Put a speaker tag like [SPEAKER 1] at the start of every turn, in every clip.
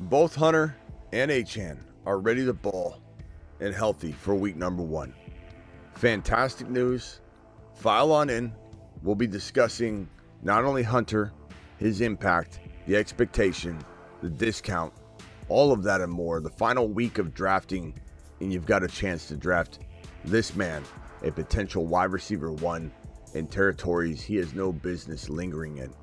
[SPEAKER 1] Both Hunter and Achane are ready to ball and healthy for week number 1. Fantastic news. File on in. We'll be discussing not only Hunter, his impact, the expectation, the discount, all of that and more. The final week of drafting, and you've got a chance to draft this man, a potential wide receiver 1 in territories he has no business lingering in.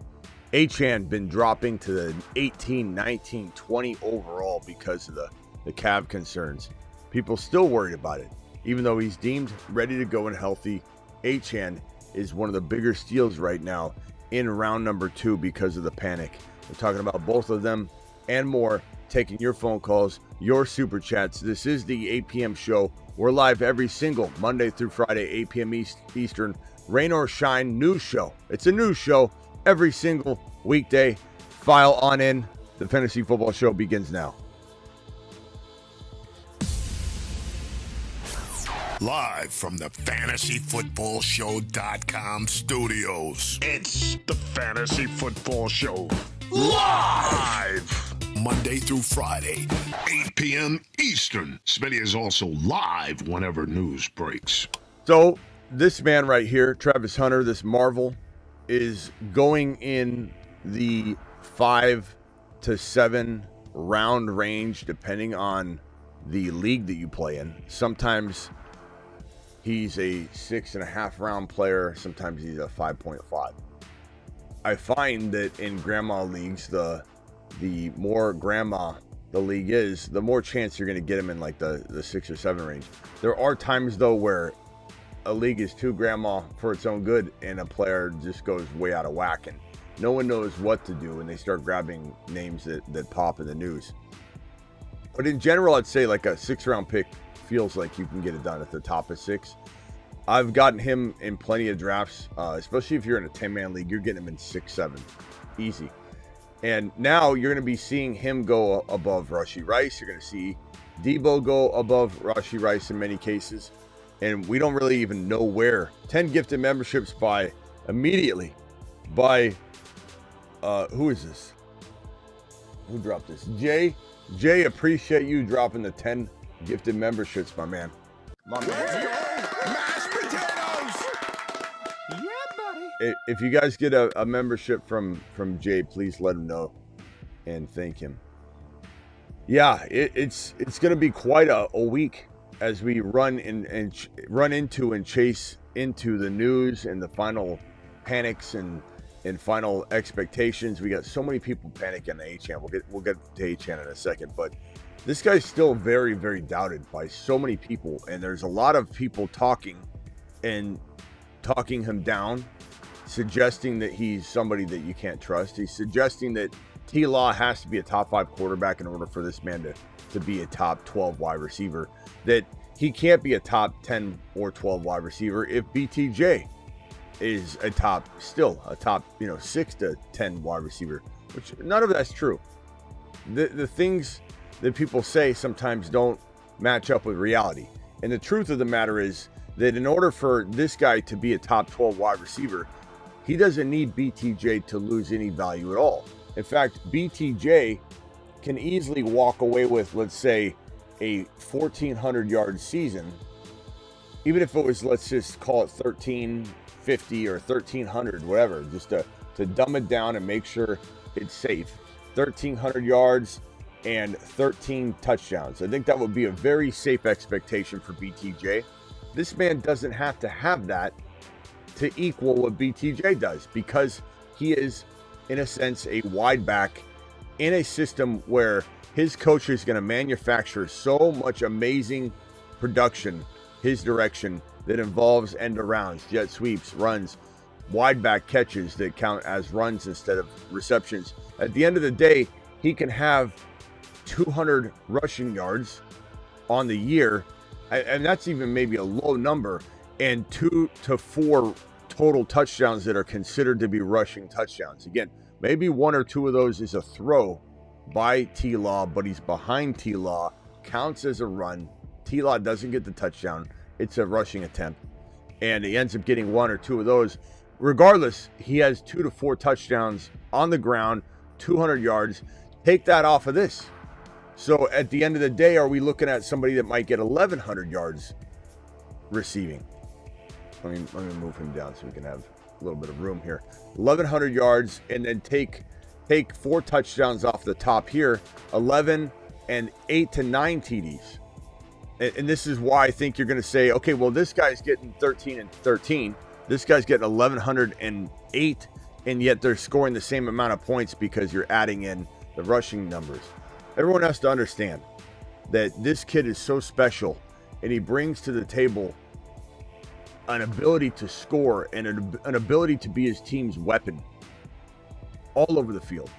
[SPEAKER 1] Achane been dropping to the 18, 19, 20 overall because of the calf concerns. People still worried about it. Even though he's deemed ready to go and healthy, Achane is one of the bigger steals right now in round number 2 because of the panic. We're talking about both of them and more, taking your phone calls, your super chats. This is the 8 p.m. show. We're live every single Monday through Friday, 8 p.m. Eastern. Rain or shine, news show. It's a news show every single weekday. File on in. The Fantasy Football Show begins now.
[SPEAKER 2] Live from the FantasyFootballShow.com studios. It's the Fantasy Football Show. Live! Monday through Friday, 8 p.m. Eastern. Smitty is also live whenever news breaks.
[SPEAKER 1] So, this man right here, Travis Hunter, this Marvel, is going in the 5 to 7 round range, depending on the league that you play in. Sometimes he's a 6.5 round player. Sometimes he's a 5.5. I find that in grandma leagues, the more grandma the league is, the more chance you're going to get him in like the 6 or 7 range. There are times though where a league is too grandma for its own good and a player just goes way out of whack and no one knows what to do and they start grabbing names that pop in the news. But in general, I'd say like a 6-round pick feels like you can get it done at the top of 6. I've gotten him in plenty of drafts, especially if you're in a 10-man league. You're getting him in 6, 7, easy. And now you're going to be seeing him go above Rashee Rice. You're going to see Debo go above Rashee Rice in many cases. And we don't really even know where. 10 gifted memberships immediately by, who is this? Who dropped this? Jay, appreciate you dropping the 10 gifted memberships, my man.
[SPEAKER 2] Mashed potatoes!
[SPEAKER 3] Yeah, buddy.
[SPEAKER 1] If you guys get a membership from Jay, please let him know and thank him. Yeah, it's going to be quite a week as we run into and chase into the news and the final panics and final expectations. We got so many people panicking on Achane. We'll get to Achane in a second, but this guy's still very, very doubted by so many people, and there's a lot of people talking him down, suggesting that he's somebody that you can't trust. He's suggesting that T-Law has to be a top 5 quarterback in order for this man to be a top 12 wide receiver, that he can't be a top 10 or 12 wide receiver if BTJ is a top 6 to 10 wide receiver, which none of that's true. The things that people say sometimes don't match up with reality. And the truth of the matter is that in order for this guy to be a top 12 wide receiver, he doesn't need BTJ to lose any value at all. In fact, BTJ can easily walk away with, let's say, a 1,400-yard season, even if it was, let's just call it 1,350 or 1,300, whatever, just to dumb it down and make sure it's safe. 1,300 yards and 13 touchdowns. I think that would be a very safe expectation for BTJ. This man doesn't have to have that to equal what BTJ does because he is, in a sense, a wide back in a system where his coach is going to manufacture so much amazing production his direction that involves end arounds, jet sweeps, runs, wide back catches that count as runs instead of receptions. At the end of the day, he can have 200 rushing yards on the year, and that's even maybe a low number, and 2 to 4 total touchdowns that are considered to be rushing touchdowns. Again, maybe 1 or 2 of those is a throw by T-Law, but he's behind T-Law, counts as a run. T-Law doesn't get the touchdown. It's a rushing attempt, and he ends up getting 1 or 2 of those. Regardless, he has 2 to 4 touchdowns on the ground, 200 yards. Take that off of this. So at the end of the day, are we looking at somebody that might get 1,100 yards receiving? Let me move him down so we can have a little bit of room here. 1,100 yards, and then take 4 touchdowns off the top here, 11 and 8 to 9 TDs. And this is why I think you're going to say, okay, well, this guy's getting 13 and 13. This guy's getting 1,108, and yet they're scoring the same amount of points because you're adding in the rushing numbers. Everyone has to understand that this kid is so special, and he brings to the table an ability to score and an ability to be his team's weapon all over the field.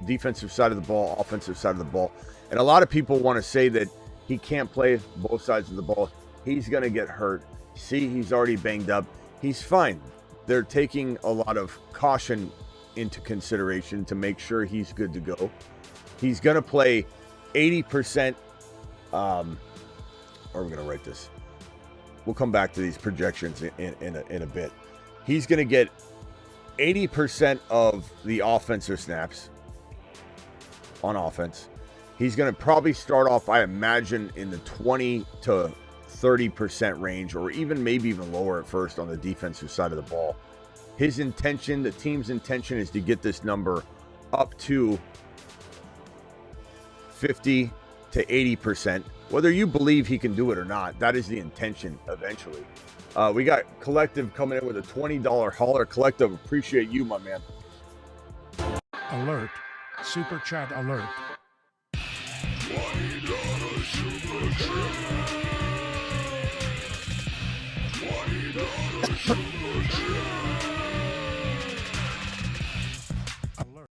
[SPEAKER 1] Defensive side of the ball, offensive side of the ball. And a lot of people want to say that he can't play both sides of the ball. He's going to get hurt. See, he's already banged up. He's fine. They're taking a lot of caution into consideration to make sure he's good to go. He's going to play 80%. Or we're going to write this. We'll come back to these projections in a bit. He's going to get 80% of the offensive snaps on offense. He's going to probably start off, I imagine, in the 20 to 30% range, or maybe even lower at first on the defensive side of the ball. His intention, the team's intention, is to get this number up to 50 to 80%. Whether you believe he can do it or not, that is the intention eventually. We got Collective coming in with a $20 hauler. Collective, appreciate you, my man.
[SPEAKER 4] Alert. Super chat alert.
[SPEAKER 2] $20 super chat. $20 super chat.
[SPEAKER 4] Alert.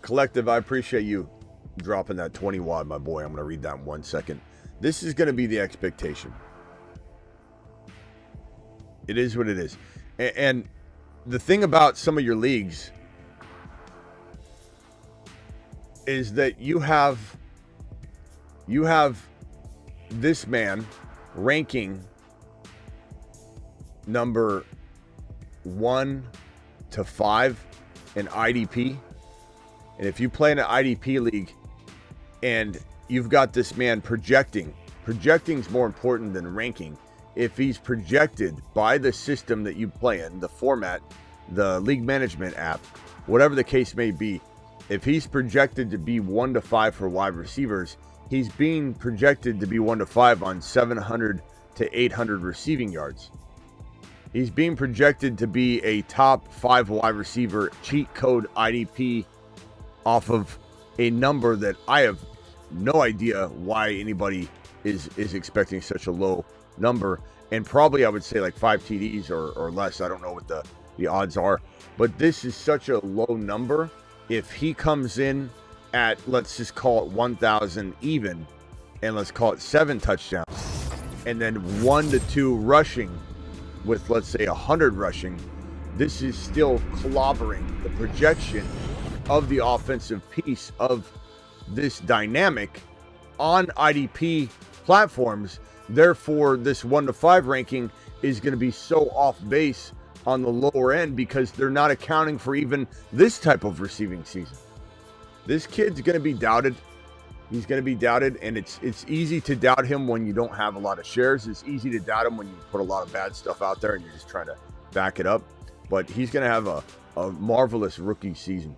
[SPEAKER 1] Collective, I appreciate you dropping that 20 wad, my boy. I'm going to read that in 1 second. This is going to be the expectation. It is what it is. And the thing about some of your leagues is that you have this man ranking number 1 to 5 in IDP. And if you play in an IDP league and you've got this man projecting's more important than ranking. If he's projected by the system that you play in, the format, the league management app, whatever the case may be, if he's projected to be 1 to 5 for wide receivers, he's being projected to be 1 to 5 on 700 to 800 receiving yards. He's being projected to be a top 5 wide receiver cheat code IDP off of a number that I have no idea why anybody is expecting such a low number. And probably I would say like 5 TDs or less. I don't know what the odds are. But this is such a low number. If he comes in at, let's just call it 1,000 even, and let's call it 7 touchdowns, and then 1 to 2 rushing with, let's say, 100 rushing, this is still clobbering the projection of the offensive piece of this dynamic on IDP platforms. Therefore, this 1 to 5 ranking is going to be so off base on the lower end because they're not accounting for even this type of receiving season. This kid's going to be doubted. He's going to be doubted, and it's easy to doubt him when you don't have a lot of shares. It's easy to doubt him when you put a lot of bad stuff out there and you're just trying to back it up. But he's going to have a marvelous rookie season.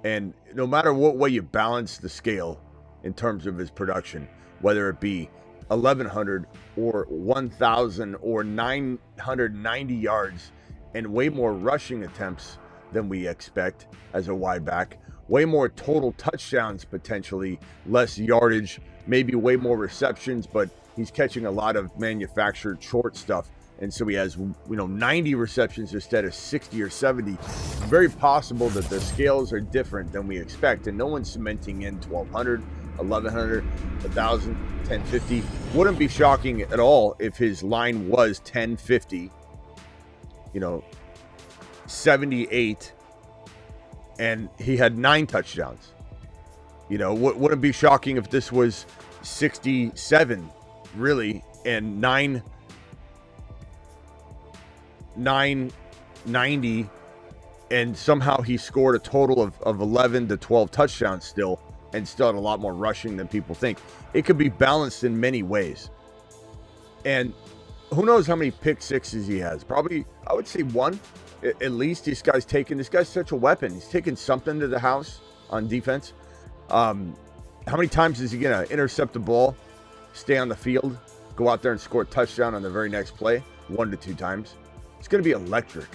[SPEAKER 1] And no matter what way you balance the scale in terms of his production, whether it be 1,100 or 1,000 or 990 yards and way more rushing attempts than we expect as a wide back, way more total touchdowns potentially, less yardage, maybe way more receptions, but he's catching a lot of manufactured short stuff. And so he has, 90 receptions instead of 60 or 70. It's very possible that the scales are different than we expect. And no one's cementing in 1,200, 1,100, 1,000, 1,050. Wouldn't be shocking at all if his line was 1,050, 78, and he had 9 touchdowns. Wouldn't be shocking if this was 67, really, and 990, and somehow he scored a total of 11 to 12 touchdowns still. and still had a lot more rushing than people think. It could be balanced in many ways. And who knows how many pick sixes he has? Probably, I would say one at least. This guy's such a weapon. He's taking something to the house on defense. How many times is he going to intercept the ball, stay on the field, go out there and score a touchdown on the very next play? 1 to 2 times. It's going to be electric.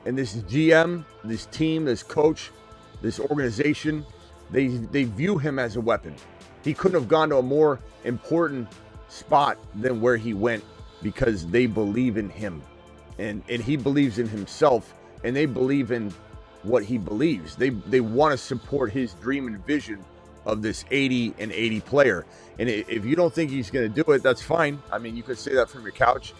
[SPEAKER 1] And this GM, this team, this coach, this organization, they view him as a weapon. He couldn't have gone to a more important spot than where he went because they believe in him. And he believes in himself, and they believe in what he believes. They want to support his dream and vision of this 80 and 80 player. And if you don't think he's going to do it, that's fine. I mean, you could say that from your couch,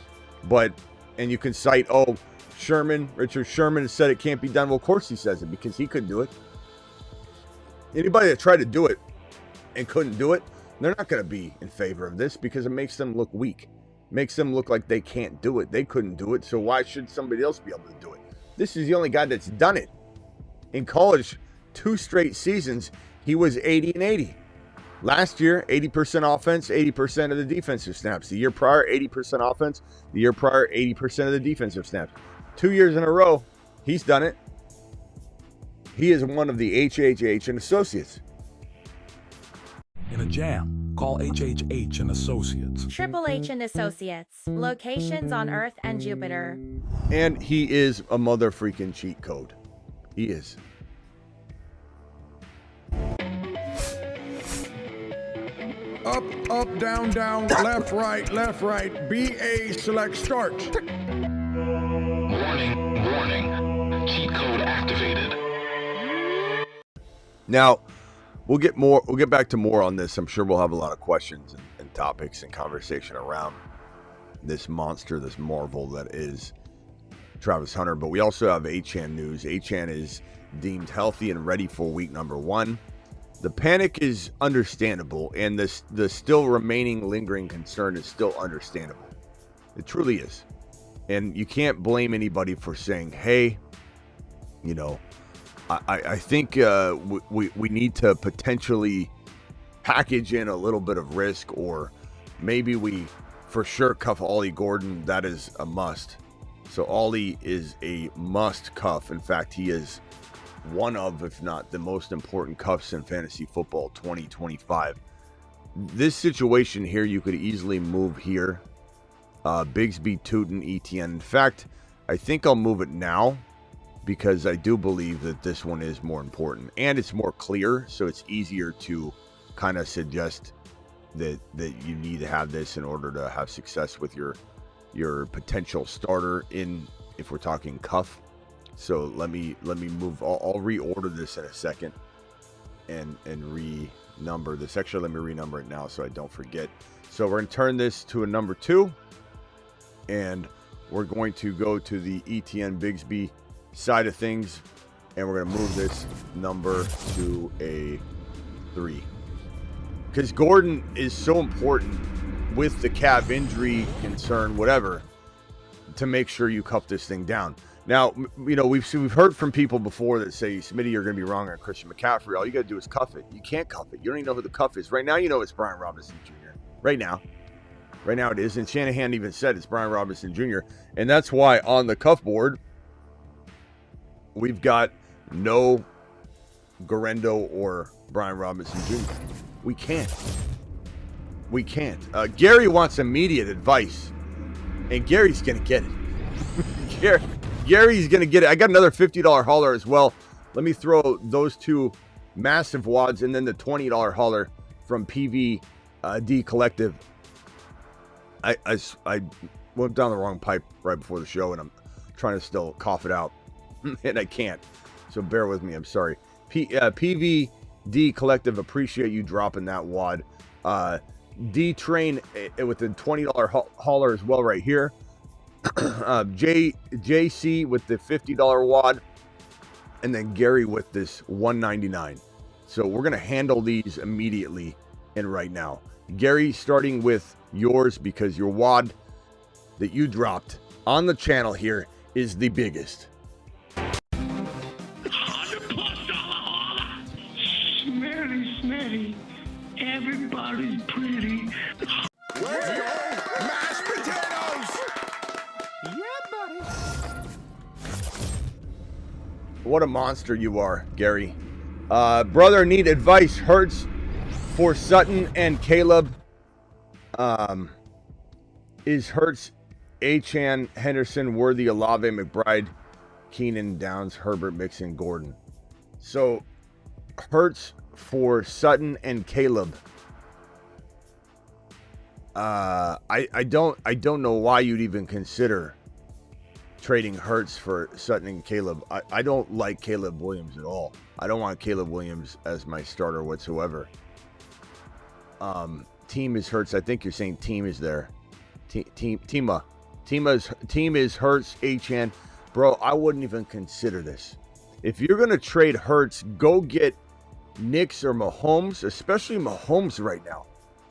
[SPEAKER 1] and you can cite, Richard Sherman has said it can't be done. Well, of course he says it, because he couldn't do it. Anybody that tried to do it and couldn't do it, they're not going to be in favor of this, because it makes them look weak. Makes them look like they can't do it. They couldn't do it, so why should somebody else be able to do it? This is the only guy that's done it. In college, 2 straight seasons, he was 80 and 80. Last year, 80% offense, 80% of the defensive snaps. The year prior, 80% offense. The year prior, 80% of the defensive snaps. 2 years in a row, he's done it. He is one of the HHH and Associates.
[SPEAKER 5] In a jam, call HHH and Associates.
[SPEAKER 6] Triple H and Associates. Locations on Earth and Jupiter.
[SPEAKER 1] And he is a mother freaking cheat code. He is.
[SPEAKER 4] Up, up, down, down, left, right, BA select start.
[SPEAKER 7] Warning. Cheat code activated.
[SPEAKER 1] Now, we'll get back to more on this. I'm sure we'll have a lot of questions and topics and conversation around this monster, this marvel that is Travis Hunter. But we also have Achane news. Achane is deemed healthy and ready for week number 1. The panic is understandable, and the still remaining lingering concern is still understandable. It truly is. And you can't blame anybody for saying, hey, I think we need to potentially package in a little bit of risk, or maybe we for sure cuff Ollie Gordon. That is a must. So Ollie is a must cuff. In fact, he is one of, if not the most important cuffs in fantasy football 2025. This situation here, you could easily move here. Bigsby, Tootin, ETN. In fact, I think I'll move it now, because I do believe that this one is more important and it's more clear, so it's easier to kind of suggest that you need to have this in order to have success with your potential starter in, if we're talking cuff. So let me move. I'll reorder this in a second and renumber this. Actually, let me renumber it now so I don't forget. So we're going to turn this to a number 2, and we're going to go to the ETN Bigsby side of things, and we're going to move this number to a 3, because Gordon is so important with the calf injury concern, whatever, to make sure you cuff this thing down. Now, we've heard from people before that say, Smitty, you're going to be wrong on Christian McCaffrey. All you got to do is cuff it. You can't cuff it. You don't even know who the cuff is. Right now, it's Brian Robinson Jr. Right now it is. And Shanahan even said it's Brian Robinson Jr. And that's why on the cuff board, we've got no Garendo or Brian Robinson Jr. We can't. Gary wants immediate advice, and Gary's going to get it. Gary's going to get it. I got another $50 hauler as well. Let me throw those 2 massive wads and then the $20 hauler from PVD Collective. I went down the wrong pipe right before the show, and I'm trying to still cough it out, and I can't. So bear with me. I'm sorry. PVD Collective, appreciate you dropping that wad. D-Train with the $20 hauler as well right here. JC with the $50 wad, and then Gary with this $199. So we're going to handle these immediately and right now. Gary, starting with yours, because your wad that you dropped on the channel here is the biggest.
[SPEAKER 3] Smitty.
[SPEAKER 8] Everybody's pretty.
[SPEAKER 4] Let's go. Mashed potatoes.
[SPEAKER 3] Yeah, buddy.
[SPEAKER 1] What a monster you are, Gary. Brother, need advice. Hurts for Sutton and Caleb. Is Hurts, Achane, Henderson, Worthy, Olave, McBride, Keenan, Downs, Herbert, Mixon, Gordon? So, Hurts for Sutton and Caleb. I don't know why you'd even consider trading Hurts for Sutton and Caleb. I don't like Caleb Williams at all. I don't want Caleb Williams as my starter whatsoever. Team is Hurts. I think you're saying team is there. Team is Hurts, Achane. Bro, I wouldn't even consider this. If you're gonna trade Hurts, go get Knicks or Mahomes, especially Mahomes right now.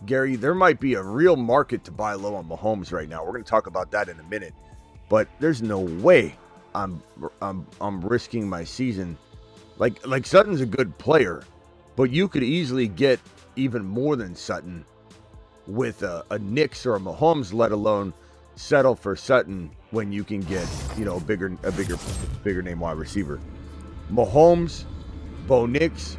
[SPEAKER 1] Gary, there might be a real market to buy low on Mahomes right now. We're gonna talk about that in a minute. But there's no way I'm risking my season. Like Sutton's a good player, but you could easily get even more than Sutton with a Knicks or a Mahomes, let alone settle for Sutton when you can get, you know, a bigger name wide receiver. Mahomes, Bo Nix,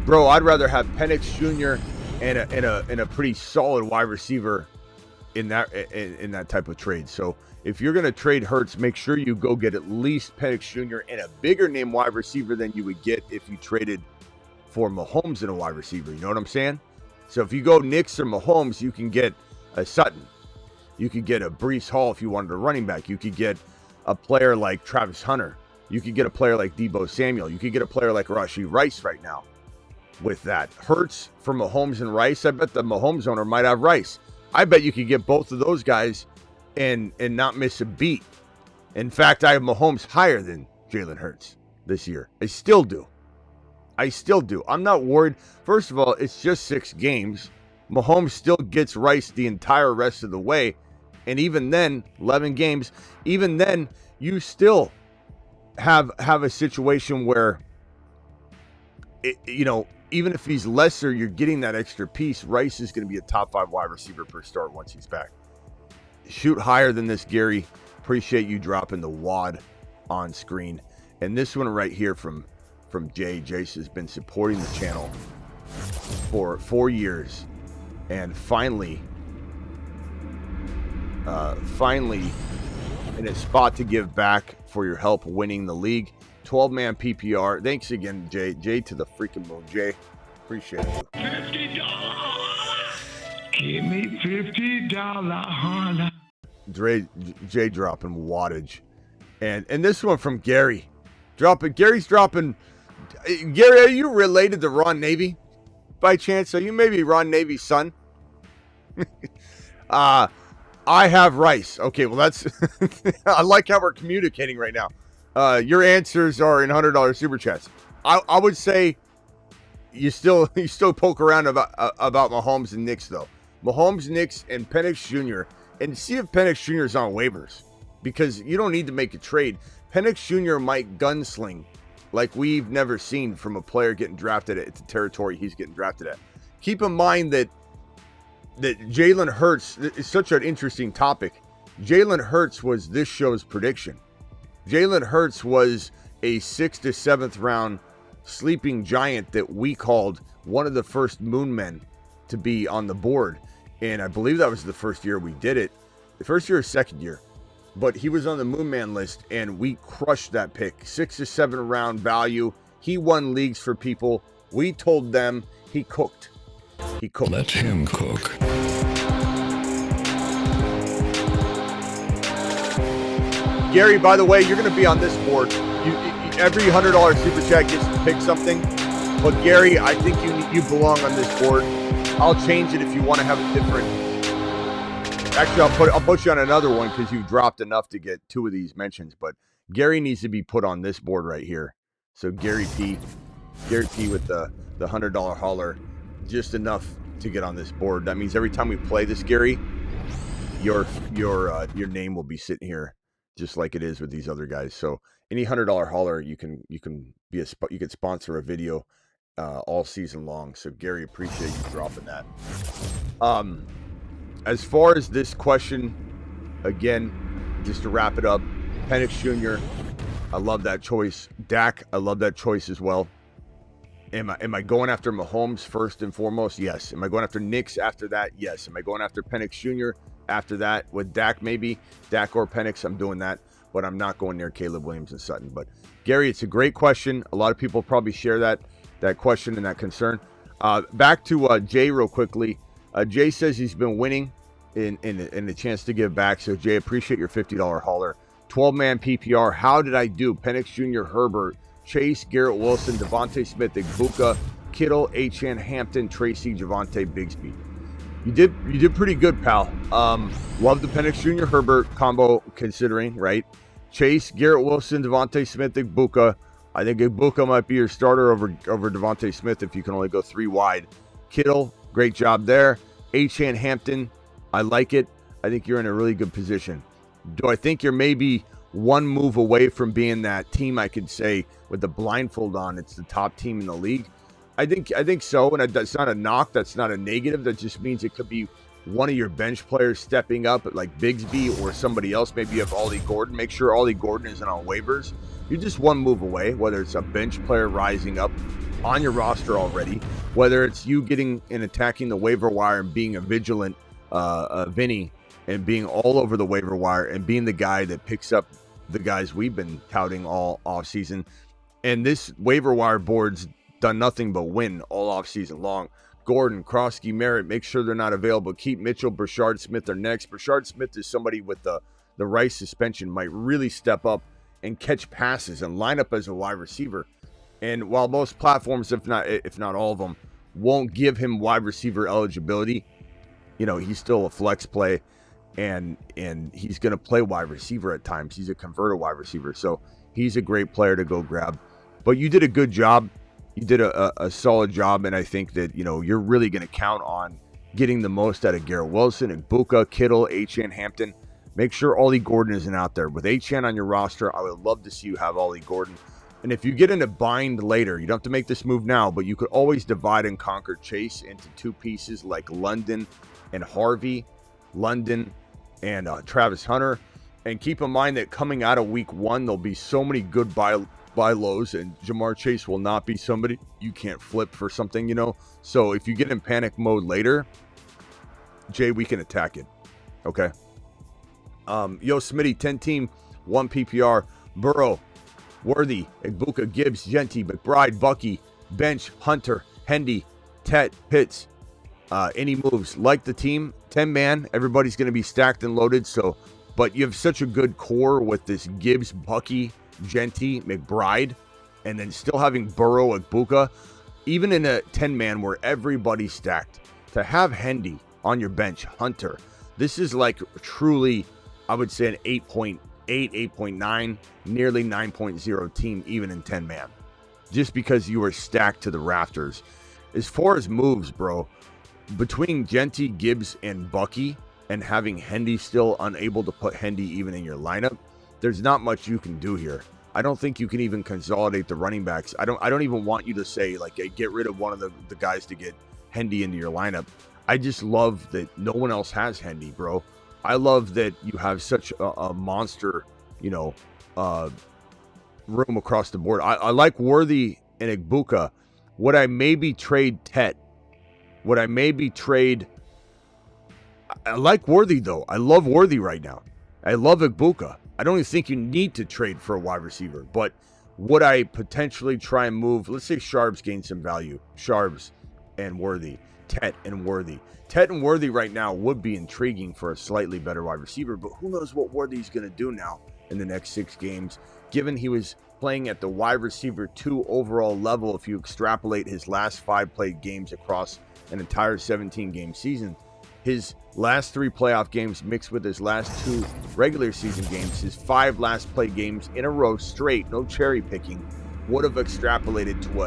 [SPEAKER 1] bro, I'd rather have Penix Jr. and a pretty solid wide receiver in that type of trade. So if you're going to trade Hurts, make sure you go get at least Penix Jr. and a bigger name wide receiver than you would get if you traded for Mahomes and a wide receiver. You know what I'm saying? So if you go Knicks or Mahomes, you can get a Sutton. You could get a Breece Hall if you wanted a running back. You could get a player like Travis Hunter. You could get a player like Deebo Samuel. You could get a player like Rashee Rice right now with that. Hurts for Mahomes and Rice. I bet the Mahomes owner might have Rice. I bet you could get both of those guys and not miss a beat. In fact, I have Mahomes higher than Jalen Hurts this year. I still do. I'm not worried. First of all, it's just 6 games. Mahomes still gets Rice the entire rest of the way. And even then, 11 games, even then, you still have a situation where, even if he's lesser, you're getting that extra piece. Rice is going to be a top 5 wide receiver per start once he's back. Shoot higher than this, Gary. Appreciate you dropping the wad on screen. And this one right here from Jay. Jace has been supporting the channel for 4 years. And finally, in a spot to give back for your help winning the league. 12-man PPR. Thanks again, Jay. Jay to the freaking moon. Jay, appreciate you.
[SPEAKER 8] $50. Give me $50, honey.
[SPEAKER 1] Jay dropping wattage. And this one from Gary. Gary's dropping. Gary, are you related to Ron Navy? By chance, are you maybe Ron Navy's son? I have Rice. Okay, well that's I like how we're communicating right now. Your answers are in $100 super chats. I would say you still poke around about Mahomes and Knicks though. Mahomes, Knicks, and Penix Jr. and see if Penix Jr. is on waivers because you don't need to make a trade. Penix Jr. might gunsling like we've never seen from a player getting drafted at the territory he's getting drafted at. Keep in mind that Jalen Hurts is such an interesting topic. Jalen Hurts was this show's prediction. Jalen Hurts was a 6th to 7th round sleeping giant that we called one of the first moon men to be on the board. And I believe that was the first year we did it. The first year or second year. But he was on the moon man list and we crushed that pick. 6 to 7 round value. He won leagues for people. We told them he cooked. He cooked.
[SPEAKER 2] Let him cook.
[SPEAKER 1] Gary, by the way, you're going to be on this board. Every $100 super chat gets to pick something. But Gary, I think you belong on this board. I'll change it if you want to have a different. Actually, I'll put you on another one because you've dropped enough to get 2 of these mentions. But Gary needs to be put on this board right here. So Gary P with the $100 hauler, just enough to get on this board. That means every time we play this, Gary, your name will be sitting here, just like it is with these other guys. So any $100 hauler, you can sponsor a video all season long. So Gary, appreciate you dropping that. As far as this question, again, just to wrap it up, Penix Jr., I love that choice. Dak, I love that choice as well. Am I going after Mahomes first and foremost? Yes. Am I going after Knicks after that? Yes. Am I going after Penix Jr. after that with Dak maybe? Dak or Penix, I'm doing that. But I'm not going near Caleb Williams and Sutton. But Gary, it's a great question. A lot of people probably share that question and that concern. Back to Jay real quickly. Jay says he's been winning in a chance to give back. So Jay, appreciate your $50 hauler. 12-man PPR. How did I do? Penix Jr., Herbert, Chase, Garrett Wilson, Devontae Smith, Igbuka, Kittle, Achane, Hampton, Tracy, Javonte, Bigsby. You did pretty good, pal. Love the Penix Jr. Herbert combo considering, right? Chase, Garrett Wilson, Devontae Smith, Igbuka. I think Igbuka might be your starter over Devontae Smith if you can only go 3 wide. Kittle, great job there. Achane, Hampton, I like it. I think you're in a really good position. Do I think you're maybe one move away from being that team I could say with the blindfold on, it's the top team in the league? I think so, and that's not a knock. That's not a negative. That just means it could be one of your bench players stepping up, like Bigsby or somebody else. Maybe you have Ollie Gordon. Make sure Ollie Gordon isn't on waivers. You're just one move away, whether it's a bench player rising up on your roster already, whether it's you getting and attacking the waiver wire and being a vigilant Vinny and being all over the waiver wire and being the guy that picks up the guys we've been touting all offseason. And this waiver wire board's done nothing but win all offseason long. Gordon, Krosky, Merritt, make sure they're not available. Keep Mitchell, Brashard Smith are next. Brashard Smith is somebody with the Rice suspension, might really step up and catch passes and line up as a wide receiver. And while most platforms, if not all of them, won't give him wide receiver eligibility, he's still a flex play, and he's going to play wide receiver at times. He's a converted wide receiver, so he's a great player to go grab. But you did a good job. You did a solid job, and I think that, you're really going to count on getting the most out of Garrett Wilson and Igbuka, Kittle, Achane, Hampton. Make sure Ollie Gordon isn't out there. With Achane on your roster, I would love to see you have Ollie Gordon. And if you get in a bind later, you don't have to make this move now, but you could always divide and conquer Chase into 2 pieces like London and Harvey, London and Travis Hunter. And keep in mind that coming out of week 1, there'll be so many good buy lows, and Jamar Chase will not be somebody you can't flip for something, So if you get in panic mode later, Jay, we can attack it. Okay. Yo, Smitty, 10-team, 1 PPR, Burrow, Worthy, Igbuka, Gibbs, Genty, McBride, Bucky, Bench, Hunter, Hendy, Tet, Pitts. Any moves? Like the team, 10-man, everybody's going to be stacked and loaded. So, but you have such a good core with this Gibbs, Bucky, Genty, McBride, and then still having Burrow, Igbuka. Even in a 10-man where everybody's stacked, to have Hendy on your bench, Hunter, this is like truly, I would say, an 8.8, 8.9, nearly 9.0 team, even in 10-man, just because you were stacked to the rafters. As far as moves, bro, between Genty, Gibbs, and Bucky, and having Hendy still unable to put Hendy even in your lineup, there's not much you can do here. I don't think you can even consolidate the running backs. I don't even want you to say, like, hey, get rid of one of the guys to get Hendy into your lineup. I just love that no one else has Hendy, bro. I love that you have such a monster, room across the board. I like Worthy and Igbuka. Would I maybe trade Tet? Would I maybe trade? I like Worthy, though. I love Worthy right now. I love Igbuka. I don't even think you need to trade for a wide receiver, but would I potentially try and move? Let's say Sharps gain some value. Sharps and Worthy. Tet and Worthy. Tet and Worthy right now would be intriguing for a slightly better wide receiver, but who knows what Worthy's going to do now in the next 6 games, given he was playing at the wide receiver 2 overall level if you extrapolate his last 5 played games across an entire 17-game season. His last 3 playoff games mixed with his last 2 regular season games, his 5 last play games in a row straight, no cherry picking, would have extrapolated to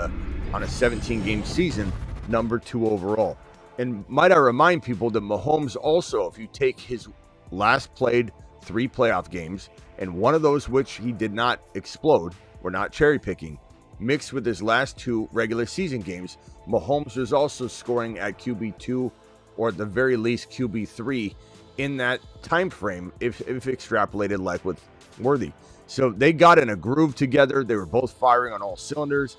[SPEAKER 1] on a 17-game season, number 2 overall. And might I remind people that Mahomes also, if you take his last played 3 playoff games, and one of those which he did not explode, we're not cherry picking, mixed with his last 2 regular season games. Mahomes was also scoring at QB2 or at the very least QB3 in that time frame if extrapolated like with Worthy. So they got in a groove together. They were both firing on all cylinders.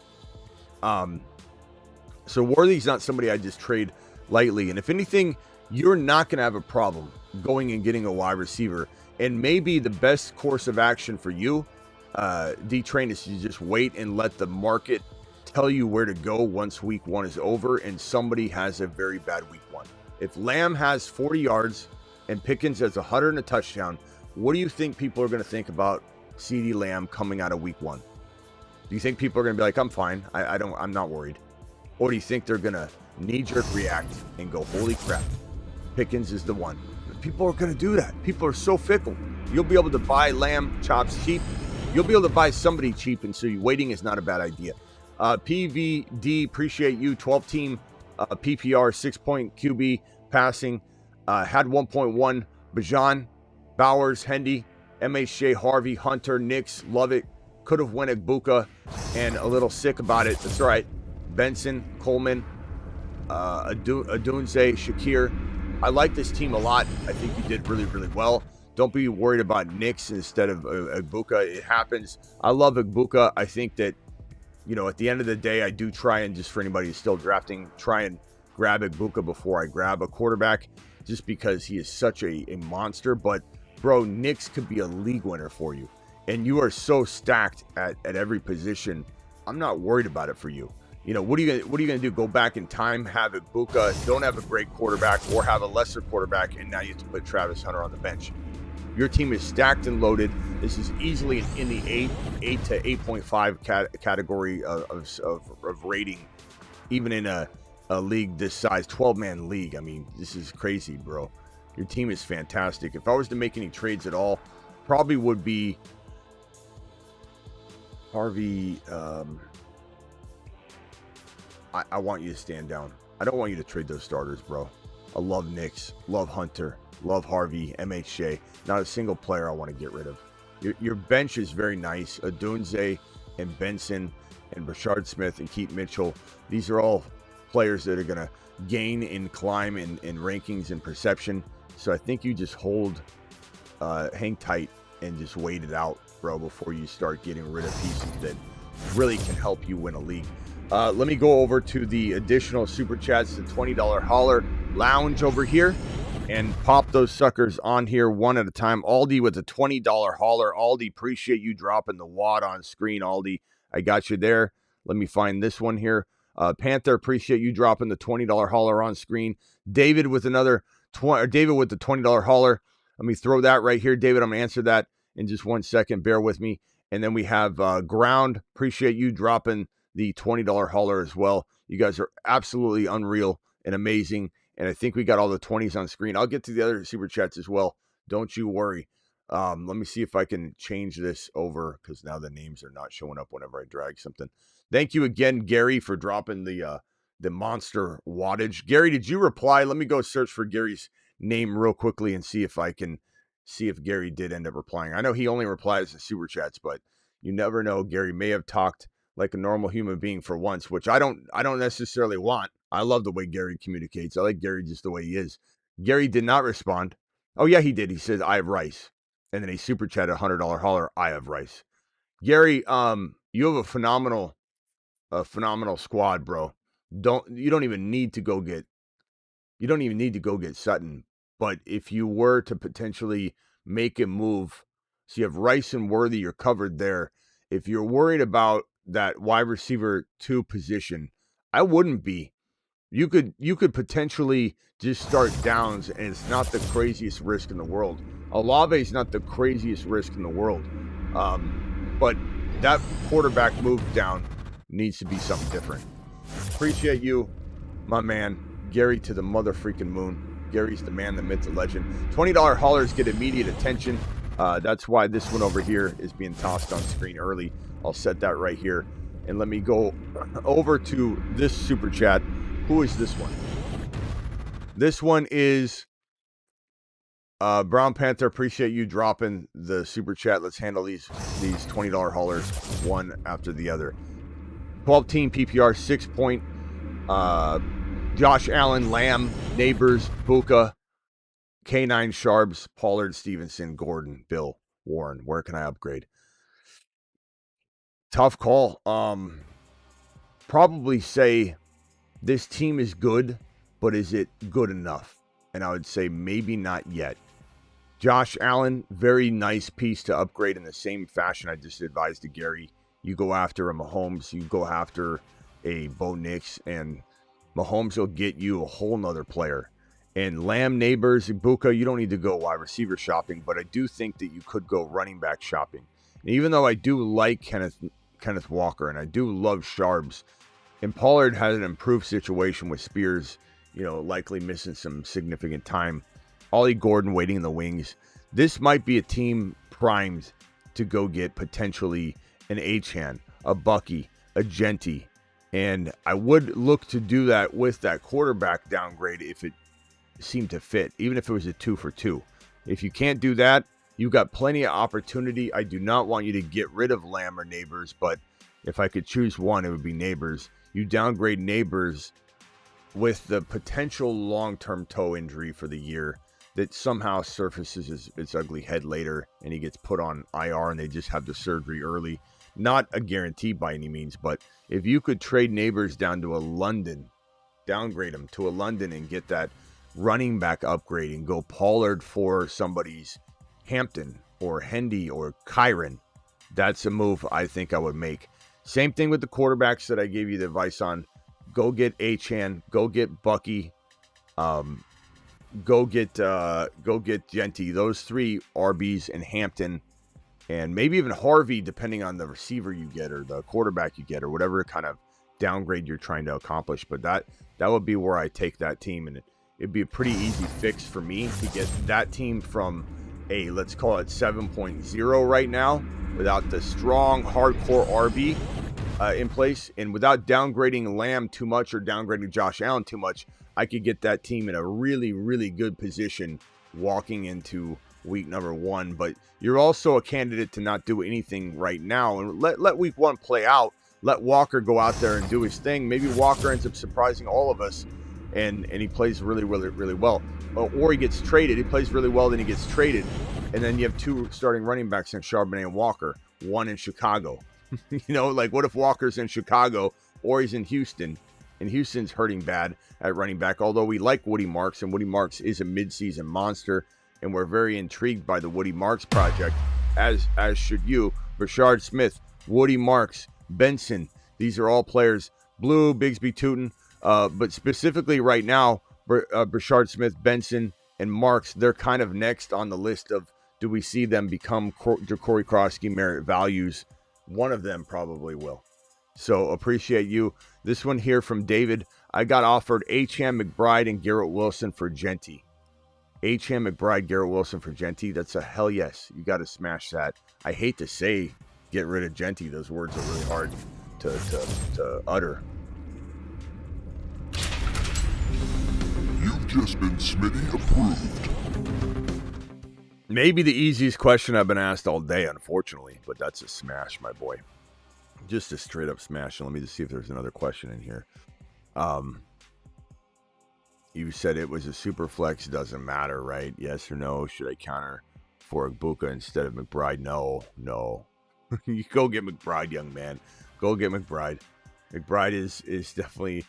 [SPEAKER 1] So Worthy's not somebody I just trade lightly. And if anything, you're not going to have a problem going and getting a wide receiver. And maybe the best course of action for you, D-Train, is to just wait and let the market tell you where to go once week 1 is over and somebody has a very bad week 1. If Lamb has 40 yards and Pickens has 100 and a touchdown, what do you think people are going to think about CeeDee Lamb coming out of week 1? Do you think people are going to be like, I'm fine, I'm not worried? Or do you think they're going to knee-jerk react and go, holy crap, Pickens is the one? People are going to do that. People are so fickle. You'll be able to buy lamb chops cheap. You'll be able to buy somebody cheap, and so waiting is not a bad idea. PVD, appreciate you. 12-team PPR, 6-point QB passing. Had 1.1. Bajan, Bowers, Hendy, MHJ, Harvey, Hunter, Nix, love it. Could have went Egbuka, and a little sick about it. That's all right. Benson, Coleman, Adunze, Shakir. I like this team a lot. I think you did really, really well. Don't be worried about Nix instead of Egbuka. It happens. I love Egbuka. I think that, at the end of the day, I do try and, just for anybody who's still drafting, try and grab Egbuka before I grab a quarterback, just because he is such a monster. But, bro, Nix could be a league winner for you. And you are so stacked at every position. I'm not worried about it for you. What are you gonna do? Go back in time, have Egbuka, don't have a great quarterback, or have a lesser quarterback, and now you have to put Travis Hunter on the bench. Your team is stacked and loaded. This is easily in the 8 to 8.5 category of rating, even in a league this size, 12-man league. I mean, this is crazy, bro. Your team is fantastic. If I was to make any trades at all, probably would be Harvey. I want you to stand down. I don't want you to trade those starters, bro. I love Nix, love Hunter, love Harvey, MHJ. Not a single player I want to get rid of. Your bench is very nice. Adunze and Benson and Rashard Smith and Keith Mitchell. These are all players that are going to gain and climb in rankings and perception. So I think you just hang tight and just wait it out, bro, before you start getting rid of pieces that really can help you win a league. Let me go over to the additional super chats, the $20 holler lounge over here, and pop those suckers on here one at a time. Aldi with a $20 holler. Aldi, appreciate you dropping the wad on screen. Aldi, I got you there. Let me find this one here. Panther, appreciate you dropping the $20 holler on screen. David with another David with the $20 holler. Let me throw that right here. David, I'm gonna answer that in just 1 second. Bear with me. And then we have Ground. Appreciate you dropping the $20 holler as well. You guys are absolutely unreal and amazing. And I think we got all the 20s on screen. I'll get to the other super chats as well. Don't you worry. Let me see if I can change this over, because now the names are not showing up whenever I drag something. Thank you again, Gary, for dropping the monster wattage. Gary, did you reply? Let me go search for Gary's name real quickly and see if Gary did end up replying. I know he only replies to super chats, but you never know. Gary may have talked like a normal human being for once, which I don't necessarily want. I love the way Gary communicates. I like Gary just the way he is. Gary did not respond. Oh yeah, he did. He said, I have rice. And then he super chatted $100 holler, I have rice. Gary, you have a phenomenal squad, bro. You don't even need to go get Sutton. But if you were to potentially make a move, so you have Rice and Worthy, you're covered there. If you're worried about that wide receiver 2 position, I wouldn't be. You could potentially just start Downs, and it's not the craziest risk in the world. Olave is not the craziest risk in the world. But that quarterback move down needs to be something different. Appreciate you, my man. Gary to the mother freaking moon. Gary's the man, the myth, the legend. $20 haulers get immediate attention. That's why this one over here is being tossed on screen early. I'll set that right here. And let me go over to this super chat. Who is this one? This one is Brown Panther. Appreciate you dropping the super chat. Let's handle these $20 haulers one after the other. 12-team PPR, 6-point. Josh Allen, Lamb, Neighbors, Buka, K9, Sharps, Pollard, Stevenson, Gordon, Bill, Warren. Where can I upgrade? Tough call. Probably say this team is good, but is it good enough? And I would say maybe not yet. Josh Allen, very nice piece to upgrade in the same fashion I just advised to Gary. You go after a Mahomes, you go after a Bo Nix, and Mahomes will get you a whole nother player. And Lamb, Neighbors, Ibuka, you don't need to go wide receiver shopping, but I do think that you could go running back shopping. And even though I do like Kenneth Walker and I do love Sharps, and Pollard has an improved situation with Spears, likely missing some significant time. Ollie Gordon waiting in the wings. This might be a team primed to go get potentially an Achane, a Bucky, a Genty. And I would look to do that with that quarterback downgrade if it seemed to fit, even if it was a 2-for-2. If you can't do that, you've got plenty of opportunity. I do not want you to get rid of Lamb or Neighbors, but if I could choose one, it would be Neighbors. You downgrade Neighbors with the potential long-term toe injury for the year that somehow surfaces its ugly head later, and he gets put on IR and they just have the surgery early. Not a guarantee by any means, but if you could trade Neighbors down to a London, downgrade him to a London and get that running back upgrade and go Pollard for somebody's Hampton or Hendy or Kyron, that's a move I think I would make. Same thing with the quarterbacks that I gave you the advice on. Go get Achane, go get Bucky, go get Genty. Those three RBs and Hampton, and maybe even Harvey, depending on the receiver you get or the quarterback you get or whatever kind of downgrade you're trying to accomplish. But that would be where I take that team, and it'd be a pretty easy fix for me to get that team from a, let's call it 7.0 right now, without the strong hardcore RB in place, and without downgrading Lamb too much or downgrading Josh Allen too much. I could get that team in a really, really good position walking into week number 1. But you're also a candidate to not do anything right now and let week 1 play out. Let Walker go out there and do his thing. Maybe Walker ends up surprising all of us and he plays really, really, really well. Or he gets traded. He plays really well, then he gets traded. And then you have 2 starting running backs in Charbonnet and Walker, 1 in Chicago. What if Walker's in Chicago or he's in Houston, and Houston's hurting bad at running back, although we like Woody Marks, and Woody Marks is a midseason monster, and we're very intrigued by the Woody Marks project, as should you. Rashard Smith, Woody Marks, Benson, these are all players. Blue, Bigsby Tootin, but specifically right now, Rashard Smith, Benson, and Marks, they're kind of next on the list of, do we see them become Corey Krosky merit values? One of them probably will. So appreciate you. This one here from David. I got offered Achane, McBride, and Garrett Wilson for Genty. Achane, McBride, Garrett Wilson for Genty. That's a hell yes. You got to smash that. I hate to say get rid of Genty. Those words are really hard to utter.
[SPEAKER 2] You've just been Smitty approved.
[SPEAKER 1] Maybe the easiest question I've been asked all day, unfortunately, but that's a smash, my boy. Just a straight up smash. And let me just see if there's another question in here. You said it was a super flex, doesn't matter, right? Yes or no? Should I counter for Ibuka instead of McBride? No. You go get McBride, young man. Go get McBride. McBride is definitely,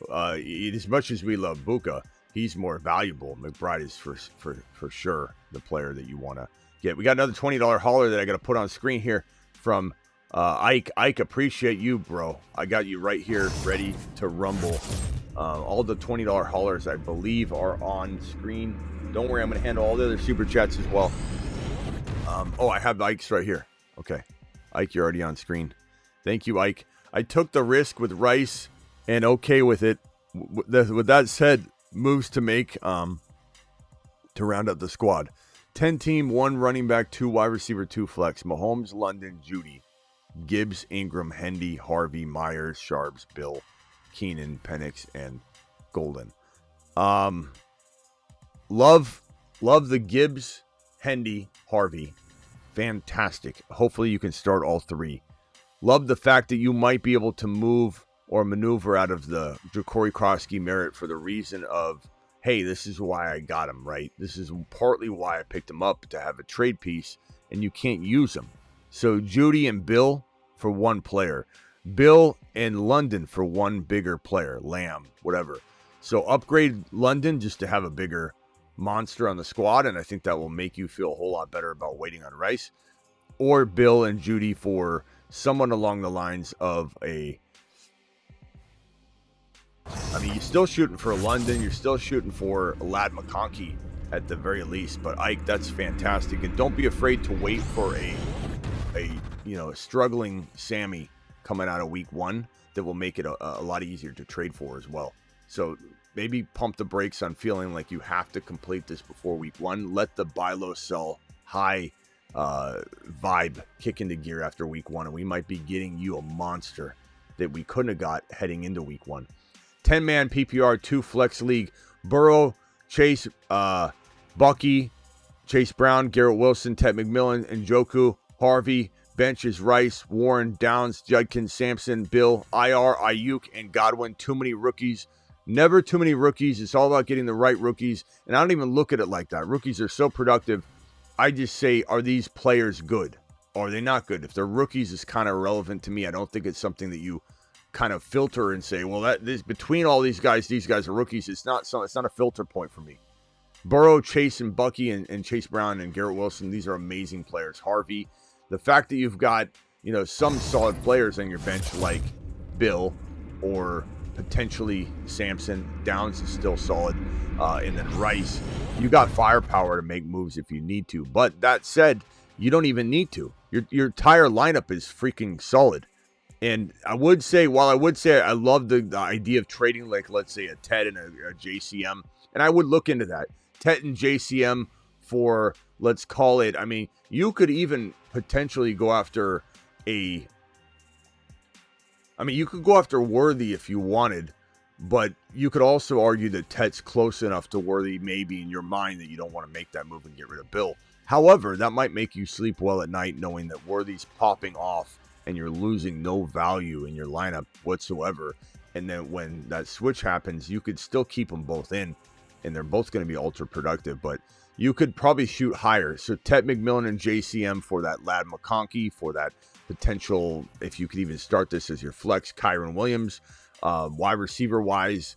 [SPEAKER 1] as much as we love Buka, he's more valuable. McBride is for sure the player that you want to get. We got another $20 hauler that I got to put on screen here from Ike. Ike, appreciate you, bro. I got you right here ready to rumble. All the $20 haulers, I believe, are on screen. Don't worry, I'm going to handle all the other super chats as well. I have Ike's right here. Okay. Ike, you're already on screen. Thank you, Ike. I took the risk with Rice and okay with it. With that said, moves to make to round up the squad. 10 team, 1 running back, 2 wide receiver, 2 flex. Mahomes, London, Judy, Gibbs, Ingram, Hendy, Harvey, Myers, Sharps, Bill, Keenan, Penix, and Golden. Love the Gibbs, Hendy, Harvey. Fantastic. Hopefully you can start all 3 Love the fact that you might be able to move or maneuver out of the Ja'Cory Krosky merit for the reason of, hey, this is why I got him, right? This is partly why I picked him up, to have a trade piece, and you can't use him. So Judy and Bill for one player. Bill and London for one bigger player. Lamb, whatever. So upgrade London just to have a bigger monster on the squad, and I think that will make you feel a whole lot better about waiting on Rice. Or Bill and Judy for someone along the lines of a... I mean, you're still shooting for London. You're still shooting for Lad McConkey at the very least. But Ike, that's fantastic. And don't be afraid to wait for a struggling Sammy coming out of week 1 that will make it a lot easier to trade for as well. So maybe pump the brakes on feeling like you have to complete this before week 1. Let the buy low, sell high vibe kick into gear after week 1, and we might be getting you a monster that we couldn't have got heading into week 1. 10-man PPR, 2 flex league. Burrow, Chase, Bucky, Chase Brown, Garrett Wilson, Ted McMillan, Njoku, Harvey. Benches Rice, Warren, Downs, Judkins, Sampson, Bill, IR, Ayuk, and Godwin. Too many rookies. Never too many rookies. It's all about getting the right rookies. And I don't even look at it like that. Rookies are so productive. I just say, are these players good? Or are they not good? If they're rookies, it's kind of irrelevant to me. I don't think it's something that you kind of filter and say, well, between all these guys are rookies. It's not a filter point for me. Burrow, Chase, and Bucky, and Chase Brown, and Garrett Wilson, these are amazing players. Harvey, the fact that you've got, some solid players on your bench like Bill or potentially Sampson, Downs is still solid, and then Rice, you got firepower to make moves if you need to. But that said, you don't even need to. Your entire lineup is freaking solid. And I would say I love the idea of trading, like, let's say a Ted and a JCM, and I would look into that. Ted and JCM for, let's call it, I mean, you could even potentially go after you could go after Worthy if you wanted, but you could also argue that Ted's close enough to Worthy maybe in your mind that you don't want to make that move and get rid of Bill. However, that might make you sleep well at night knowing that Worthy's popping off and you're losing no value in your lineup whatsoever. And then when that switch happens, you could still keep them both in, and they're both going to be ultra productive, but you could probably shoot higher. So Ted McMillan and JCM for that Lad McConkey, for that potential, if you could even start this as your flex, Kyron Williams. Wide receiver wise,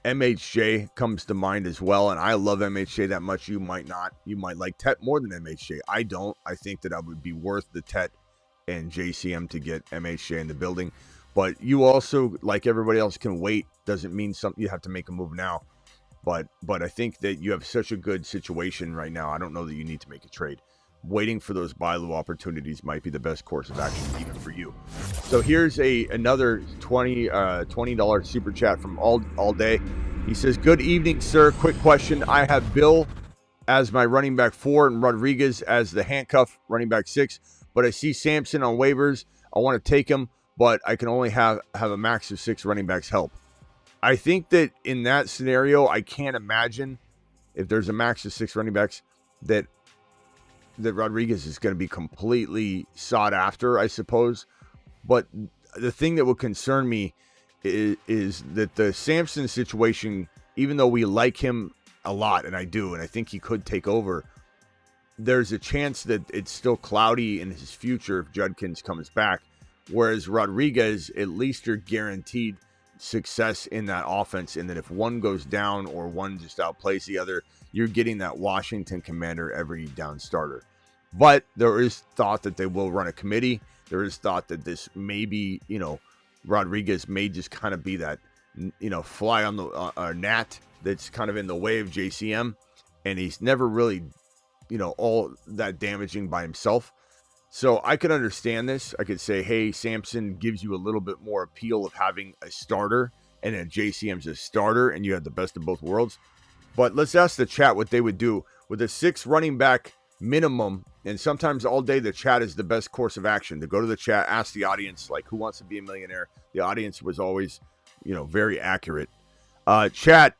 [SPEAKER 1] MHJ comes to mind as well, and I love MHJ that much. You might not. You might like Tet more than MHJ. I don't. I think that I would be worth the Tet and JCM to get MHJ in the building. But you also, like everybody else, can wait. Doesn't mean something you have to make a move now. But I think that you have such a good situation right now. I don't know that you need to make a trade. Waiting for those buy low opportunities might be the best course of action even for you. So here's another $20 super chat from all day. He says, good evening, sir. Quick question. I have Bill as my running back 4 and Rodriguez as the handcuff running back 6, but I see Sampson on waivers. I want to take him, but I can only have a max of 6 running backs help. I think that in that scenario, I can't imagine if there's a max of 6 running backs that Rodriguez is going to be completely sought after, I suppose. But the thing that would concern me is that the Sampson situation, even though we like him a lot, and I do, and I think he could take over, there's a chance that it's still cloudy in his future if Judkins comes back. Whereas Rodriguez, at least you're guaranteed success in that offense, and that if one goes down or one just outplays the other, you're getting that Washington Commander every down starter. But there is thought that they will run a committee. There is thought that this may be, Rodriguez may just kind of be that, fly on the gnat that's kind of in the way of JCM, and he's never really, all that damaging by himself. So I could understand this. I could say, hey, Sampson gives you a little bit more appeal of having a starter, and then JCM's a starter, and you have the best of both worlds. But let's ask the chat what they would do with a 6 running back minimum. And sometimes all day the chat is the best course of action. To go to the chat, ask the audience, like, who wants to be a millionaire? The audience was always, very accurate. Chat,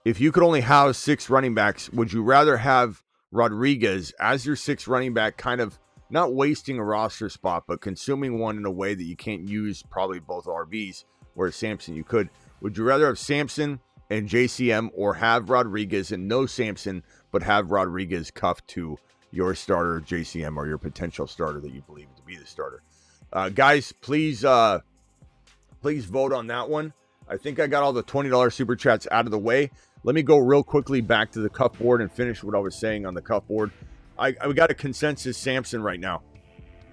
[SPEAKER 1] if you could only house 6 running backs, would you rather have Rodriguez as your 6th running back, kind of not wasting a roster spot, but consuming one in a way that you can't use probably both RBs, whereas Sampson you could. Would you rather have Sampson and JCM or have Rodriguez and no Sampson, but have Rodriguez cuffed to your starter JCM or your potential starter that you believe to be the starter? Guys, please vote on that one. I think I got all the $20 super chats out of the way. Let me go real quickly back to the cuff board and finish what I was saying on the cuff board. I got a consensus Sampson right now.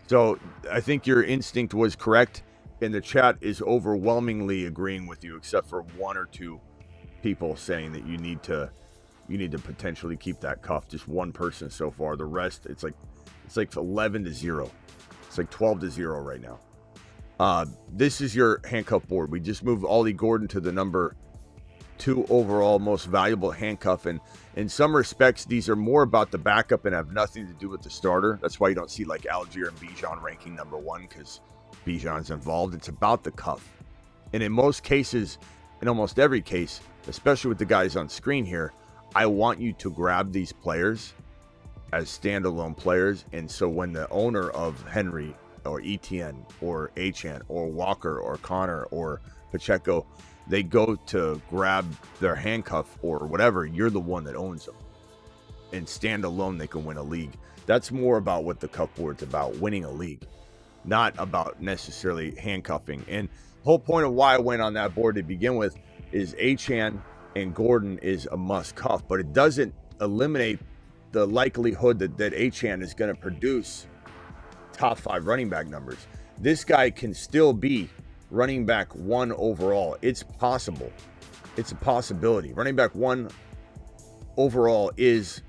[SPEAKER 1] So I think your instinct was correct, and the chat is overwhelmingly agreeing with you, except for one or two people saying that you need to potentially keep that cuff. Just one person so far. The rest, it's like 11-0. It's like 12-0 right now. This is your handcuff board. We just moved Ollie Gordon to the number 2 overall most valuable handcuff, and in some respects these are more about the backup and have nothing to do with the starter. That's why you don't see like Algier and Bijan ranking number 1, because Bijan's involved. It's about the cuff, and in most cases, in almost every case, especially with the guys on screen here, I want you to grab these players as standalone players. And so when the owner of Henry or Etienne or Achane or Walker or Connor or Pacheco, they go to grab their handcuff or whatever, you're the one that owns them. And standalone, they can win a league. That's more about what the cuff board's about, winning a league, not about necessarily handcuffing. And the whole point of why I went on that board to begin with is Achane and Gordon is a must cuff, but it doesn't eliminate the likelihood that Achane is going to produce top 5 running back numbers. This guy can still be running back 1 overall. It's possible. It's a possibility. Running back 1 overall is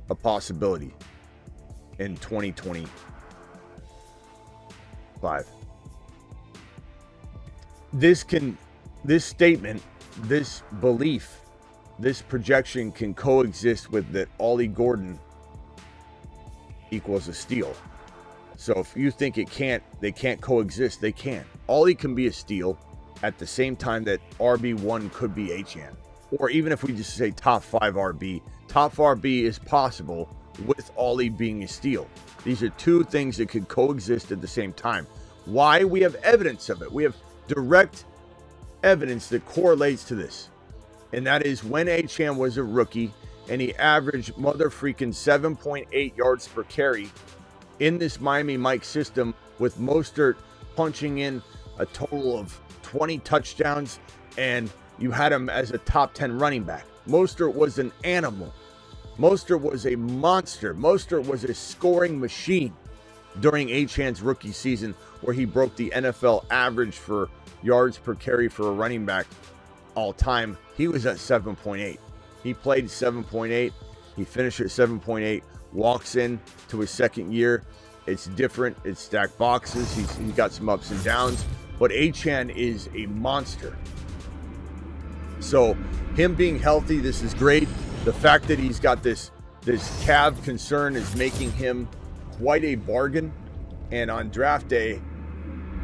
[SPEAKER 1] a possibility in 2025. This statement, this belief, this projection can coexist with that Ollie Gordon equals a steal. So if you think they can't coexist, they can. Ollie can be a steal at the same time that RB1 could be Achane. Or even if we just say top 5 RB, top RB is possible with Ollie being a steal. These are two things that could coexist at the same time. Why? We have evidence of it. We have direct evidence that correlates to this. And that is when Achane was a rookie and he averaged mother freaking 7.8 yards per carry in this Miami Mike system, with Mostert punching in a total of 20 touchdowns, and you had him as a top 10 running back. Mostert was an animal. Mostert was a monster. Mostert was a scoring machine during Achane's rookie season, where he broke the NFL average for yards per carry for a running back all time. He was at 7.8. He played 7.8. He finished at 7.8. Walks in to his second year. It's different. It's stacked boxes. He's got some ups and downs, but Achane is a monster. So him being healthy, this is great. The fact that he's got this calf concern is making him quite a bargain. And on draft day,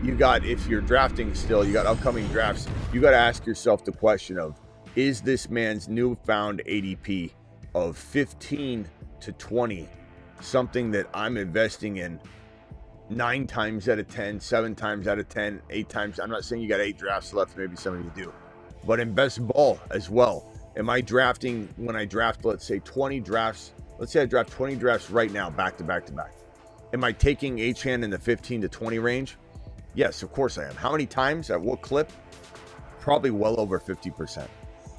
[SPEAKER 1] if you're drafting still, you got upcoming drafts, you got to ask yourself the question of, is this man's newfound ADP of 15 to 20 something that I'm investing in 9 times out of 10, 7 times out of 10, 8 times? I'm not saying you got 8 drafts left, maybe some of you do, but in best ball as well. Am I drafting, when I draft, let's say 20 drafts, let's say I draft 20 drafts right now, back to back to back. Am I taking Achane in the 15 to 20 range? Yes, of course I am. How many times? At what clip? Probably well over 50%.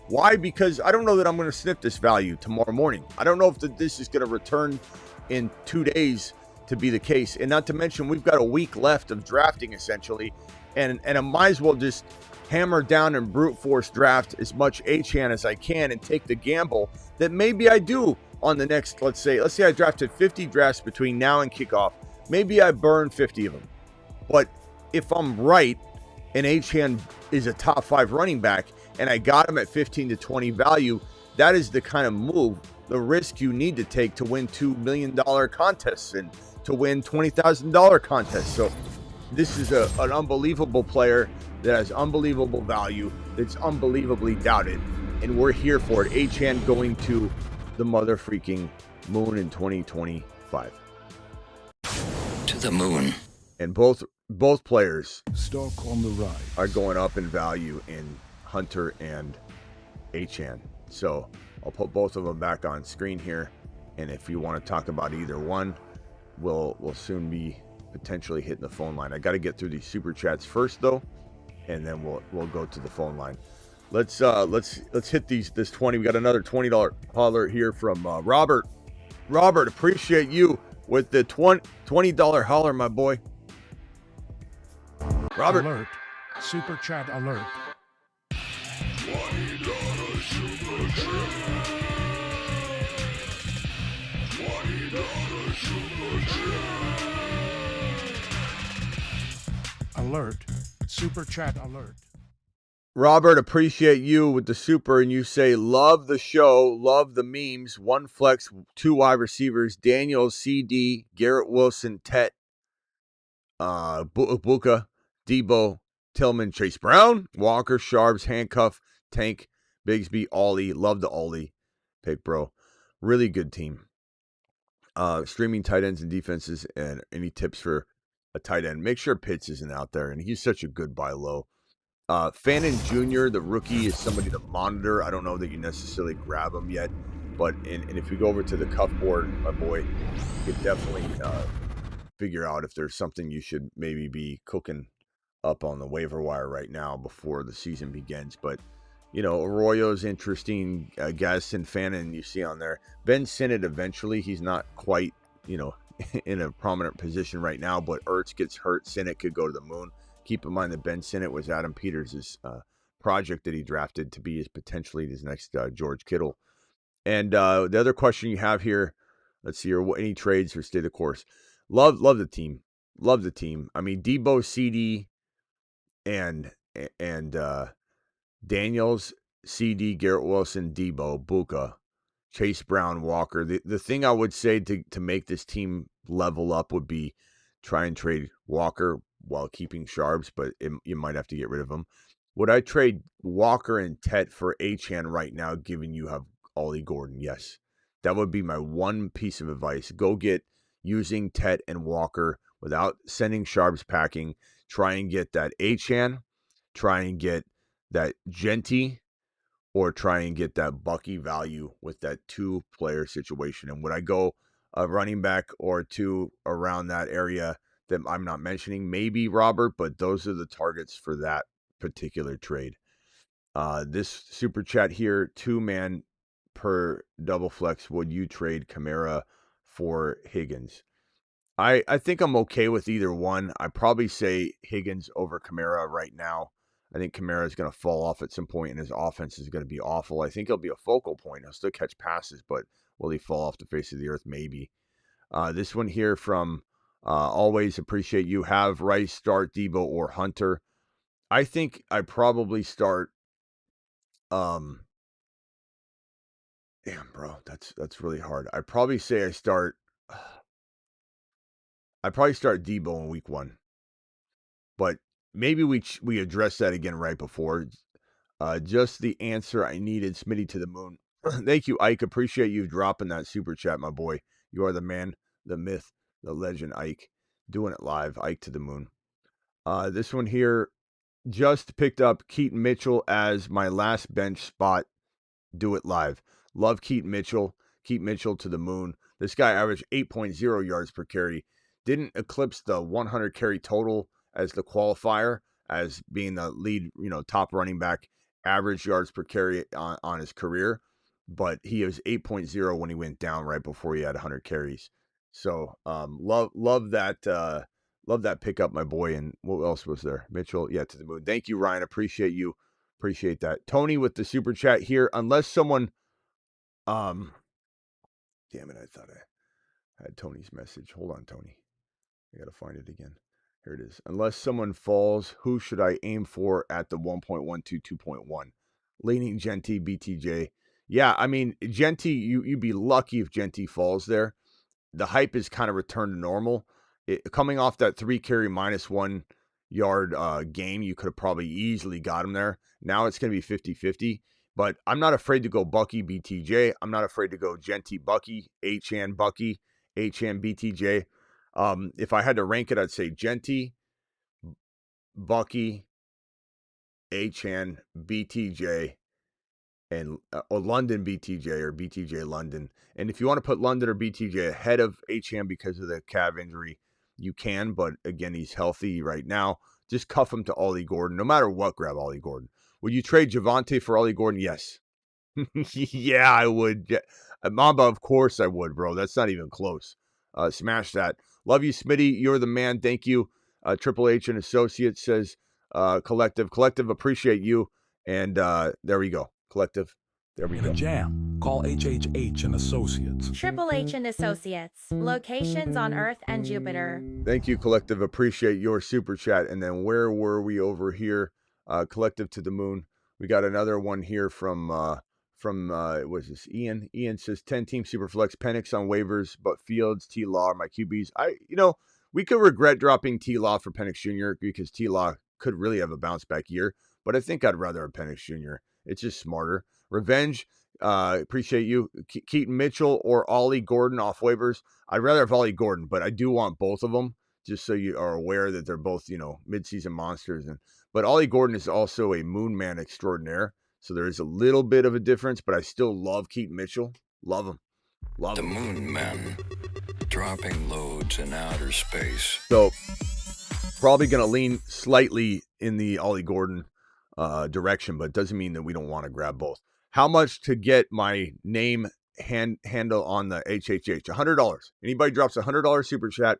[SPEAKER 1] Why? Because I don't know that I'm going to snip this value tomorrow morning. I don't know if this is going to return in 2 days to be the case. And not to mention, we've got a week left of drafting essentially. And I might as well just hammer down and brute force draft as much Achane as I can and take the gamble that maybe I do on the next, let's say I drafted 50 drafts between now and kickoff. Maybe I burn 50 of them. But if I'm right and Achane is a top 5 running back and I got him at 15 to 20 value, that is the kind of move, the risk you need to take to win $2 million contests and to win $20,000 contests. So this is an unbelievable player that has unbelievable value, that's unbelievably doubted, and we're here for it. Achane going to the mother freaking moon in 2025.
[SPEAKER 9] the moon.
[SPEAKER 1] And both players
[SPEAKER 5] Stock on the rise.
[SPEAKER 1] are going up in value in Hunter and Achane. So I'll put both of them back on screen here. And if you want to talk about either one, we'll soon be potentially hitting the phone line. I got to get through these super chats first though, and then we'll go to the phone line. Let's hit this 20. We got another $20 holler here from Robert. Robert, appreciate you with the $20 holler, my boy. Robert.
[SPEAKER 5] Alert. Super chat alert.
[SPEAKER 2] $20 super chat. $20 super chat.
[SPEAKER 5] Alert. Super chat alert.
[SPEAKER 1] Robert, appreciate you with the super, and you say, love the show, love the memes, one flex, two wide receivers, Daniels, CD, Garrett Wilson, Tet, Buka, Debo, Tillman, Chase Brown, Walker, Sharps, Handcuff, Tank, Bigsby, Ollie. Love the Ollie pick, bro. Really good team. Streaming tight ends and defenses, and any tips for a tight end. Make sure Pitts isn't out there, and he's such a good buy low. Fannin Jr., the rookie, is somebody to monitor. I don't know that you necessarily grab him yet, but and if you go over to the cuff board, my boy, you can definitely figure out if there's something you should maybe be cooking up on the waiver wire right now before the season begins. But, you know, Arroyo's interesting guess, and Fannin you see on there. Ben Sinnott eventually. He's not quite, you know, in a prominent position right now, but Ertz gets hurt. Sinnott could go to the moon. Keep in mind that Ben Sinnott was Adam Peters' project that he drafted to be potentially his next George Kittle. And the other question you have here, let's see here, any trades or stay the course. Love the team. Love the team. I mean, Debo, CD, and Daniels, CD, Garrett Wilson, Debo, Buka, Chase Brown, Walker. The thing I would say to make this team level up would be try and trade Walker while keeping Sharps, but you might have to get rid of him. Would I trade Walker and Tet for Achane right now, given you have Ollie Gordon? Yes. That would be my one piece of advice. Go get using Tet and Walker without sending Sharps packing. Try and get that Achane. Try and get that Genty, or try and get that Bucky value with that two-player situation. And would I go a running back or two around that area that I'm not mentioning? Maybe, Robert, but those are the targets for that particular trade. This super chat here, 2-man per double flex. Would you trade Kamara for Higgins? I think I'm okay with either one. I probably say Higgins over Kamara right now. I think Kamara is going to fall off at some point, and his offense is going to be awful. I think he'll be a focal point. He'll still catch passes, but will he fall off the face of the earth? Maybe. This one here from always appreciate you. Have Rice start Debo or Hunter? I think I probably start. Damn, bro, that's really hard. I probably say I start. I probably start Debo in week 1, but maybe we address that again right before. Just the answer I needed. Smitty to the moon. Thank you, Ike. Appreciate you dropping that super chat, my boy. You are the man, the myth, the legend, Ike. Doing it live, Ike to the moon. This one here, just picked up Keaton Mitchell as my last bench spot. Do it live. Love Keaton Mitchell. Keaton Mitchell to the moon. This guy averaged 8.0 yards per carry. Didn't eclipse the 100 carry total as the qualifier, as being the lead, top running back, average yards per carry on his career. But he was 8.0 when he went down right before he had 100 carries. So love that pickup, my boy. And what else was there? Mitchell, to the moon. Thank you, Ryan. Appreciate you. Appreciate that. Tony with the super chat here. Unless someone, damn it, I thought I had Tony's message. Hold on, Tony. I got to find it again. Here it is. Unless someone falls, who should I aim for at the 1.1 to 2.1? Leaning Genty, BTJ. Yeah, I mean, Genty, you'd be lucky if Genty falls there. The hype is kind of returned to normal. Coming off that 3-carry -1 yard game, you could have probably easily got him there. Now it's going to be 50-50. But I'm not afraid to go Bucky, BTJ. I'm not afraid to go Genty, Bucky, Achane, Bucky, Achane, BTJ. If I had to rank it, I'd say Genty, Bucky, Achane, BTJ, and or London BTJ or BTJ London. And if you want to put London or BTJ ahead of Achane because of the calf injury, you can. But again, he's healthy right now. Just cuff him to Ollie Gordon. No matter what, grab Ollie Gordon. Would you trade Javonte for Ollie Gordon? Yes. Yeah, I would. Yeah. Mamba, of course I would, bro. That's not even close. Smash that. Love you, Smitty. You're the man. Thank you. Triple H and Associates says, Collective. Collective, appreciate you. And there we go. Collective. There we
[SPEAKER 5] In
[SPEAKER 1] go.
[SPEAKER 5] a jam, call HHH and Associates.
[SPEAKER 6] Triple H and Associates. Locations on Earth and Jupiter.
[SPEAKER 1] Thank you, Collective. Appreciate your super chat. And then where were we over here? Collective to the moon. We got another one here from was this Ian? Ian says 10-team Superflex, Penix on waivers, but Fields, T-Law are my QBs. We could regret dropping T-Law for Penix Jr. because T-Law could really have a bounce back year, but I think I'd rather have Penix Jr. It's just smarter. Revenge, appreciate you. Keaton Mitchell or Ollie Gordon off waivers. I'd rather have Ollie Gordon, but I do want both of them just so you are aware that they're both, midseason monsters. But Ollie Gordon is also a moon man extraordinaire. So there is a little bit of a difference, but I still love Keaton Mitchell. Love him. Love him.
[SPEAKER 9] The moon men dropping loads in outer space.
[SPEAKER 1] So probably going to lean slightly in the Ollie Gordon direction, but it doesn't mean that we don't want to grab both. How much to get my name handle on the HHH? $100. Anybody drops $100 super chat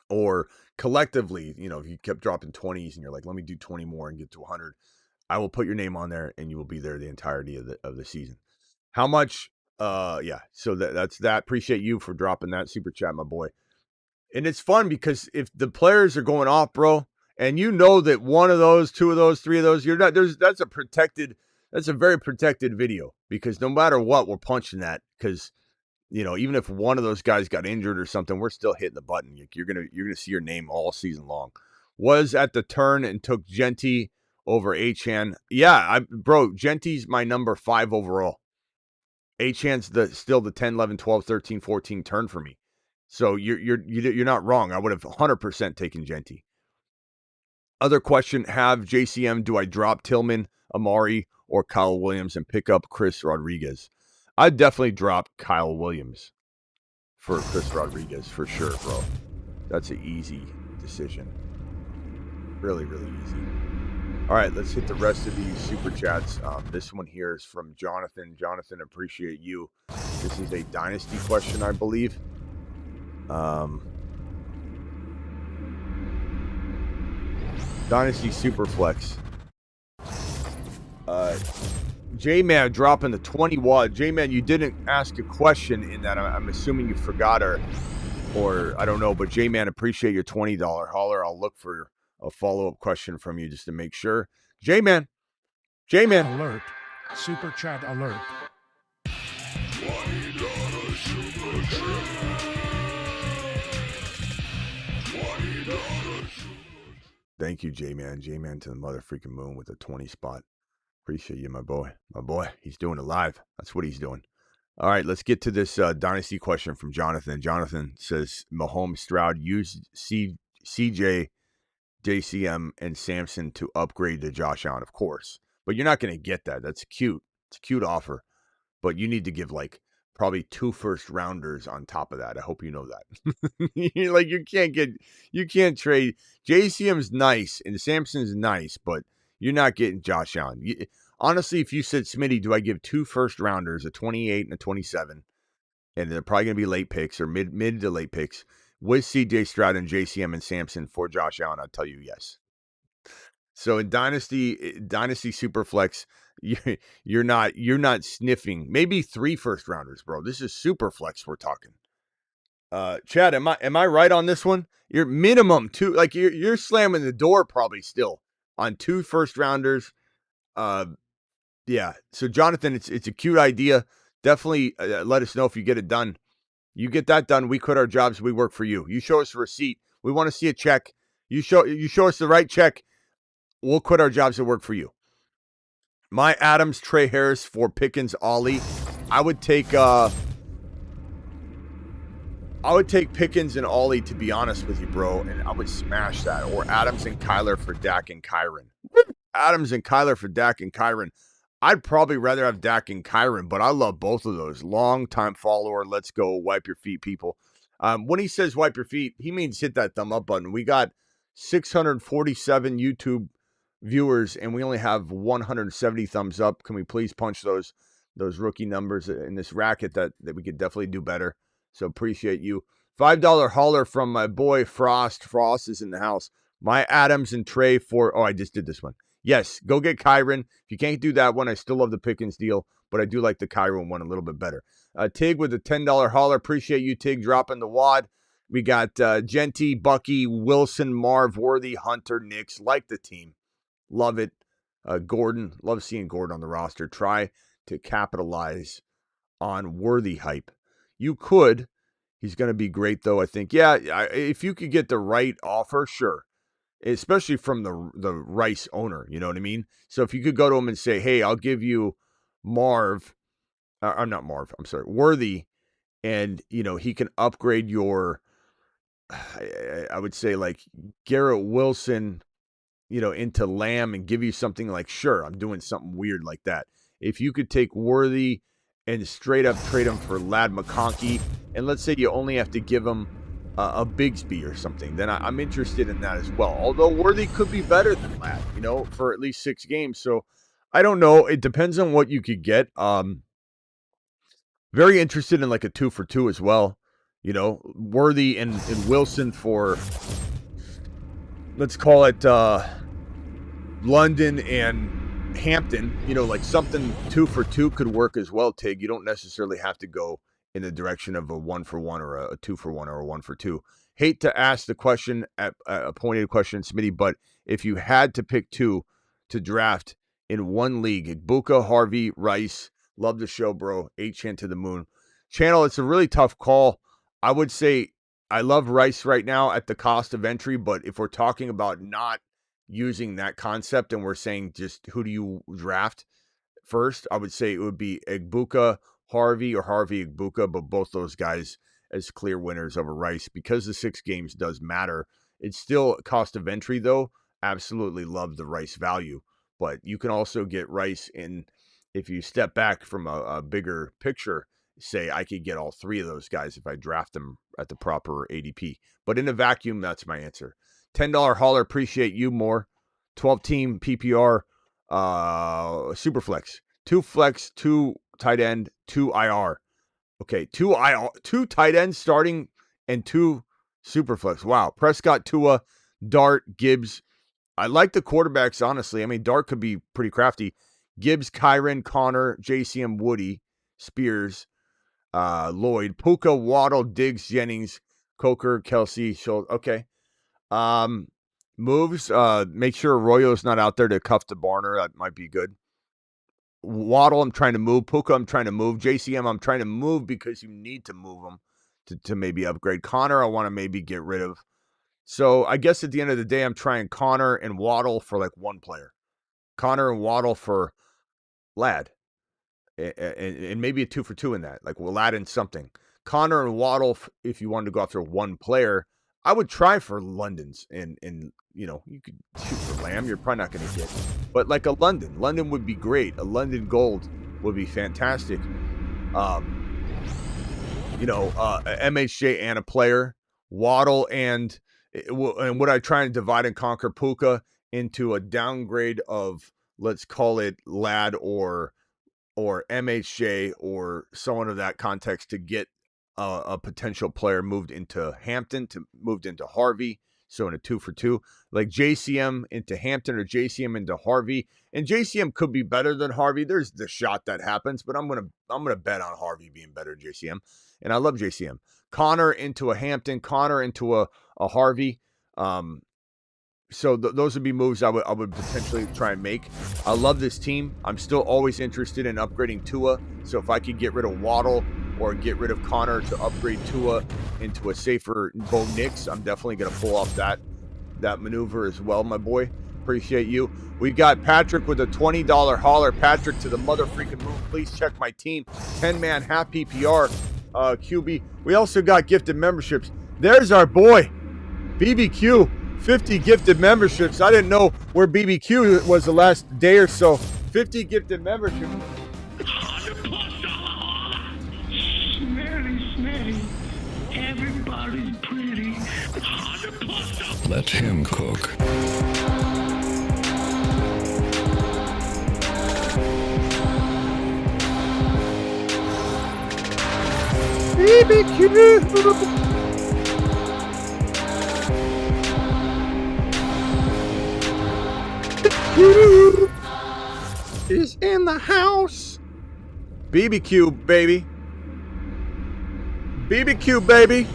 [SPEAKER 1] or collectively, if you kept dropping 20s and you're like, let me do 20 more and get to 100. I will put your name on there and you will be there the entirety of the season. How much? So that's that. Appreciate you for dropping that super chat, my boy. And it's fun because if the players are going off, bro, and you know that one of those, two of those, three of those, that's a very protected video because no matter what, we're punching that because, even if one of those guys got injured or something, we're still hitting the button. You're going to see your name all season long. Was at the turn and took Genty over Achane. Yeah, Genty's my number 5 overall. Achane's still the 10, 11, 12, 13, 14 turn for me. So you're not wrong. I would have 100% taken Genty. Other question, have JCM, do I drop Tillman, Amari, or Kyle Williams and pick up Chris Rodriguez? I'd definitely drop Kyle Williams for Chris Rodriguez for sure, bro. That's an easy decision. Really, really easy. All right, let's hit the rest of these super chats. This one here is from Jonathan. Jonathan, appreciate you. This is a Dynasty question, I believe. Dynasty Superflex. J-Man dropping the 20 watt. J-Man, you didn't ask a question in that. I'm assuming you forgot or I don't know. But J-Man, appreciate your $20 holler. I'll look for a follow-up question from you just to make sure. J-Man.
[SPEAKER 5] Alert. Super chat alert.
[SPEAKER 1] Thank you, J-Man. J-Man to the mother freaking moon with a 20 spot. Appreciate you, my boy. My boy. He's doing it live. That's what he's doing. All right, let's get to this Dynasty question from Jonathan. Jonathan says, Mahomes, Stroud, use CJ, JCM, and Samson to upgrade to Josh Allen, of course. But you're not going to get that. That's cute. It's a cute offer. But you need to give probably 2 first rounders on top of that. I hope you know that. You can't trade. JCM's nice and Samson's nice, but you're not getting Josh Allen. Honestly, if you said, Smitty, do I give 2 first rounders, a 28 and a 27, and they're probably going to be late picks or mid to late picks with CJ Stroud and JCM and Samson for Josh Allen, I'll tell you yes. So in Dynasty Superflex, you're not sniffing maybe 3 first rounders, bro. This is Superflex we're talking. Chad, am I right on this one? You're minimum 2, you're slamming the door probably still on 2 first rounders. Yeah. So Jonathan, it's a cute idea. Definitely let us know if you get it done. You get that done, we quit our jobs, we work for you. You show us a receipt. We want to see a check. You show us the right check. We'll quit our jobs and work for you. My Adams, Trey Harris for Pickens, Ollie. I would take I would take Pickens and Ollie, to be honest with you, bro, and I would smash that. Or Adams and Kyler for Dak and Kyron. Adams and Kyler for Dak and Kyron. I'd probably rather have Dak and Kyron, but I love both of those. Long-time follower. Let's go. Wipe your feet, people. When he says wipe your feet, he means hit that thumb up button. We got 647 YouTube viewers, and we only have 170 thumbs up. Can we please punch those rookie numbers in this racket that we could definitely do better? So appreciate you. $5 holler from my boy Frost. Frost is in the house. My Adams and Trey for, I just did this one. Yes, go get Kyron. If you can't do that one, I still love the Pickens deal, but I do like the Kyron one a little bit better. Tig with a $10 holler. Appreciate you, Tig, dropping the wad. We got Genty, Bucky, Wilson, Marv, Worthy, Hunter, Nix. Like the team. Love it. Gordon. Love seeing Gordon on the roster. Try to capitalize on Worthy hype. You could. He's going to be great, though, I think. Yeah, if you could get the right offer, sure. Especially from the Rice owner, you know what I mean? So if you could go to him and say, hey, I'll give you Worthy, and, he can upgrade your, I would say, like, Garrett Wilson, into Lamb and give you something like, sure, I'm doing something weird like that. If you could take Worthy and straight up trade him for Ladd McConkey, and let's say you only have to give him a Bigsby or something, then I'm interested in that as well. Although Worthy could be better than Ladd, for at least 6 games. So I don't know. It depends on what you could get. Very interested in like a 2-for-2 as well. Worthy and Wilson for, let's call it London and Hampton. Like something 2-for-2 could work as well, Tig. You don't necessarily have to go in the direction of a 1-for-1 or a 2-for-1 or a 1-for-2. Hate to ask the question, a pointed question, Smitty, but if you had to pick 2 to draft in one league, Ibuka, Harvey, Rice, love the show, bro. Achane to the moon. Channel, it's a really tough call. I would say I love Rice right now at the cost of entry, but if we're talking about not using that concept and we're saying just who do you draft first, I would say it would be Ibuka, Harvey, or Harvey Ibuka, but both those guys as clear winners over Rice because the 6 games does matter. It's still cost of entry, though. Absolutely love the Rice value, but you can also get Rice in if you step back from a bigger picture. Say I could get all 3 of those guys if I draft them at the proper ADP. But in a vacuum, that's my answer. $10 holler. Appreciate you more. 12-team PPR, Superflex, 2 flex, 2 tight end, 2 IR. Okay, 2 tight ends starting and 2 Superflex. Wow. Prescott, Tua, Dart, Gibbs. I like the quarterbacks, honestly. I mean, Dart could be pretty crafty. Gibbs, Kyron, Connor, JCM, Woody, Spears, Lloyd, Puka, Waddle, Diggs, Jennings, Coker, Kelsey, Schultz. Okay. Moves. Make sure Arroyo's not out there to cuff the Barner. That might be good. Waddle, I'm trying to move. Puka, I'm trying to move. JCM, I'm trying to move because you need to move them to maybe upgrade. Connor, I want to maybe get rid of. So I guess at the end of the day, I'm trying Connor and Waddle for like one player. Connor and Waddle for Ladd. And maybe a 2-for-2 in that. Like we'll add in something. Connor and Waddle, if you wanted to go after one player, I would try for London's. And you could shoot for Lamb. You're probably not going to get. But like a London. London would be great. A London Gold would be fantastic. MHJ and a player. Waddle and would I try and divide and conquer Puka into a downgrade of, let's call it Ladd or MHJ or someone of that context to get a potential player moved into Hampton, moved into Harvey. So in a 2-for-2, like JCM into Hampton or JCM into Harvey, and JCM could be better than Harvey. There's the shot that happens, but I'm gonna bet on Harvey being better than JCM, and I love JCM. Connor into a Hampton, Connor into a Harvey. So those would be moves I would potentially try and make. I love this team. I'm still always interested in upgrading Tua. So if I could get rid of Waddle or get rid of Connor to upgrade Tua into a safer Bo Nix, I'm definitely going to pull off that maneuver as well, my boy. Appreciate you. We got Patrick with a $20 holler. Patrick to the mother freaking moon. Please check my team. 10-man half PPR. QB. We also got gifted memberships. There's our boy, BBQ. 50 gifted memberships. I didn't know where BBQ was the last day or so. 50 gifted memberships.
[SPEAKER 8] Smitty. Everybody's pretty.
[SPEAKER 9] Let him cook.
[SPEAKER 1] BBQ. Is in the house. BBQ, baby. BBQ, baby.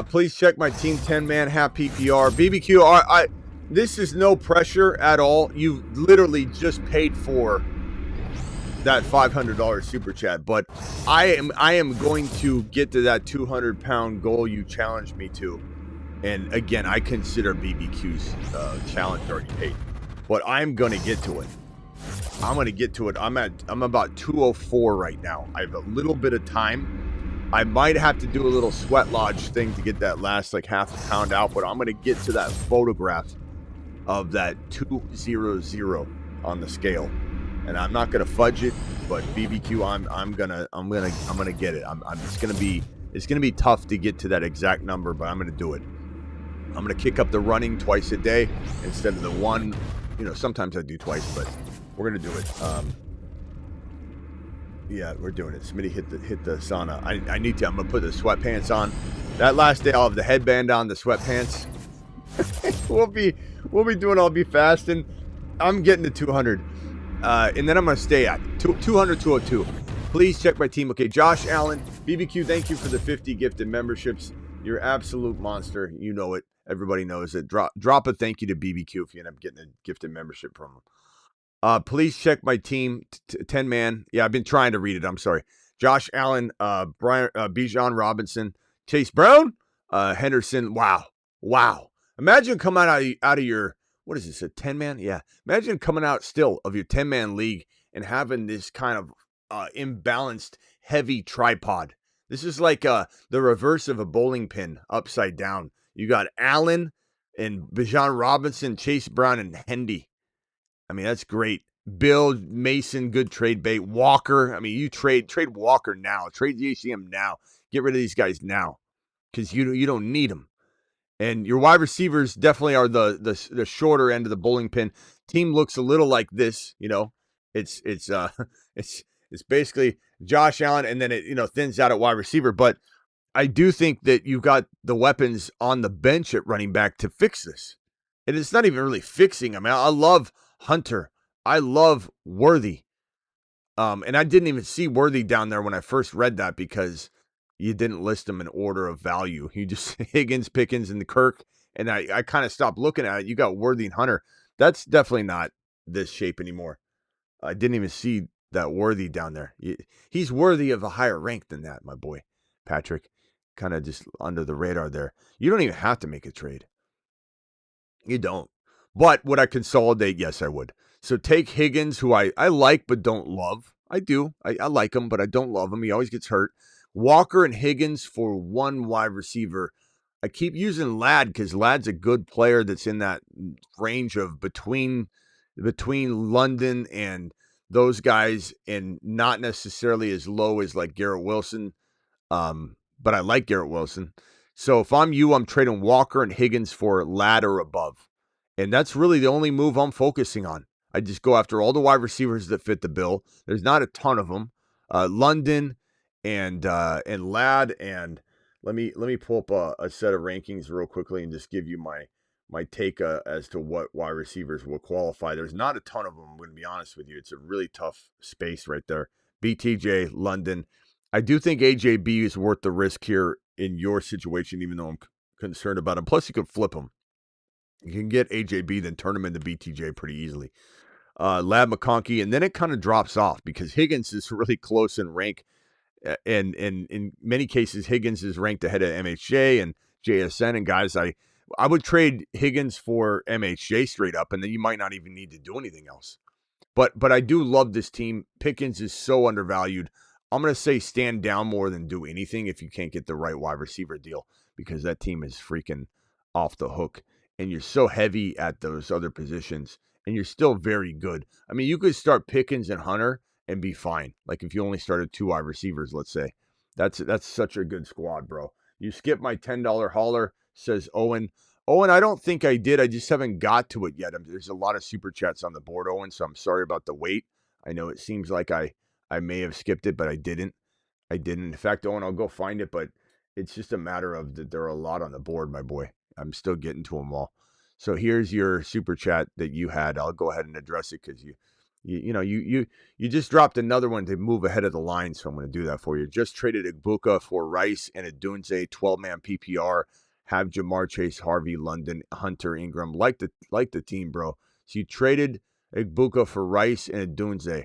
[SPEAKER 1] Please check my Team 10-man half PPR. BBQ, this is no pressure at all. You literally just paid for that $500 super chat, but I am going to get to that 200-pound goal you challenged me to. And again, I consider BBQ's challenge already paid, but I'm going to get to it. I'm going to get to it. I'm about 204 right now. I have a little bit of time. I might have to do a little sweat lodge thing to get that last like half a pound out, but I'm going to get to that photograph of that 200 on the scale. And I'm not going to fudge it, but BBQ, I'm gonna get it. It's gonna be tough to get to that exact number, but I'm gonna do it. I'm gonna kick up the running twice a day instead of the one. You know, sometimes I do twice, but we're gonna do it. Yeah, we're doing it. Smitty hit the sauna. I need to. I'm gonna put the sweatpants on. That last day, I'll have the headband on, the sweatpants. we'll be doing. I'll be fasting. I'm getting to 200. And then I'm going to stay at 200, 202. Please check my team. Okay, Josh Allen, BBQ, thank you for the 50 gifted memberships. You're an absolute monster. You know it. Everybody knows it. Drop a thank you to BBQ if you end up getting a gifted membership from him. Please check my team, 10-man. Yeah, I've been trying to read it. I'm sorry. Josh Allen, Bijan Robinson, Chase Brown, Henderson. Wow. Imagine coming out of your... What is this, a 10-man? Yeah. Imagine coming out still of your 10-man league and having this kind of imbalanced, heavy tripod. This is like the reverse of a bowling pin, upside down. You got Allen and Bijan Robinson, Chase Brown, and Hendy. I mean, that's great. Bill Mason, good trade bait. Walker, I mean, you trade Walker now. Trade JCM now. Get rid of these guys now because you don't need them. And your wide receivers definitely are the shorter end of the bowling pin. Team looks a little like this, you know. It's basically Josh Allen, and then it thins out at wide receiver. But I do think that you've got the weapons on the bench at running back to fix this. And it's not even really fixing. I mean, I love Hunter. I love Worthy. And I didn't even see Worthy down there when I first read that because you didn't list them in order of value. You just Higgins, Pickens, and the Kirk. And I kind of stopped looking at it. You got Worthy and Hunter. That's definitely not this shape anymore. I didn't even see that Worthy down there. He's worthy of a higher rank than that, my boy, Patrick. Kind of just under the radar there. You don't even have to make a trade. You don't. But would I consolidate? Yes, I would. So take Higgins, who I like but don't love. I do. I like him, but I don't love him. He always gets hurt. Walker and Higgins for one wide receiver. I keep using Ladd because Ladd's a good player that's in that range of between London and those guys, and not necessarily as low as like Garrett Wilson. But I like Garrett Wilson. So if I'm you, I'm trading Walker and Higgins for Ladd or above. And that's really the only move I'm focusing on. I just go after all the wide receivers that fit the bill. There's not a ton of them. London and Ladd, and let me pull up a set of rankings real quickly and just give you my take as to what wide receivers will qualify. There's not a ton of them, I'm going to be honest with you. It's a really tough space right there. BTJ, London. I do think AJB is worth the risk here in your situation, even though I'm concerned about him. Plus, you could flip him. You can get AJB, then turn him into BTJ pretty easily. Lab McConkey, and then it kind of drops off because Higgins is really close in rank. And in many cases, Higgins is ranked ahead of MHJ and JSN and guys. I would trade Higgins for MHJ straight up, and then you might not even need to do anything else. But I do love this team. Pickens is so undervalued. I'm going to say stand down more than do anything if you can't get the right wide receiver deal, because that team is freaking off the hook. And you're so heavy at those other positions, and you're still very good. I mean, you could start Pickens and Hunter and be fine. Like if you only started 2 wide receivers, let's say. That's such a good squad, bro. You skip my $10 hauler, says Owen. Owen, I don't think I did. I just haven't got to it yet. There's a lot of super chats on the board, Owen, so I'm sorry about the wait. I know it seems like I may have skipped it, but I didn't. In fact, Owen, I'll go find it, but it's just a matter of that there are a lot on the board, my boy. I'm still getting to them all. So here's your super chat that you had. I'll go ahead and address it because you just dropped another one to move ahead of the line, so I'm going to do that for you. Just traded Igbuka for Rice and a Dunze 12-man PPR. Have Jamar Chase, Harvey, London, Hunter, Ingram. Like the team, bro. So you traded Igbuka for Rice and a Dunze.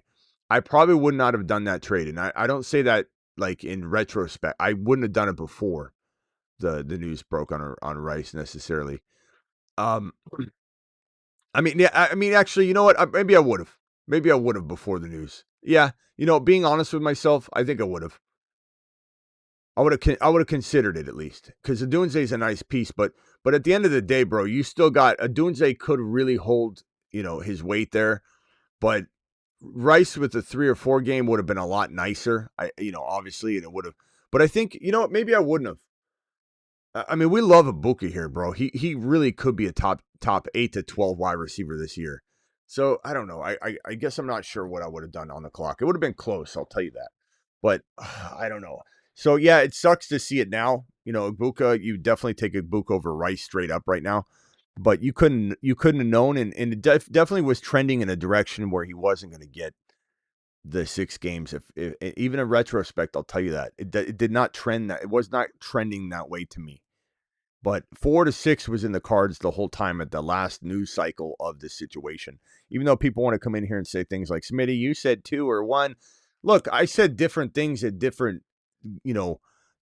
[SPEAKER 1] I probably would not have done that trade, and I don't say that like in retrospect. I wouldn't have done it before the news broke on Rice necessarily. I mean, actually, you know what? Maybe I would have. Maybe I would have before the news. Yeah, being honest with myself, I think I would have. I would have considered it at least, because Adunze is a nice piece, but at the end of the day, bro, you still got Adunze could really hold his weight there, but Rice with the 3 or 4 game would have been a lot nicer. Obviously, and it would have. But I think maybe I wouldn't have. I mean, we love Ibuka here, bro. He really could be a top 8 to 12 wide receiver this year. So I don't know. I guess I'm not sure what I would have done on the clock. It would have been close, I'll tell you that. But I don't know. So yeah, it sucks to see it now. Ibuka, you definitely take Ibuka over Rice straight up right now. But you couldn't have known, and it definitely was trending in a direction where he wasn't going to get the 6 games. If even in retrospect, I'll tell you that it did not trend that. It was not trending that way to me. But 4 to 6 was in the cards the whole time at the last news cycle of this situation. Even though people want to come in here and say things like, Smitty, you said 2 or 1. Look, I said different things at different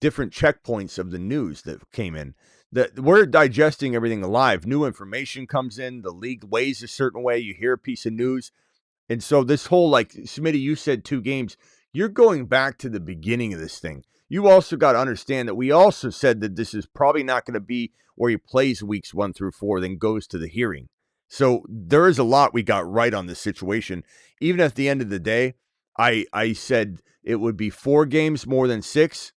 [SPEAKER 1] checkpoints of the news that came in. We're digesting everything alive. New information comes in. The league weighs a certain way. You hear a piece of news. And so this whole, like, Smitty, you said 2 games. You're going back to the beginning of this thing. You also got to understand that we also said that this is probably not going to be where he plays weeks 1 through 4, then goes to the hearing. So there is a lot we got right on this situation. Even at the end of the day, I said it would be 4 games more than 6.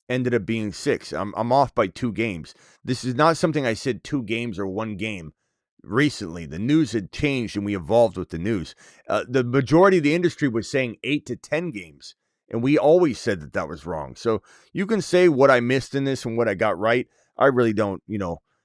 [SPEAKER 1] Ended up being 6. I'm off by 2 games. This is not something I said 2 games or 1 game. Recently, the news had changed and we evolved with the news. The majority of the industry was saying 8 to 10 games. And we always said that was wrong. So you can say what I missed in this and what I got right. I really don't,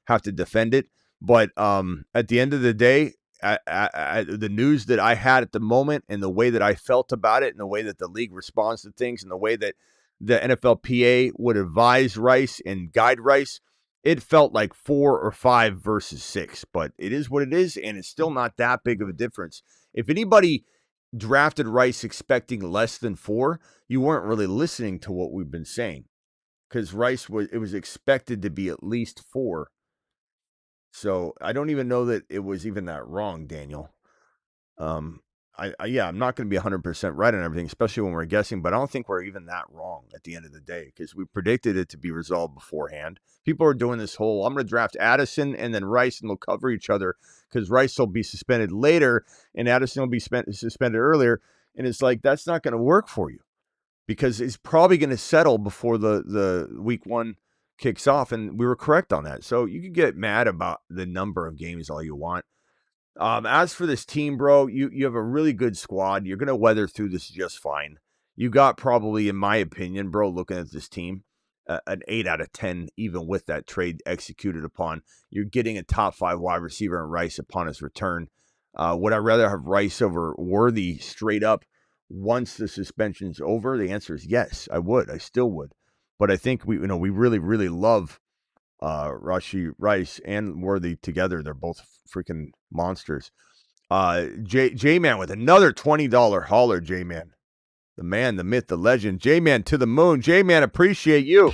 [SPEAKER 1] have to defend it. But at the end of the day, the news that I had at the moment and the way that I felt about it and the way that the league responds to things and the way that the NFLPA would advise Rice and guide Rice, it felt like 4 or 5 versus 6. But it is what it is, and it's still not that big of a difference. If anybody drafted Rice expecting less than 4, you weren't really listening to what we've been saying, because Rice was expected to be at least 4. So I don't even know that it was even that wrong, Daniel. I'm not going to be 100% right on everything, especially when we're guessing, but I don't think we're even that wrong at the end of the day, because we predicted it to be resolved beforehand. People are doing this whole, I'm going to draft Addison and then Rice, and they'll cover each other because Rice will be suspended later and Addison will be suspended earlier. And it's like, that's not going to work for you, because it's probably going to settle before the week 1 kicks off. And we were correct on that. So you can get mad about the number of games all you want. As for this team, bro, you have a really good squad. You're going to weather through this just fine. You got probably, in my opinion, bro, looking at this team, an 8 out of 10, even with that trade executed upon. You're getting a top 5 wide receiver in Rice upon his return. Would I rather have Rice over Worthy straight up once the suspension's over? The answer is yes, I would. I still would. But I think we really, really love Rice and Worthy together. They're both freaking monsters. J-Man with another $20 hauler. J-Man, the man, the myth, the legend. J-Man to the moon. J-Man, appreciate you.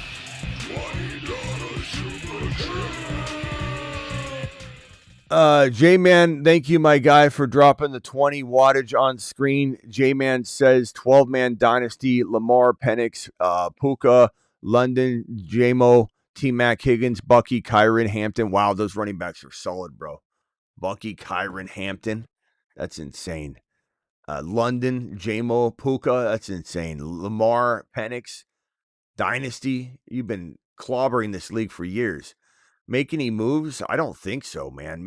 [SPEAKER 1] J-Man, thank you, my guy, for dropping the 20 wattage on screen. J-Man says 12-man Dynasty, Lamar, Penix, Puka, London, J-Mo, T-Mac, Higgins, Bucky, Kyron, Hampton. Wow, those running backs are solid, bro. Bucky, Kyron, Hampton. That's insane. London, J-Mo, Puka. That's insane. Lamar, Penix, Dynasty. You've been clobbering this league for years. Make any moves? I don't think so, man.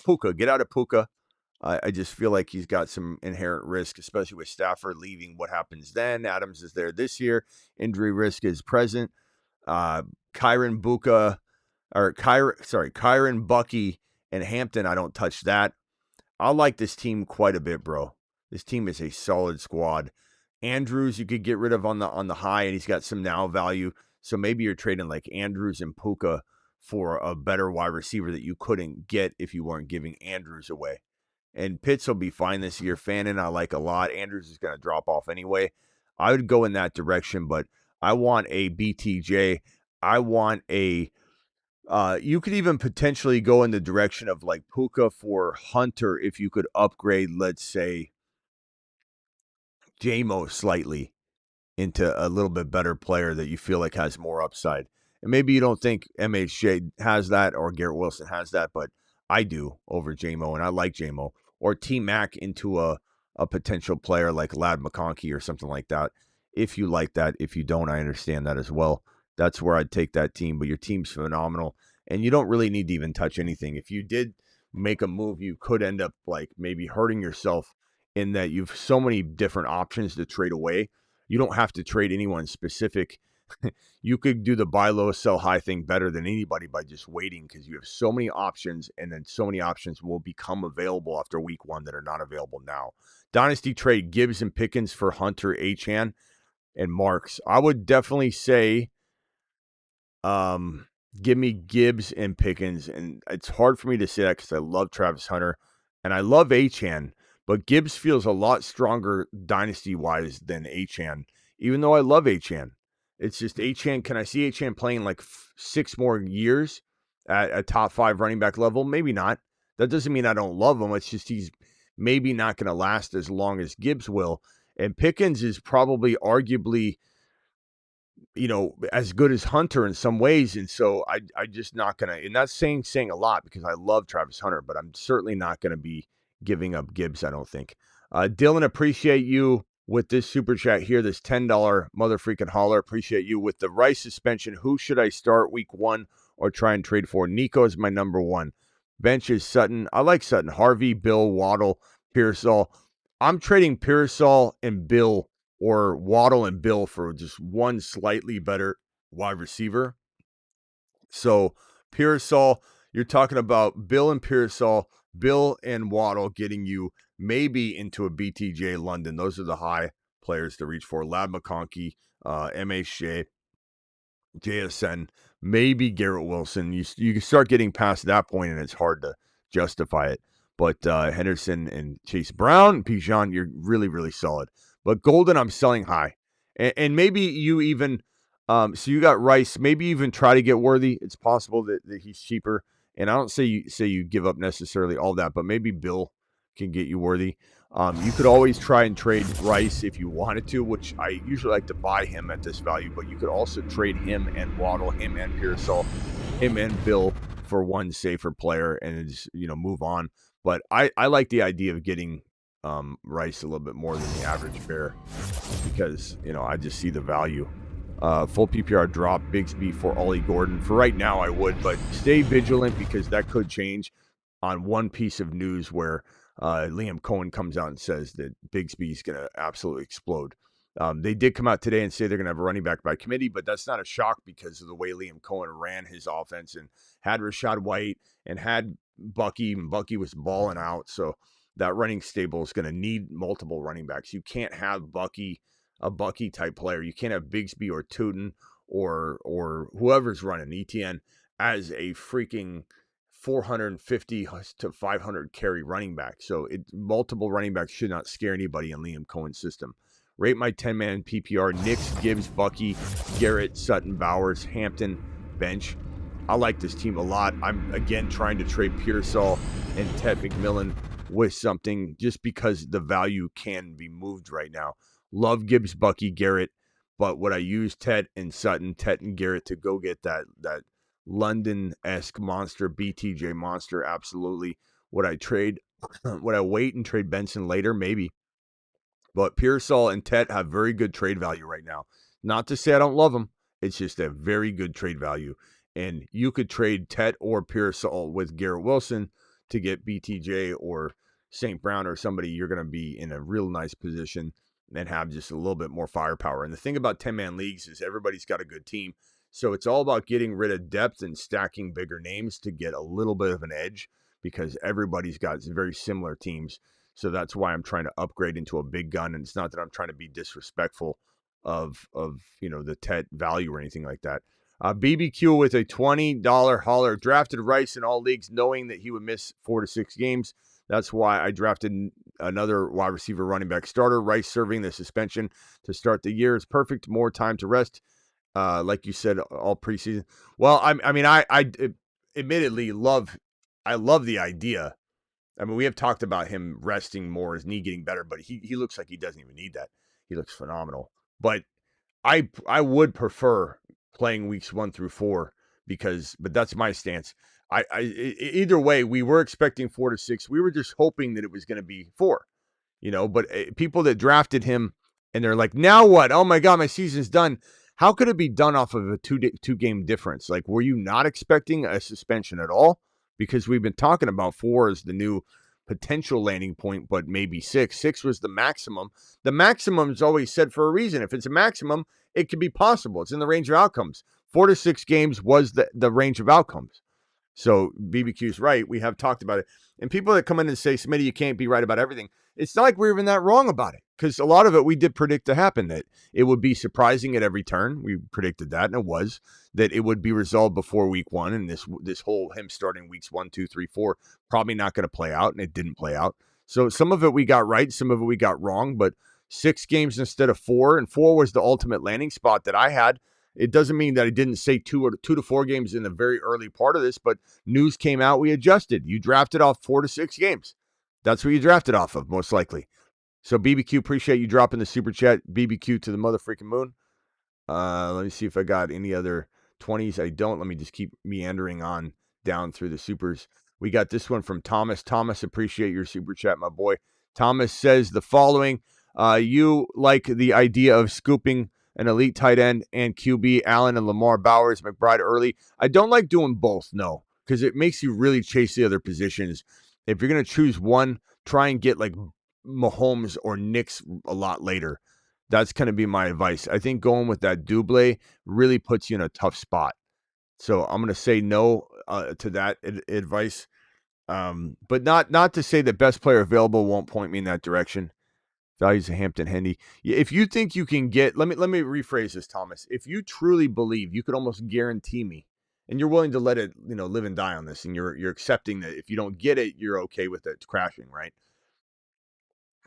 [SPEAKER 1] Puka, get out of Puka. I just feel like he's got some inherent risk, especially with Stafford leaving. What happens then? Adams is there this year. Injury risk is present. Kyron, Bucky, and Hampton. I don't touch that. I like this team quite a bit, bro. This team is a solid squad. Andrews, you could get rid of on the high, and he's got some now value. So maybe you're trading like Andrews and Puka for a better wide receiver that you couldn't get if you weren't giving Andrews away. And Pitts will be fine this year. Fannin, I like a lot. Andrews is going to drop off anyway. I would go in that direction, but I want a BTJ. I want a you could even potentially go in the direction of like Puka for Hunter if you could upgrade, let's say, J-Mo slightly into a little bit better player that you feel like has more upside. And maybe you don't think MHJ has that or Garrett Wilson has that, but I do over J-Mo, and I like J-Mo. Or T-Mac into a potential player like Ladd McConkey or something like that. If you like that. If you don't, I understand that as well. That's where I'd take that team. But your team's phenomenal, and you don't really need to even touch anything. If you did make a move, you could end up like maybe hurting yourself in that you've so many different options to trade away. You don't have to trade anyone specific. You could do the buy low, sell high thing better than anybody by just waiting because you have so many options, and then so many options will become available after week 1 that are not available now. Dynasty trade Gibbs and Pickens for Hunter, Achane, and Marks. I would definitely say give me Gibbs and Pickens, and it's hard for me to say that because I love Travis Hunter, and I love Achane, but Gibbs feels a lot stronger dynasty-wise than Achane, even though I love Achane. It's just Achane. Can I see Achane playing like 6 more years at a top 5 running back level? Maybe not. That doesn't mean I don't love him. It's just he's maybe not going to last as long as Gibbs will. And Pickens is probably arguably, as good as Hunter in some ways. And so I just not going to, and that's saying a lot because I love Travis Hunter, but I'm certainly not going to be giving up Gibbs, I don't think. Dylan, appreciate you with this super chat here, this $10 mother freaking holler. Appreciate you with the Rice suspension. Who should I start week 1 or try and trade for? Nico is my number 1. Bench is Sutton. I like Sutton. Harvey, Bill, Waddle, Pearsall. I'm trading Pearsall and Bill or Waddle and Bill for just one slightly better wide receiver. So Pearsall, you're talking about Bill and Pearsall, Bill and Waddle getting you maybe into a BTJ London. Those are the high players to reach for. Ladd McConkey, MHJ, JSN, maybe Garrett Wilson. You can start getting past that point, and it's hard to justify it. But Henderson and Chase Brown, Pigeon, you're really, really solid. But Golden, I'm selling high. And maybe you even, so you got Rice, maybe even try to get Worthy. It's possible that he's cheaper. And I don't say you give up necessarily all that, but maybe Bill can get you Worthy. You could always try and trade Rice if you wanted to, which I usually like to buy him at this value, but you could also trade him and Waddle, him and Pearsall, him and Bill for one safer player and just, move on. But I like the idea of getting Rice a little bit more than the average bear because, I just see the value. Full PPR drop, Bigsby for Ollie Gordon. For right now, I would, but stay vigilant because that could change on one piece of news where Liam Cohen comes out and says that Bigsby is going to absolutely explode. They did come out today and say they're going to have a running back by committee, but that's not a shock because of the way Liam Cohen ran his offense and had Rashad White and had Bucky, and Bucky was balling out. So that running stable is going to need multiple running backs. You can't have a Bucky type player. You can't have Bigsby or Tootin or whoever's running ETN as a freaking 450 to 500 carry running back. So multiple running backs should not scare anybody in Liam Cohen's system. Rate my 10-man PPR. Nix, Gibbs, Bucky, Garrett, Sutton, Bowers, Hampton, bench. I like this team a lot. I'm, again, trying to trade Pearsall and Ted McMillan with something just because the value can be moved right now. Love Gibbs, Bucky, Garrett, but would I use Ted and Sutton, Ted and Garrett to go get that London-esque monster, BTJ monster? Absolutely. Would I trade? Would I wait and trade Benson later? Maybe. But Pearsall and Tet have very good trade value right now. Not to say I don't love them. It's just a very good trade value. And you could trade Tet or Pearsall with Garrett Wilson to get BTJ or St. Brown or somebody. You're going to be in a real nice position and have just a little bit more firepower. And the thing about 10-man leagues is everybody's got a good team. So it's all about getting rid of depth and stacking bigger names to get a little bit of an edge because everybody's got very similar teams. So that's why I'm trying to upgrade into a big gun. And it's not that I'm trying to be disrespectful of the Tet value or anything like that. BBQ with a $20 hauler. Drafted Rice in all leagues knowing that he would miss 4 to 6 games. That's why I drafted another wide receiver running back starter. Rice serving the suspension to start the year is perfect. More time to rest. Like you said, all preseason. Well, I admittedly love the idea. I mean, we have talked about him resting more, his knee getting better, but he looks like he doesn't even need that. He looks phenomenal. But I would prefer playing weeks 1 through 4 but that's my stance. Either way, we were expecting 4 to 6. We were just hoping that it was going to be 4, but people that drafted him and they're like, now what? Oh my God, my season's done. How could it be done off of a two game difference? Like, were you not expecting a suspension at all? Because we've been talking about 4 as the new potential landing point, but maybe 6. 6 was the maximum. The maximum is always said for a reason. If it's a maximum, it could be possible. It's in the range of outcomes. 4 to 6 games was the range of outcomes. So BBQ's right. We have talked about it. And people that come in and say, Smitty, you can't be right about everything. It's not like we're even that wrong about it. Because a lot of it we did predict to happen, that it would be surprising at every turn. We predicted that, and it was. That it would be resolved before week 1. And this whole him starting weeks 1, 2, 3, 4 probably not going to play out, and it didn't play out. So some of it we got right, some of it we got wrong. But 6 games instead of 4, and 4 was the ultimate landing spot that I had. It doesn't mean that I didn't say 2 to 4 games in the very early part of this, but news came out, we adjusted. You drafted off 4 to 6 games. That's what you drafted off of, most likely. So BBQ, appreciate you dropping the super chat. BBQ to the mother freaking moon. Let me see if I got any other 20s. I don't. Let me just keep meandering on down through the supers. We got this one from Thomas. Thomas, appreciate your super chat, my boy. Thomas says the following. You like the idea of scooping an elite tight end and QB, Allen and Lamar Bowers, McBride early. I don't like doing both, no, because it makes you really chase the other positions. If you're going to choose one, try and get like Mahomes or Knicks a lot later. That's going to be my advice. I think going with that double really puts you in a tough spot. So I'm going to say no to that advice. But not to say that best player available won't point me in that direction. Values of Hampton Hendy. If you think you can get, let me rephrase this, Thomas. If you truly believe, you could almost guarantee me, and you're willing to let it, live and die on this, and you're accepting that if you don't get it, you're okay with it crashing, right?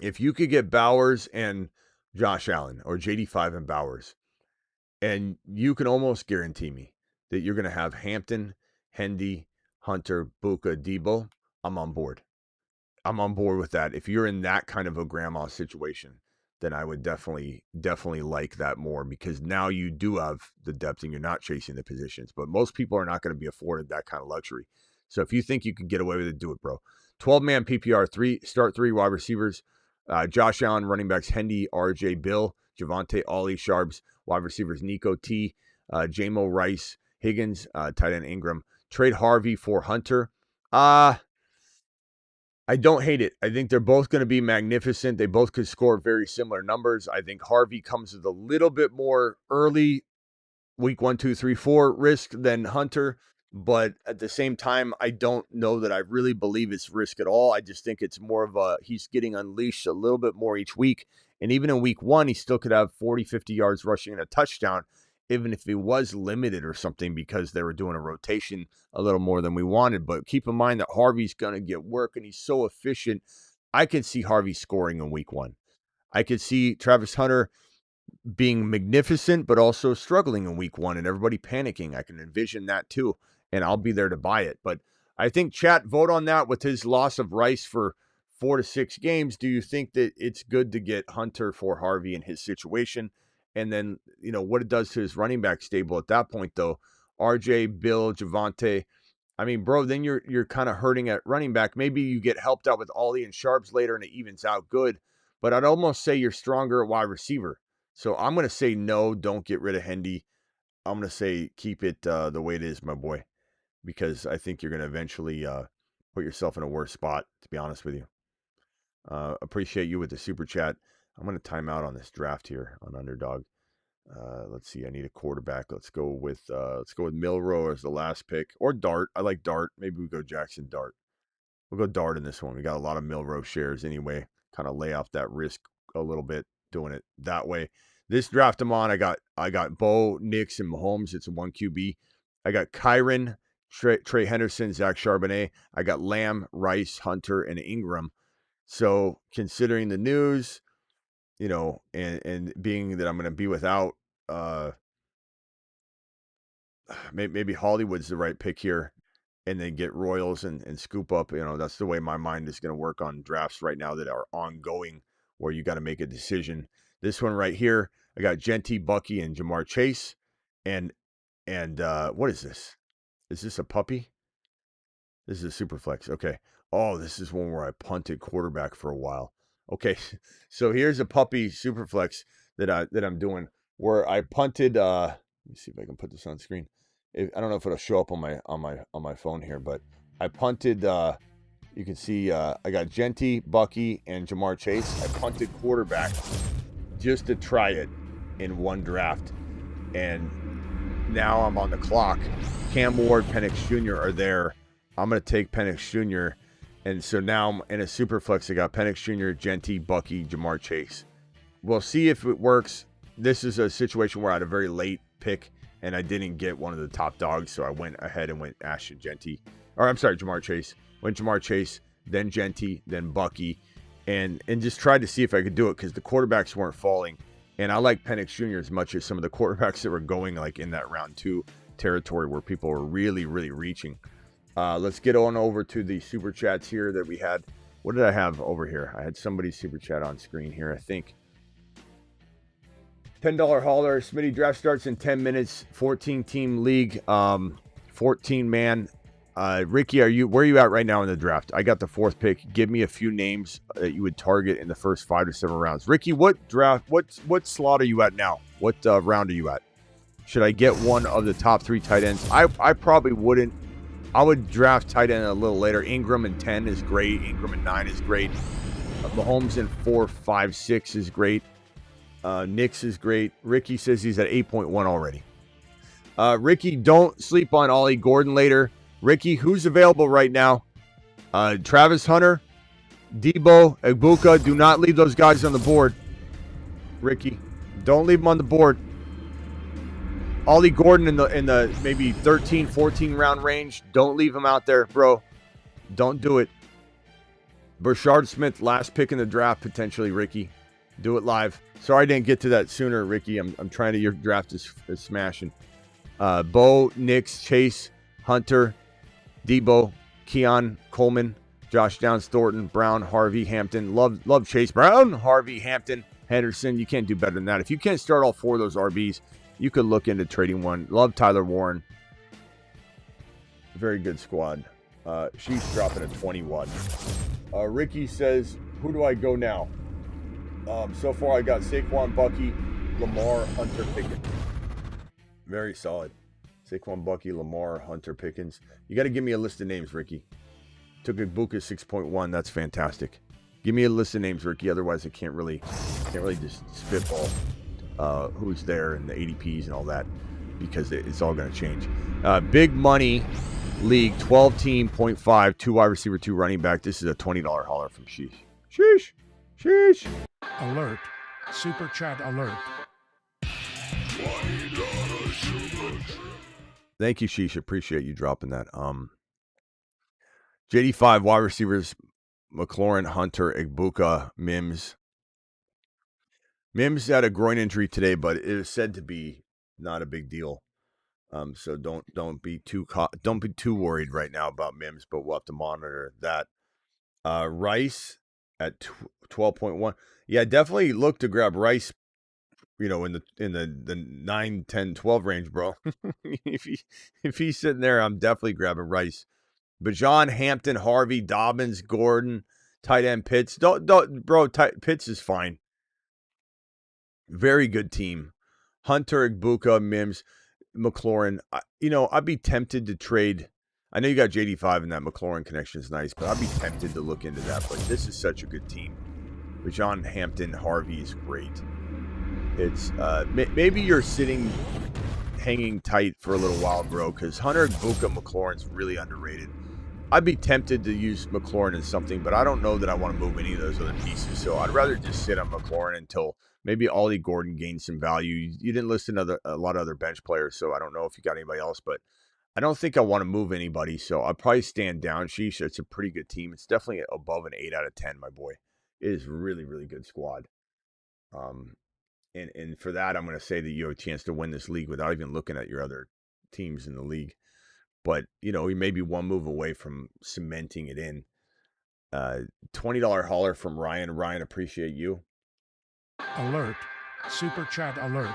[SPEAKER 1] If you could get Bowers and Josh Allen, or JD5 and Bowers, and you can almost guarantee me that you're going to have Hampton, Hendy, Hunter, Buka, Debo, I'm on board. I'm on board with that. If you're in that kind of a grandma situation, then I would definitely like that more, because now you do have the depth and you're not chasing the positions. But most people are not going to be afforded that kind of luxury. So if you think you can get away with it, do it, bro. 12-man PPR, start 3 wide receivers. Josh Allen, running backs, Hendy, RJ, Bill, Javonte, Ollie, Sharps, wide receivers, Nico T, Jamo Rice, Higgins, tight end Ingram. Trade Harvey for Hunter. I don't hate it. I think they're both going to be magnificent. They both could score very similar numbers. I think Harvey comes with a little bit more early week 1, 2, 3, 4 risk than Hunter. But at the same time, I don't know that I really believe it's risk at all. I just think it's more of he's getting unleashed a little bit more each week. And even in week 1, he still could have 40, 50 yards rushing and a touchdown, even if he was limited or something because they were doing a rotation a little more than we wanted. But keep in mind that Harvey's going to get work, and he's so efficient. I could see Harvey scoring in week 1. I could see Travis Hunter being magnificent, but also struggling in week 1 and everybody panicking. I can envision that too. and I'll be there to buy it. But I think chat, vote on that with his loss of Rice for 4 to 6 games. Do you think that it's good to get Hunter for Harvey in his situation? And then, what it does to his running back stable at that point, though. RJ, Bill, Javante. I mean, bro, then you're kind of hurting at running back. Maybe you get helped out with Ollie and Sharps later and it evens out good. But I'd almost say you're stronger at wide receiver. So I'm going to say no, don't get rid of Hendy. I'm going to say keep it the way it is, my boy. Because I think you're going to eventually put yourself in a worse spot, to be honest with you. Appreciate you with the super chat. I'm going to time out on this draft here on Underdog. Let's see. I need a quarterback. Let's go with Milrow as the last pick, or Dart. I like Dart. Maybe we go Jackson Dart. We'll go Dart in this one. We got a lot of Milrow shares anyway. Kind of lay off that risk a little bit doing it that way. This draft I'm on, I got Bo, Nix, and Mahomes. It's a 1 QB. I got Kyron, Trey Henderson, Zach Charbonnet. I got Lamb, Rice, Hunter, and Ingram. So considering the news, and being that I'm going to be without, maybe Hollywood's the right pick here, and then get Royals and scoop up. That's the way my mind is going to work on drafts right now that are ongoing, where you got to make a decision. This one right here, I got Genty, Bucky, and Jamar Chase, and what is this? Is this a puppy? This is a super flex. Okay. Oh, this is one where I punted quarterback for a while. Okay, so here's a puppy super flex that I'm doing where I punted. Let me see if I can put this on screen. I don't know if it'll show up on my phone here, but I punted. You can see I got Genty, Bucky, and Jamar Chase. I punted quarterback just to try it in one draft, and now I'm on the clock. Cam Ward, Penix Jr. are there. I'm going to take Penix Jr., and so now I'm in a super flex. I got Penix Jr., Genty, Bucky, Jamar Chase. We'll see if it works. This is a situation where I had a very late pick, and I didn't get one of the top dogs, so I went ahead and went Ashton Genty. Or I'm sorry, Jamar Chase. Went Jamar Chase, then Genty, then Bucky, and just tried to see if I could do it because the quarterbacks weren't falling. And I like Penix Jr. as much as some of the quarterbacks that were going like in that round 2 territory where people were really, really reaching. Let's get on over to the super chats here that we had. What did I have over here? I had somebody's super chat on screen here, I think. $10 hauler. Smitty, draft starts in 10 minutes. 14-team league. 14-man. Ricky, where are you at right now in the draft? I got the 4th pick. Give me a few names that you would target in the first 5 to 7 rounds. Ricky, what slot are you at now? What round are you at? Should I get one of the top 3 tight ends? I probably wouldn't. I would draft tight end a little later. Ingram in 10 is great. Ingram in 9 is great. Mahomes in 4, 5, 6 is great. Nix is great. Ricky says he's at 8.1 already. Ricky, don't sleep on Ollie Gordon later. Ricky, who's available right now? Travis Hunter, Debo, Egbuka. Do not leave those guys on the board. Ricky, don't leave them on the board. Ollie Gordon in the maybe 13, 14 round range. Don't leave him out there, bro. Don't do it. Brashard Smith, last pick in the draft, potentially, Ricky. Do it live. Sorry I didn't get to that sooner, Ricky. I'm trying to, your draft is smashing. Bo, Nix, Chase, Hunter, Debo, Keon, Coleman, Josh Downs, Thornton, Brown, Harvey, Hampton. Love Chase Brown, Harvey, Hampton, Henderson. You can't do better than that. If you can't start all 4 of those RBs, you could look into trading one. Love Tyler Warren. Very good squad. She's dropping a 21. Ricky says, who do I go now? So far, I got Saquon, Bucky, Lamar, Hunter, Pickens. Very solid. Saquon, Bucky, Lamar, Hunter, Pickens. You got to give me a list of names, Ricky. Took a book of 6.1. That's fantastic. Give me a list of names, Ricky. Otherwise, I can't really just spitball who's there and the ADPs and all that because it's all going to change. Big money league, 12-team, 0.5, 2 wide receiver, 2 running back. This is a $20 hauler from Sheesh. Sheesh. Sheesh.
[SPEAKER 5] Alert. Super chat alert.
[SPEAKER 1] Thank you, Sheesh. Appreciate you dropping that. JD5 wide receivers, McLaurin, Hunter, Egbuka, Mims. Mims had a groin injury today, but it is said to be not a big deal. So don't be too worried right now about Mims, but we'll have to monitor that. Rice at 12.1. Yeah, definitely look to grab Rice, in the 9, 10, 12 range, bro. if he's sitting there, I'm definitely grabbing Rice. Bajan, Hampton, Harvey, Dobbins, Gordon, tight end Pitts. Bro, Pitts is fine. Very good team. Hunter, Igbuka, Mims, McLaurin. I'd be tempted to trade. I know you got JD5 and that McLaurin connection is nice, but I'd be tempted to look into that. But this is such a good team. Bajan, Hampton, Harvey is great. It's maybe you're hanging tight for a little while, bro, because Hunter, Igbuka, McLaurin's really underrated. I'd be tempted to use McLaurin in something, but I don't know that I want to move any of those other pieces. So I'd rather just sit on McLaurin until maybe Ollie Gordon gains some value. You didn't list a lot of other bench players, so I don't know if you got anybody else, but I don't think I want to move anybody. So I'll probably stand down. Sheesh, it's a pretty good team. It's definitely above an 8 out of 10, my boy. It is really, really good squad. And for that, I'm going to say that you have a chance to win this league without even looking at your other teams in the league. But, we may be one move away from cementing it in. $20 hauler from Ryan. Ryan, appreciate you.
[SPEAKER 5] Alert. Super chat alert.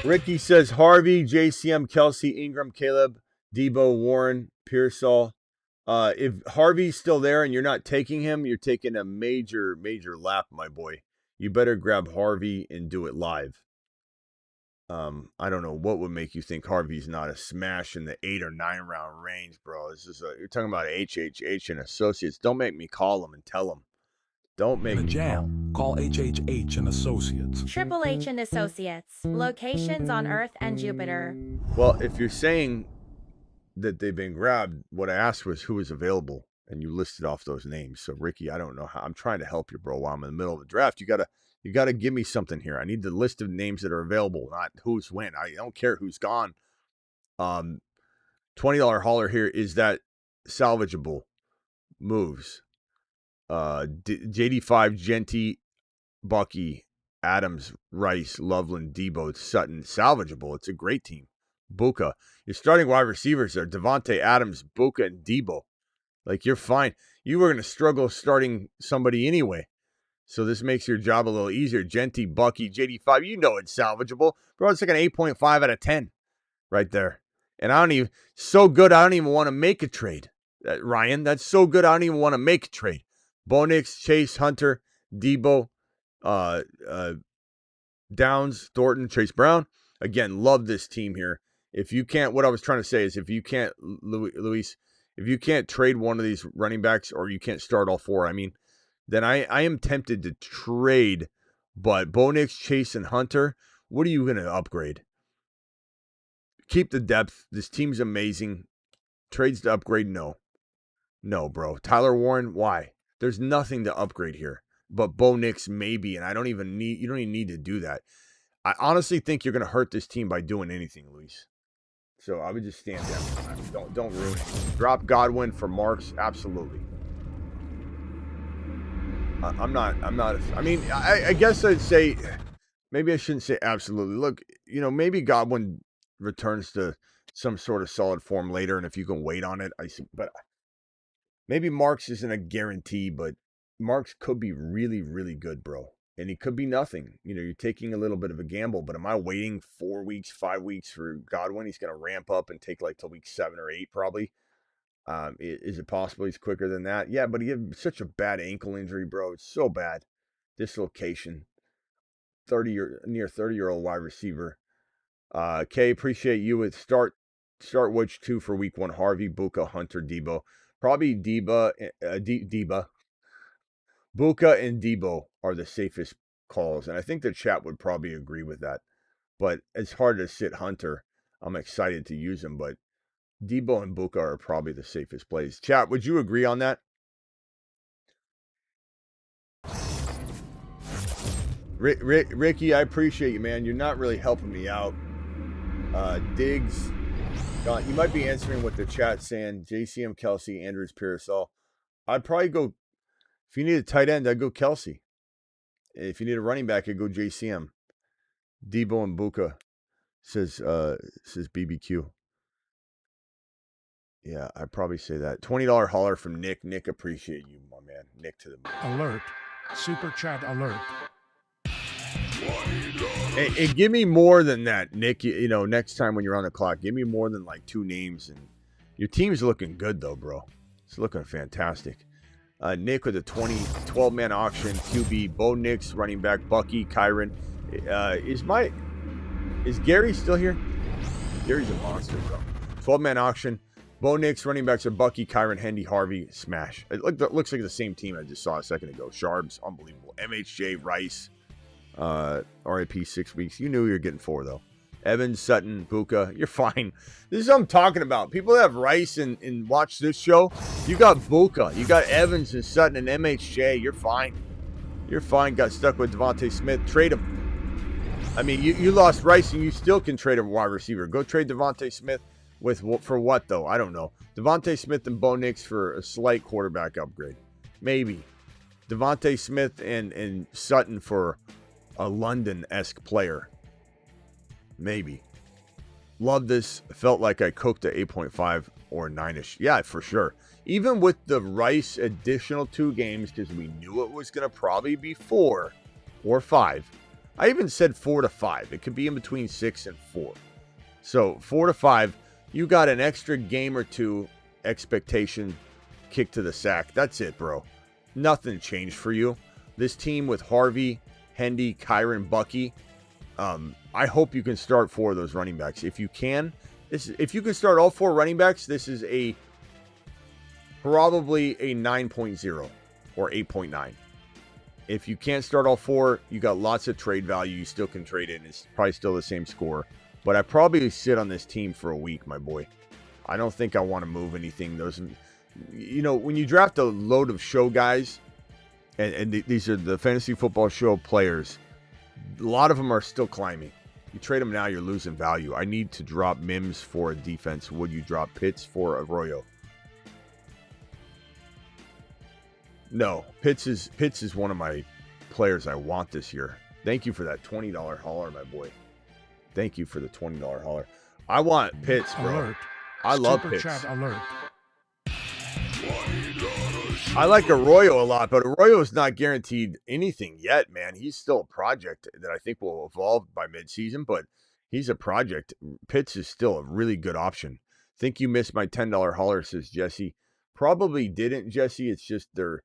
[SPEAKER 1] Ricky says Harvey, JCM, Kelsey, Ingram, Caleb, Debo, Warren, Pearsall. If Harvey's still there and you're not taking him, you're taking a major, major lap, my boy. You better grab Harvey and do it live. I don't know what would make you think Harvey's not a smash in the 8 or 9 round range, bro. You're talking about HHH and Associates. Don't make me call them and tell them. Don't make
[SPEAKER 10] me jam. Call HHH and Associates.
[SPEAKER 6] Triple H and Associates. Locations on Earth and Jupiter.
[SPEAKER 1] Well, if you're saying that they've been grabbed, what I asked was who was available, and you listed off those names. So, Ricky, I don't know how. I'm trying to help you, bro. While I'm in the middle of the draft, you gotta give me something here. I need the list of names that are available, not who's when. I don't care who's gone. $20 hauler here. Is that salvageable moves? JD5, Genty, Bucky, Adams, Rice, Loveland, Debo, Sutton. Salvageable. It's a great team. Buka. Your starting wide receivers are Devontae Adams, Buka, and Debo. Like, you're fine. You were going to struggle starting somebody anyway. So this makes your job a little easier. Genty, Bucky, JD5. You know it's salvageable. Bro, it's like an 8.5 out of 10 right there. And I don't even want to make a trade. Ryan, that's so good, I don't even want to make a trade. Bo Nix, Chase, Hunter, Debo, Downs, Thornton, Chase Brown. Again, love this team here. If you can't, what I was trying to say is if you can't, Luis, if you can't trade one of these running backs or you can't start all four, then I am tempted to trade. But Bo Nix, Chase, and Hunter, what are you going to upgrade? Keep the depth. This team's amazing. Trades to upgrade? No. No, bro. Tyler Warren, why? There's nothing to upgrade here. But Bo Nix maybe, and you don't even need to do that. I honestly think you're going to hurt this team by doing anything, Luis. So I would just stand down. Don't ruin it. Drop Godwin for Marks, absolutely. I guess I'd say, maybe I shouldn't say absolutely. Look, maybe Godwin returns to some sort of solid form later, and if you can wait on it, but maybe Marks isn't a guarantee, but Marks could be really, really good, bro. And he could be nothing. You're taking a little bit of a gamble, but am I waiting 4 weeks, 5 weeks for Godwin? He's going to ramp up and take till week 7 or 8 probably. Is it possible he's quicker than that? Yeah, but he had such a bad ankle injury, bro. It's so bad. Dislocation. Near 30-year-old wide receiver. Kay, appreciate you with start which 2 for week 1. Harvey, Buka, Hunter, Debo. Probably Buka and Debo are the safest calls, and I think the chat would probably agree with that. But it's hard to sit Hunter. I'm excited to use him, but Debo and Buka are probably the safest plays. Chat, would you agree on that? Ricky, I appreciate you, man. You're not really helping me out. Diggs, you might be answering what the chat's saying. JCM, Kelsey, Andrews, Pearsall. I'd probably go, if you need a tight end, I'd go Kelsey. If you need a running back, you go JCM. Debo and Buka, says BBQ. Yeah, I'd probably say that. $20 holler from Nick. Nick, appreciate you, my man. Nick to the moon.
[SPEAKER 5] Alert. Super chat alert.
[SPEAKER 1] And give me more than that, Nick. You know, next time when you're on the clock, give me more than like 2 names. And your team's looking good, though, bro. It's looking fantastic. Nick with a 12-man auction. QB, Bo Nix, running back, Bucky, Kyron. Is Gary still here? Gary's a monster, bro. 12-man auction. Bo Nix, running backs are Bucky, Kyron, Hendy, Harvey, Smash. It looks like the same team I just saw a second ago. Sharbs, unbelievable. MHJ, Rice, RIP 6 weeks. You knew you were getting 4, though. Evans, Sutton, Buka. You're fine. This is what I'm talking about. People that have Rice and watch this show, you got Buka. You got Evans and Sutton and MHJ. You're fine. You're fine. Got stuck with Devontae Smith. Trade him. I mean, you lost Rice and you still can trade a wide receiver. Go trade Devontae Smith. For what, though? I don't know. Devontae Smith and Bo Nix for a slight quarterback upgrade. Maybe. Devontae Smith and Sutton for a London-esque player. Maybe. Love this. Felt like I cooked a 8.5 or 9-ish. Yeah, for sure. Even with the Rice additional 2 games, because we knew it was going to probably be 4 or 5. I even said 4 to 5. It could be in between 6 and 4. So 4 to 5. You got an extra game or 2 expectation kick to the sack. That's it, bro. Nothing changed for you. This team with Harvey, Hendy, Kyron, Bucky. I hope you can start 4 of those running backs. If you can, if you can start all 4 running backs, this is probably a 9.0 or 8.9. If you can't start all 4, you got lots of trade value. You still can trade it. It's probably still the same score. But I probably sit on this team for a week, my boy. I don't think I want to move anything. When you draft a load of show guys, and these are the fantasy football show players, a lot of them are still climbing. You trade them now, you're losing value. I need to drop Mims for a defense. Would you drop Pitts for Arroyo? No, Pitts is one of my players I want this year. Thank you for that $20 holler, my boy. Thank you for the $20 holler. I want Pitts, bro.
[SPEAKER 5] Alert.
[SPEAKER 1] I love
[SPEAKER 5] Super
[SPEAKER 1] Pitts.
[SPEAKER 5] chat alert.
[SPEAKER 1] I like Arroyo a lot, but Arroyo is not guaranteed anything yet, man. He's still a project that I think will evolve by midseason, but he's a project. Pitts is still a really good option. Think you missed my $10 holler, says Jesse. Probably didn't, Jesse. It's just there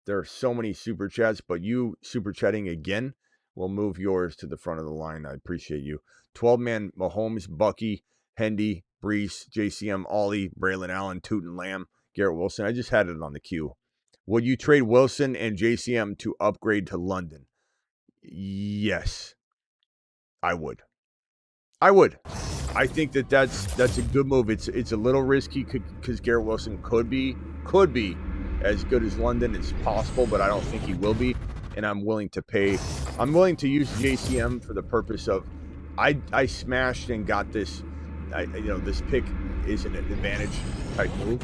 [SPEAKER 1] are so many super chats, but you super chatting again will move yours to the front of the line. I appreciate you. 12-man Mahomes, Bucky, Hendy, Brees, JCM, Ollie, Braylon Allen, Tootin Lamb, Garrett Wilson. I just had it on the queue. Would you trade Wilson and JCM to upgrade to London? Yes, I would. I think that's a good move. It's a little risky because Garrett Wilson could be as good as London. It's possible, but I don't think he will be. And I'm willing to pay. I'm willing to use JCM for the purpose of I smashed and got this. This pick is an advantage type move.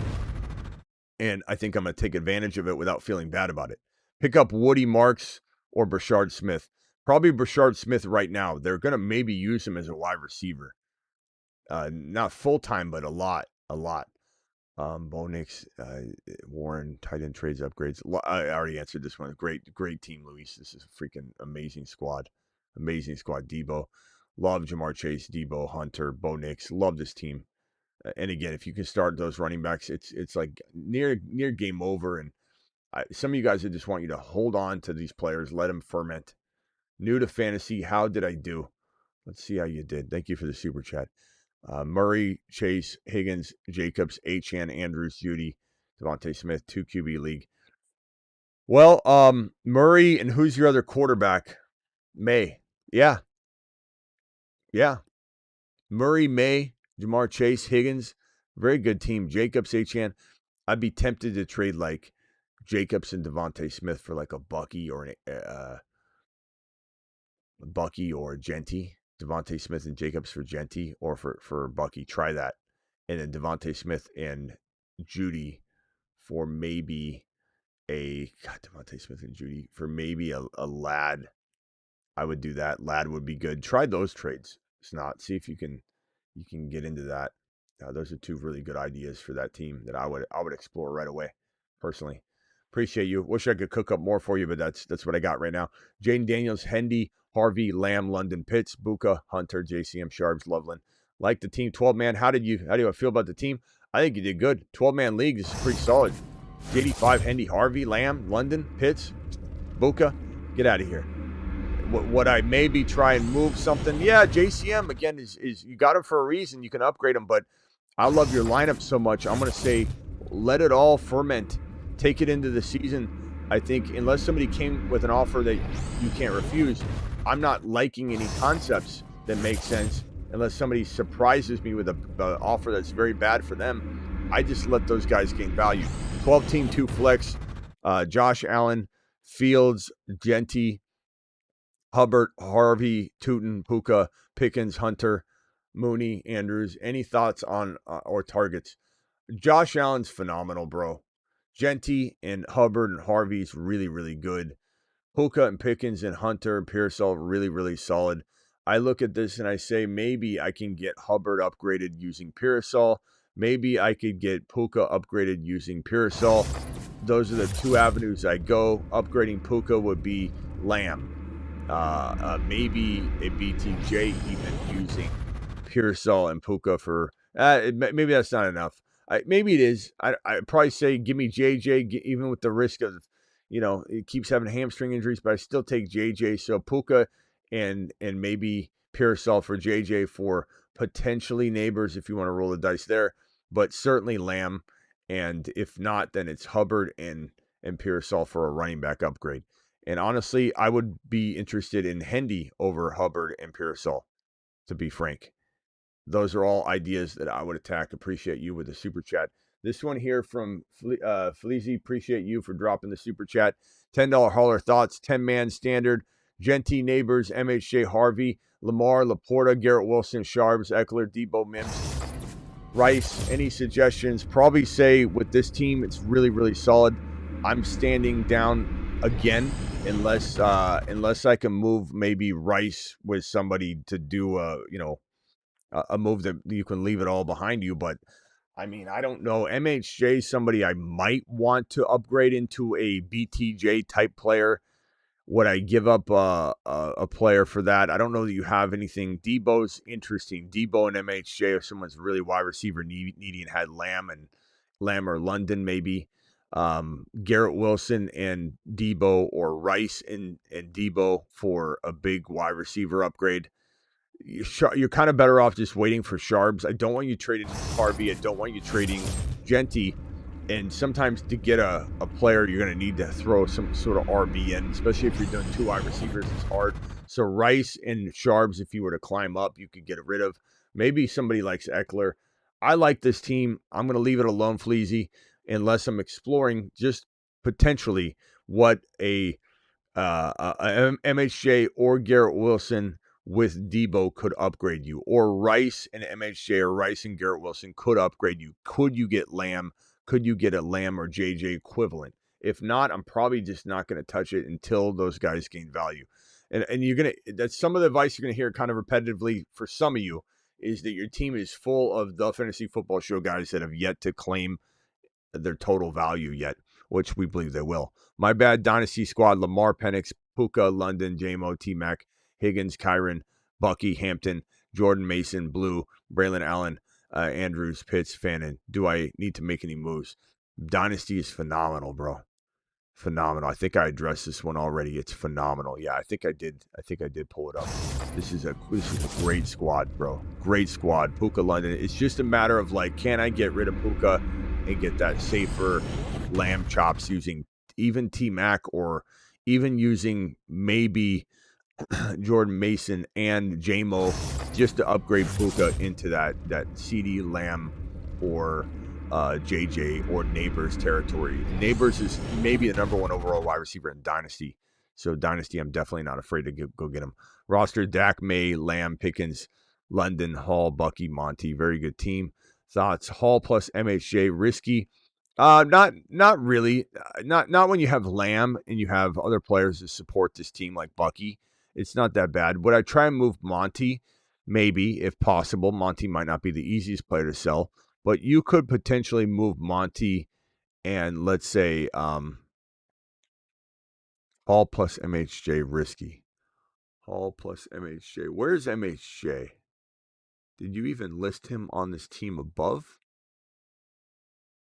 [SPEAKER 1] And I think I'm going to take advantage of it without feeling bad about it. Pick up Woody Marks or Brashard Smith. Probably Brashard Smith right now. They're going to maybe use him as a wide receiver. Not full-time, but a lot. Bo Nix, Warren, tight end trades, upgrades. I already answered this one. Great team, Luis. This is a freaking amazing squad. Debo. Love Jamar Chase, Debo, Hunter, Bo Nix. Love this team. And again, if you can start those running backs, it's like near game over. And some of you guys, I just want you to hold on to these players. Let them ferment. New to fantasy, how did I do? Let's see how you did. Thank you for the super chat. Murray, Chase, Higgins, Jacobs, Achane, Andrews, Judy, Devontae Smith, 2 QB league. Well, Murray, and who's your other quarterback? May. Yeah. Murray, May, Jamar Chase, Higgins, very good team. Jacobs, Achane. I'd be tempted to trade like Jacobs and Devontae Smith for like a Bucky or a Genty. Devontae Smith and Jacobs for Genty, or for Bucky. Try that. And then Devontae Smith and Judy for maybe Devontae Smith and Judy for maybe a lad I would do that. Ladd would be good. Try those trades. Snot. See if you can get into that. Those are two really good ideas for that team that I would explore right away, personally. Appreciate you. Wish I could cook up more for you, but that's what I got right now. Jaden Daniels, Hendy, Harvey, Lamb, London, Pitts, Buka, Hunter, JCM, Sharps, Loveland. Like the team. 12-man. How do you feel about the team? I think you did good. 12-man league. This is pretty solid. JD5, Hendy, Harvey, Lamb, London, Pitts, Buka. Get out of here. What I maybe try and move something. Yeah, JCM again is you got him for a reason. You can upgrade him, but I love your lineup so much. I'm gonna say let it all ferment. Take it into the season. I think unless somebody came with an offer that you can't refuse, I'm not liking any concepts that make sense unless somebody surprises me with an offer that's very bad for them. I just let those guys gain value. 12-team, 2 flex. Josh Allen, Fields, Genty, Hubbard, Harvey, Tootin, Puka, Pickens, Hunter, Mooney, Andrews. Any thoughts on or targets? Josh Allen's phenomenal, bro. Genty and Hubbard and Harvey's really, really good. Puka and Pickens and Hunter and Pearsall really, really solid. I look at this and I say maybe I can get Hubbard upgraded using Pearsall. Maybe I could get Puka upgraded using Pearsall. Those are the two avenues I go. Upgrading Puka would be Lamb. Maybe a BTJ even using Pearsall and Puka for maybe that's not enough. Maybe it is. I'd probably say give me JJ, even with the risk of, it keeps having hamstring injuries, but I still take JJ. So Puka and maybe Pearsall for JJ for potentially Neighbors if you want to roll the dice there, but certainly Lamb. And if not, then it's Hubbard and Pearsall for a running back upgrade. And honestly, I would be interested in Hendy over Hubbard and Pearsall, to be frank. Those are all ideas that I would attack. Appreciate you with the super chat. This one here from Fleazy. Appreciate you for dropping the super chat. $10 hauler thoughts. 10-man standard. Genty, Neighbors, MHJ, Harvey, Lamar, Laporta, Garrett Wilson, Sharps, Eckler, Debo, Mims, Rice. Any suggestions? Probably say with this team, it's really, really solid. I'm standing down again unless I can move maybe Rice with somebody to do a move that you can leave it all behind you. But I mean, I don't know. MHJ, somebody I might want to upgrade into a BTJ type player. Would I give up a player for that? I don't know that you have anything. Debo's interesting. Debo and MHJ, if someone's really wide receiver needy and had Lamb or London maybe. Garrett Wilson and Debo, or Rice and Debo for a big wide receiver upgrade. You're kind of better off just waiting for Sharps. I don't want you trading Harvey. I don't want you trading Genty. And sometimes to get a player, you're going to need to throw some sort of RB in, especially if you're doing 2 wide receivers. It's hard. So Rice and Sharps, if you were to climb up, you could get rid of. Maybe somebody likes Eckler. I like this team. I'm going to leave it alone, Fleazy, unless I'm exploring just potentially what a MHJ or Garrett Wilson with Debo could upgrade you, or Rice and MHJ or Rice and Garrett Wilson could upgrade you. Could you get Lamb? Could you get a Lamb or JJ equivalent? If not, I'm probably just not going to touch it until those guys gain value. And that's some of the advice you're going to hear kind of repetitively for some of you, is that your team is full of the Fantasy Football Show guys that have yet to claim their total value yet, which we believe they will. My bad Dynasty squad: Lamar, Penix, Puka, London, JMO, T-Mac, Higgins, Kyron, Bucky, Hampton, Jordan, Mason, Blue, Braylon Allen, Andrews, Pitts, Fannin. Do I need to make any moves? Dynasty is phenomenal, bro. Phenomenal. I think I addressed this one already. It's phenomenal. Yeah, I think I did pull it up. This is a great squad, bro. Great squad. Puka, London. It's just a matter of can I get rid of Puka and get that safer Lamb chops using even T-Mac, or even using maybe Jordan Mason and JMO just to upgrade Puka into that CD Lamb or JJ or Neighbors territory. Neighbors is maybe the number 1 overall wide receiver in Dynasty. So Dynasty, I'm definitely not afraid to go get him. Roster: Dak, May, Lamb, Pickens, London, Hall, Bucky, Monty. Very good team. Thoughts: Hall plus MHJ risky? Not really. Not when you have Lamb and you have other players to support this team like Bucky. It's not that bad. Would I try and move Monty? Maybe, if possible. Monty might not be the easiest player to sell, but you could potentially move Monty and let's say Hall plus MHJ risky. Hall plus MHJ. Where's MHJ? Did you even list him on this team above?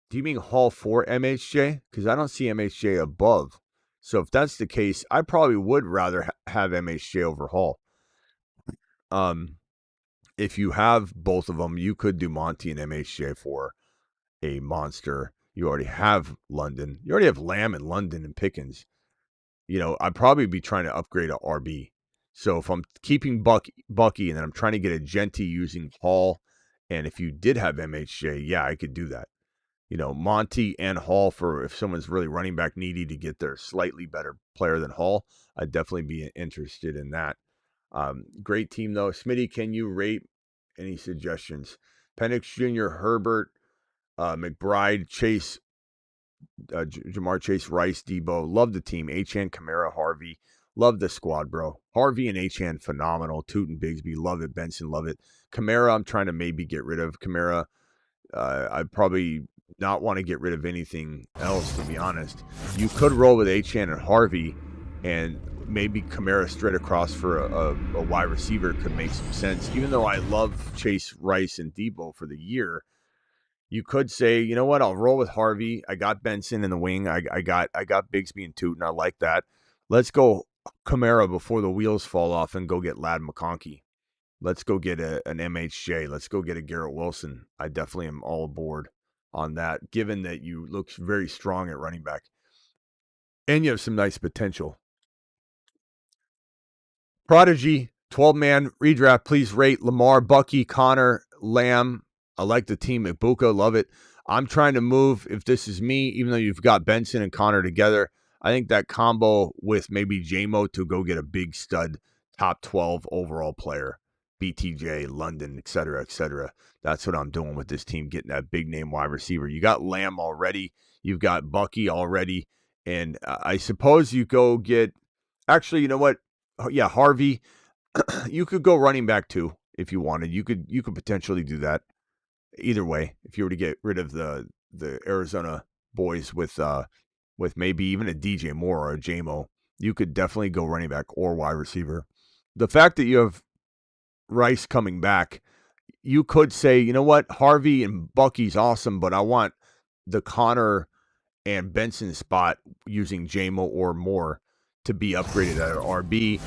[SPEAKER 1] Do you mean Hall for MHJ? Because I don't see MHJ above. So if that's the case, I probably would rather have MHJ over Hall. If you have both of them, you could do Monty and MHJ for a monster. You already have London. You already have Lamb and London and Pickens. I'd probably be trying to upgrade a RB. So if I'm keeping Bucky and then I'm trying to get a Genty using Hall, and if you did have MHJ, yeah, I could do that. Monty and Hall for if someone's really running back needy to get their slightly better player than Hall, I'd definitely be interested in that. Great team, though. Smitty, can you rate any suggestions? Penix Jr., Herbert, McBride, Chase, Jamar Chase, Rice, Debo. Love the team. Achane, Kamara, Harvey. Love the squad, bro. Harvey and Achane, phenomenal. Tootin, Bigsby, love it. Benson, love it. Kamara, I'm trying to maybe get rid of. Kamara, I'd probably not want to get rid of anything else, to be honest. You could roll with Achane and Harvey, and maybe Kamara straight across for a wide receiver could make some sense. Even though I love Chase, Rice, and Debo for the year, you could say, you know what, I'll roll with Harvey. I got Benson in the wing. I got Bigsby and Tootin. I like that. Let's go Kamara before the wheels fall off and go get Ladd McConkey. Let's go get an MHJ. Let's go get a Garrett Wilson. I definitely am all aboard on that, given that you look very strong at running back. And you have some nice potential. Prodigy, 12-man redraft. Please rate Lamar, Bucky, Connor, Lamb. I like the team. Ibuka, love it. I'm trying to move, if this is me, even though you've got Benson and Connor together, I think that combo with maybe J-Mo to go get a big stud, top 12 overall player, BTJ, London, et cetera, that's what I'm doing with this team, getting that big name wide receiver. You got Lamb already. You've got Bucky already. And I suppose you go get, actually, you know what? Yeah, Harvey. You could go running back too if you wanted. You could potentially do that. Either way, if you were to get rid of the Arizona boys with maybe even a DJ Moore or a JMO, you could definitely go running back or wide receiver. The fact that you have Rice coming back, you could say, you know what, Harvey and Bucky's awesome, but I want the Connor and Benson spot using JMO or Moore to be upgraded at RB.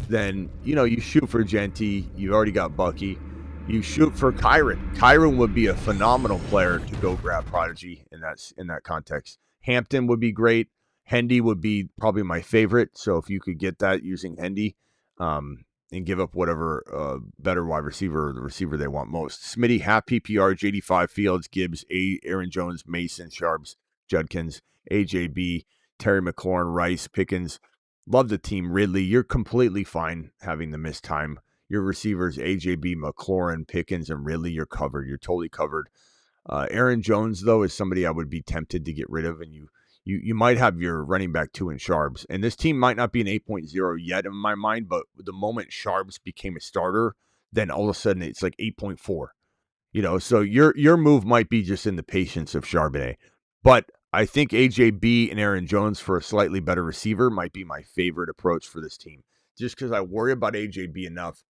[SPEAKER 1] Then, you shoot for Genty. You've already got Bucky. You shoot for Kyron. Kyron would be a phenomenal player to go grab Prodigy in that context. Hampton would be great. Hendy would be probably my favorite. So if you could get that using Hendy and give up whatever better wide receiver or the receiver they want most. Smitty, half PPR, JD5, Fields, Gibbs, Aaron Jones, Mason, Sharps, Judkins, AJB, Terry McLaurin, Rice, Pickens. Love the team. Ridley, you're completely fine having the missed time. Your receivers, AJB, McLaurin, Pickens, and Ridley, you're covered. You're totally covered. Aaron Jones, though, is somebody I would be tempted to get rid of, and you might have your running back 2 in Sharps. And this team might not be an 8.0 yet in my mind, but the moment Sharps became a starter, then all of a sudden it's like 8.4. So your move might be just in the patience of Charbonnet. But I think AJB and Aaron Jones for a slightly better receiver might be my favorite approach for this team. Just because I worry about AJB enough.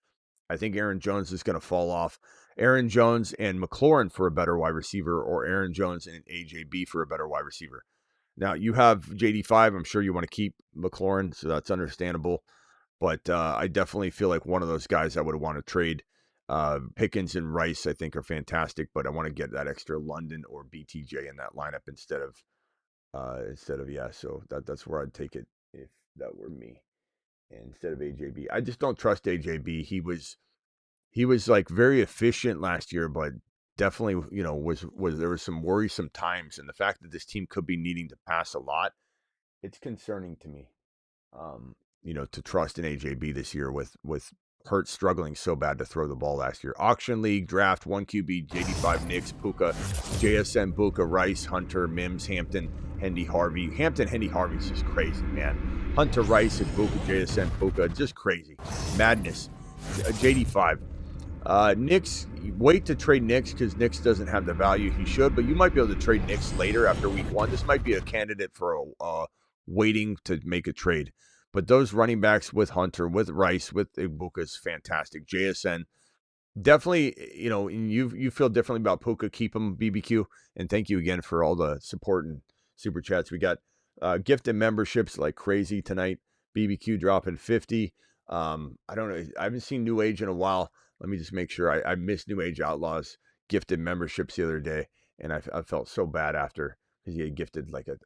[SPEAKER 1] I think Aaron Jones is going to fall off. Aaron Jones and McLaurin for a better wide receiver, or Aaron Jones and AJB for a better wide receiver. Now, you have JD5. I'm sure you want to keep McLaurin, so that's understandable. But I definitely feel like one of those guys I would want to trade. Pickens and Rice, I think, are fantastic, but I want to get that extra London or BTJ in that lineup instead of so that's where I'd take it if that were me instead of AJB. I just don't trust AJB. He was like very efficient last year, but definitely, was there was some worrisome times, and the fact that this team could be needing to pass a lot, it's concerning to me. To trust in AJB this year with Hurts struggling so bad to throw the ball last year. Auction League, draft, 1 QB, JD5, Knicks, Puka, JSN, Buka, Rice, Hunter, Mims, Hampton, Hendy, Harvey. Hampton, Hendy, Harvey is just crazy, man. Hunter, Rice, Ibuka, JSN, Puka. Just crazy. Madness. JD5. Knicks, wait to trade Knicks because Knicks doesn't have the value he should, but you might be able to trade Knicks later after week 1. This might be a candidate for waiting to make a trade. But those running backs with Hunter, with Rice, with Ibuka is fantastic. JSN, definitely, and you feel differently about Puka. Keep him, BBQ. And thank you again for all the support and super chats. We got gifted memberships like crazy tonight. BBQ dropping 50. I don't know. I haven't seen New Age in a while. Let me just make sure. I missed New Age Outlaws gifted memberships the other day, and I felt so bad after because he had gifted like a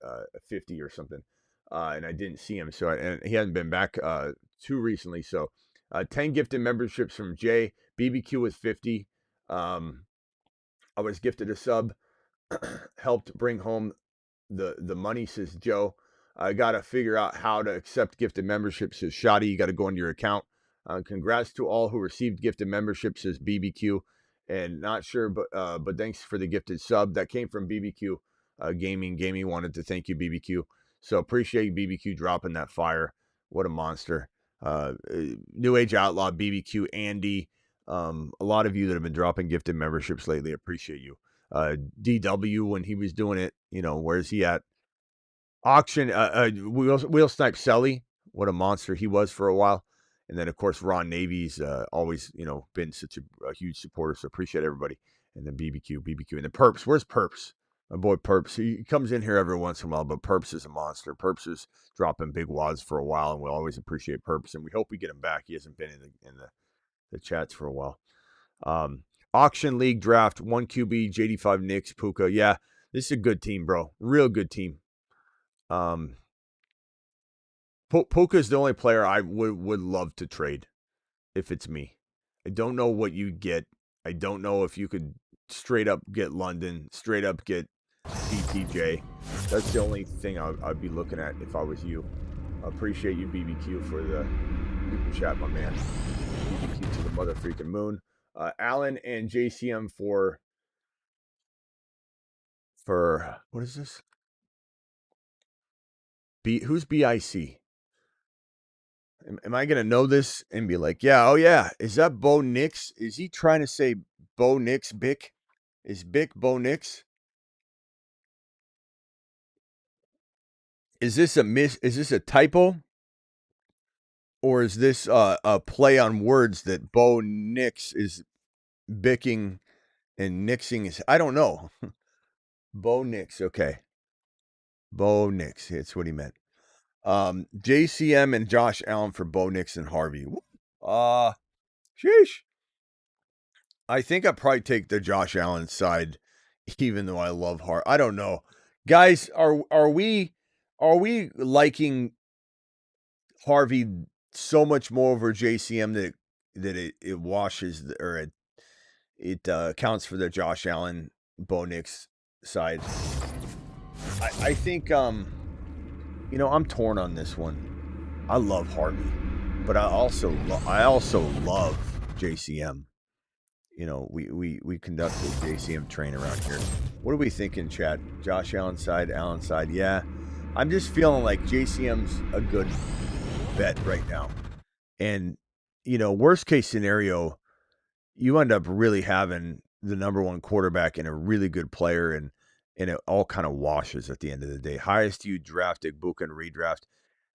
[SPEAKER 1] 50 or something, and I didn't see him. So and he hasn't been back too recently. So 10 gifted memberships from Jay. BBQ with 50. I was gifted a sub. Helped bring home the money, says Joe. I got to figure out how to accept gifted memberships, says Shoddy. You got to go into your account. Congrats to all who received gifted memberships, says BBQ. And not sure, but thanks for the gifted sub. That came from BBQ Gaming. Gaming wanted to thank you, BBQ. So appreciate BBQ dropping that fire. What a monster. New Age Outlaw, BBQ, Andy. A lot of you that have been dropping gifted memberships lately, appreciate you. DW when he was doing it, where's he at? Auction, Wheel Snipe Selly, what a monster he was for a while. And then, of course, Ron Navy's always, been such a huge supporter. So appreciate everybody. And then BBQ. And then Perps. Where's Perps? My boy Perps. He comes in here every once in a while, but Perps is a monster. Perps is dropping big wads for a while, and we'll always appreciate Perps. And we hope we get him back. He hasn't been in the chats for a while. Auction League draft, 1 QB, JD5 Knicks, Puka. Yeah, this is a good team, bro. Real good team. Puka is the only player I would love to trade if it's me. I don't know what you get. I don't know if you could straight up get London, straight up get BTJ. That's the only thing I'd be looking at if I was you. I appreciate you, BBQ, for the super chat, my man. BBQ to the mother freaking moon. Alan and JCM for what is this? Who's BIC? Am I gonna know this and be like, yeah, oh yeah, is that Bo Nix? Is he trying to say Bo Nix Bick? Is Bick Bo Nix? Is this a typo? Or is this a play on words that Bo Nix is bicking and nixing? I don't know. Bo Nix, okay. Bo Nix, it's what he meant. JCM and Josh Allen for Bo Nix and Harvey. Sheesh. I think I'd probably take the Josh Allen side, even though I love Harvey. I don't know. Guys, are we liking Harvey so much more over JCM that it washes or it accounts for the Josh Allen Bo Nix side? I think I'm torn on this one. I love Harvey, but I also love JCM. We conduct the JCM train around here. What are we thinking, chat? Josh Allen side, yeah. I'm just feeling like JCM's a good bet right now. And, worst case scenario, you end up really having the number one quarterback and a really good player, and it all kind of washes at the end of the day. Highest you drafted, book and redraft,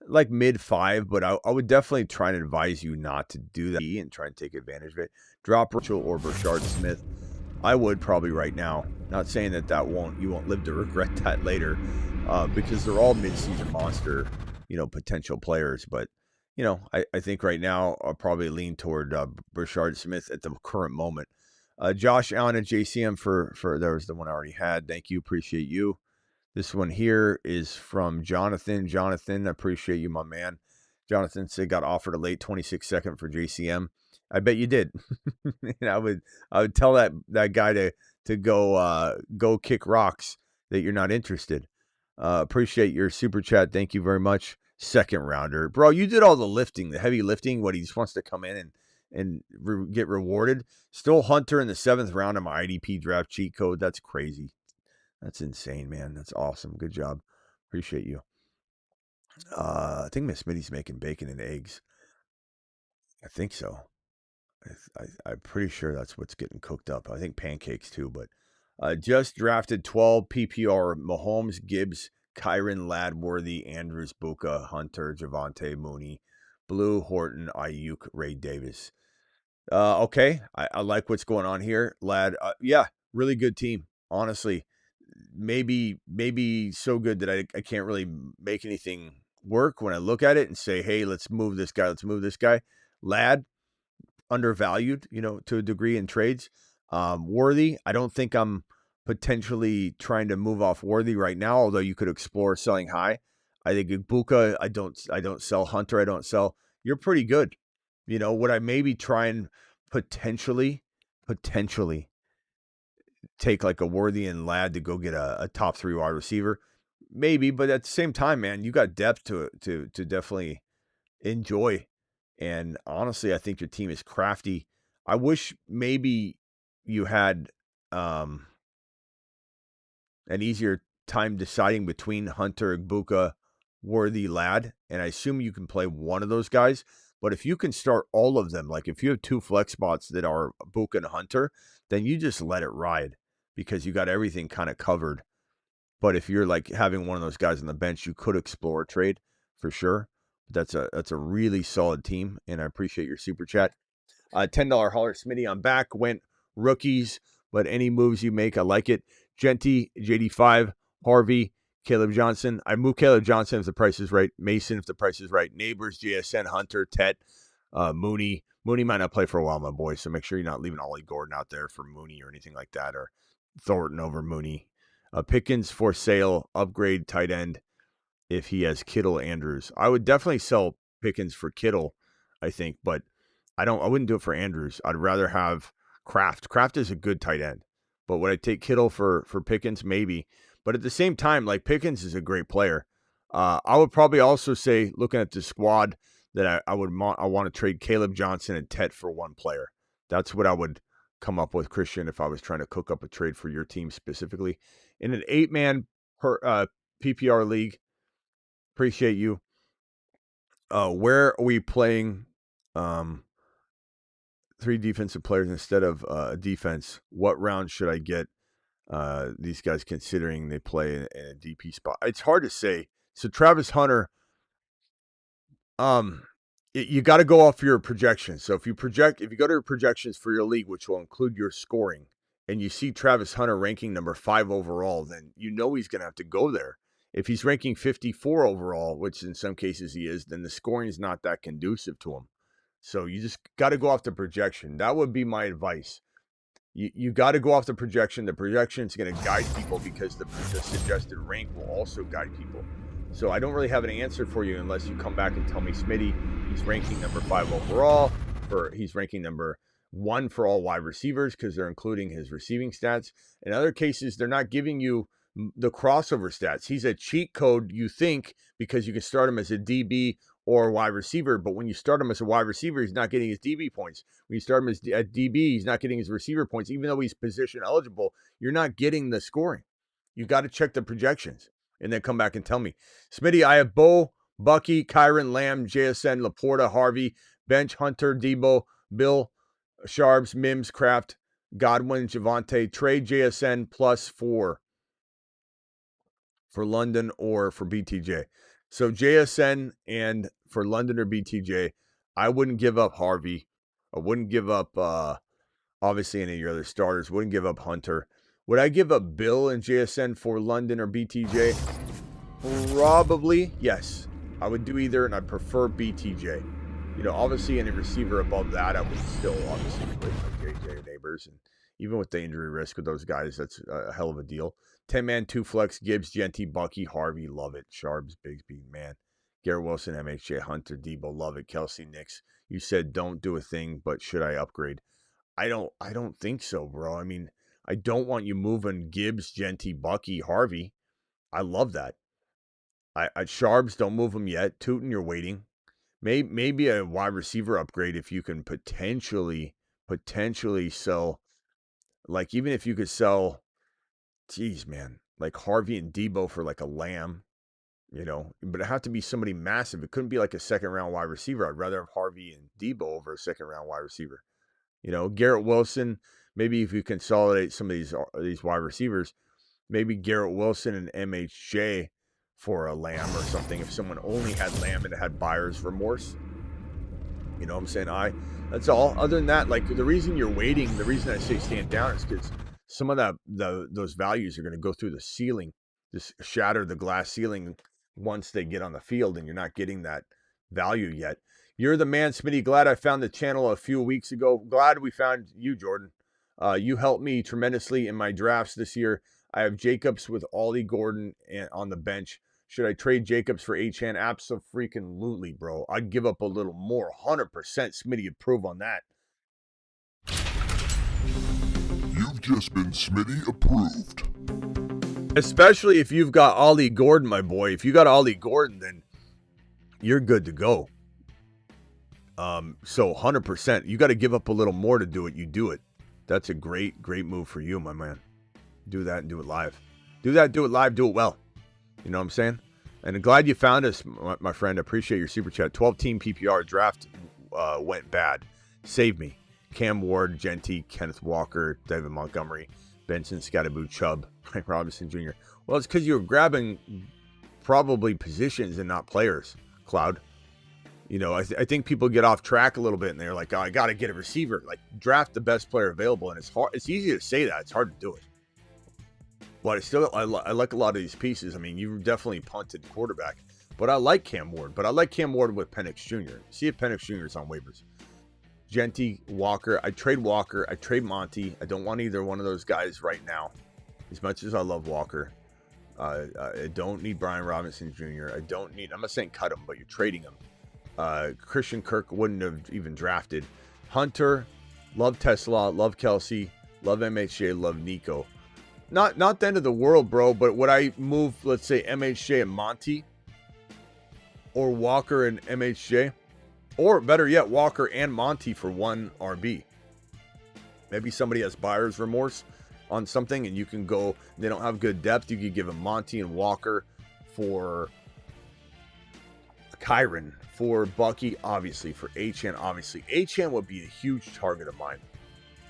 [SPEAKER 1] like mid-5, but I would definitely try and advise you not to do that and try and take advantage of it. Drop Rachel or Brashard Smith. I would probably right now. Not saying that you won't live to regret that later, because they're all mid-season monster, potential players. But, I think right now I'll probably lean toward Brashard Smith at the current moment. Josh Allen and JCM for there was the one I already had. Thank you. Appreciate you. This one here is from Jonathan. Jonathan, I appreciate you, my man. Jonathan said got offered a late 26-second for JCM. I bet you did. And I would tell that guy to go kick rocks that you're not interested. Appreciate your super chat. Thank you very much. Second rounder, bro. You did all the lifting, the heavy lifting. What, he just wants to come in and get rewarded. Still Hunter in the 7th round of my IDP draft cheat code. That's crazy. That's insane, man. That's awesome. Good job. Appreciate you. I think Miss Smitty's making bacon and eggs. I think so. I'm pretty sure that's what's getting cooked up. I think pancakes too, but just drafted 12 PPR: Mahomes, Gibbs, Kyron, Ladworthy, Andrews, Buka, Hunter, Javante, Mooney, Blue, Horton, Ayuk, Ray Davis. Okay, I like what's going on here, Lad. Yeah, really good team. Honestly, maybe so good that I can't really make anything work when I look at it and say, hey, let's move this guy. Let's move this guy. Lad, undervalued, to a degree in trades. Worthy, I don't think I'm potentially trying to move off Worthy right now, although you could explore selling high. I think Ibuka, I don't sell. Hunter, I don't sell. You're pretty good. Would I maybe try and potentially take like a Worthy and Lad to go get a top 3 wide receiver? Maybe, but at the same time, man, you got depth to definitely enjoy. And honestly, I think your team is crafty. I wish maybe you had an easier time deciding between Hunter, Igbuka, Worthy, Lad. And I assume you can play one of those guys. But if you can start all of them, like if you have 2 flex spots that are Buka and Hunter, then you just let it ride because you got everything kind of covered. But if you're like having one of those guys on the bench, you could explore a trade for sure. That's a really solid team, and I appreciate your super chat. $10 holler, Smitty. I'm back. Went rookies, but any moves you make, I like it. Genty, JD5, Harvey, Caleb Johnson. I move Caleb Johnson if the price is right. Mason if the price is right. Neighbors, JSN, Hunter, Tet, Mooney. Mooney might not play for a while, my boy, so make sure you're not leaving Ollie Gordon out there for Mooney or anything like that, or Thornton over Mooney. Pickens for sale, upgrade tight end if he has Kittle, Andrews. I would definitely sell Pickens for Kittle, I think, but I wouldn't do it for Andrews. I'd rather have Kraft. Kraft is a good tight end, but would I take Kittle for Pickens? Maybe. But at the same time, like Pickens is a great player. I would probably also say, looking at the squad, that I want to trade Caleb Johnson and Tet for one player. That's what I would come up with, Christian, if I was trying to cook up a trade for your team specifically. In an 8-man per PPR league, appreciate you. Where are we playing 3 defensive players instead of a defense? What round should I get these guys considering they play in a DP spot? It's hard to say. So Travis Hunter, you got to go off your projections. So if you go to your projections for your league, which will include your scoring, and you see Travis Hunter ranking number 5 overall, then you know he's going to have to go there. If he's ranking 54 overall, which in some cases he is, then the scoring is not that conducive to him. So you just got to go off the projection. That would be my advice. You got to go off the projection. The projection is going to guide people because the suggested rank will also guide people. So I don't really have an answer for you unless you come back and tell me, Smitty, he's ranking number 5 overall, he's ranking number 1 for all wide receivers because they're including his receiving stats. In other cases, they're not giving you the crossover stats. He's a cheat code, you think, because you can start him as a DB or a wide receiver, but when you start him as a wide receiver, he's not getting his DB points. When you start him as at DB, he's not getting his receiver points. Even though he's position eligible, you're not getting the scoring. You got to check the projections and then come back and tell me. Smitty, I have Bo, Bucky, Kyron, Lamb, JSN, Laporta, Harvey, Bench, Hunter, Debo, Bill, Sharps, Mims, Kraft, Godwin, Javante, trade JSN +4 for London or for BTJ. So JSN and for London or BTJ, I wouldn't give up Harvey. I wouldn't give up, obviously, any of your other starters. Wouldn't give up Hunter. Would I give up Bill and JSN for London or BTJ? Probably, yes. I would do either, and I prefer BTJ. Obviously, any receiver above that, I would still obviously replace like JJ or Neighbors. And even with the injury risk with those guys, that's a hell of a deal. 10-man, 2 flex, Gibbs, Genty, Bucky, Harvey, love it. Sharps, Bigsby, man. Garrett Wilson, MHJ, Hunter, Debo, love it. Kelsey, Nix. You said don't do a thing, but should I upgrade? I don't think so, bro. I mean, I don't want you moving Gibbs, Genty, Bucky, Harvey. I love that. Sharps, don't move him yet. Tootin, you're waiting. Maybe a wide receiver upgrade if you can potentially sell, like even if you could sell, geez, man, like Harvey and Debo for like a Lamb, you know, but it had to be somebody massive. It couldn't be like a second-round wide receiver. I'd rather have Harvey and Debo over a second-round wide receiver. You know, Garrett Wilson, maybe if you consolidate some of these wide receivers, maybe Garrett Wilson and MHJ for a Lamb or something. If someone only had Lamb and had buyer's remorse, you know what I'm saying? That's all. Other than that, like the reason you're waiting, the reason I say stand down is because some of those values are going to go through the ceiling, just shatter the glass ceiling once they get on the field, and you're not getting that value yet. You're the man, Smitty. Glad I found the channel a few weeks ago. Glad we found you, Jordan. You helped me tremendously in my drafts this year. I have Jacobs with Ollie Gordon on the bench. Should I trade Jacobs for Achane? Abso-freaking-lutely, bro. I'd give up a little more. 100% Smitty approve on that.
[SPEAKER 2] You've just been Smitty approved.
[SPEAKER 1] Especially if you've got Ollie Gordon, my boy. If you got Ollie Gordon, then you're good to go. So 100%. You got to give up a little more to do it. You do it. That's a great move for you, my man. Do that and do it live. Do that, do it live, do it well. You know what I'm saying? And I'm glad you found us, my friend. I appreciate your super chat. 12-team PPR draft went bad. Save me. Cam Ward, Genty, Kenneth Walker, David Montgomery, Benson, Scattaboo, Chubb, Frank Robinson Jr. Well, it's because you were grabbing probably positions and not players, Cloud. You know, I think people get off track a little bit and they're like, oh, I got to get a receiver. Like, draft the best player available. And it's hard. It's easy to say that. It's hard to do it. But I like a lot of these pieces. I mean, you definitely punted quarterback. But I like Cam Ward. But I like Cam Ward with Penix Jr. See if Penix Jr. is on waivers. Genty, Walker. I trade Walker. I trade Monty. I don't want either one of those guys right now. As much as I love Walker. I don't need Brian Robinson Jr. I'm not saying cut him, but you're trading him. Christian Kirk wouldn't have even drafted. Hunter, love Tesla, love Kelsey, love MHJ, love Nico. Not the end of the world, bro, but would I move, let's say, MHJ and Monty? Or Walker and MHJ? Or better yet, Walker and Monty for one RB. Maybe somebody has buyer's remorse on something and you can go, they don't have good depth, you could give them Monty and Walker for Kyron, for Bucky, obviously, for Achane, obviously. Achane would be a huge target of mine.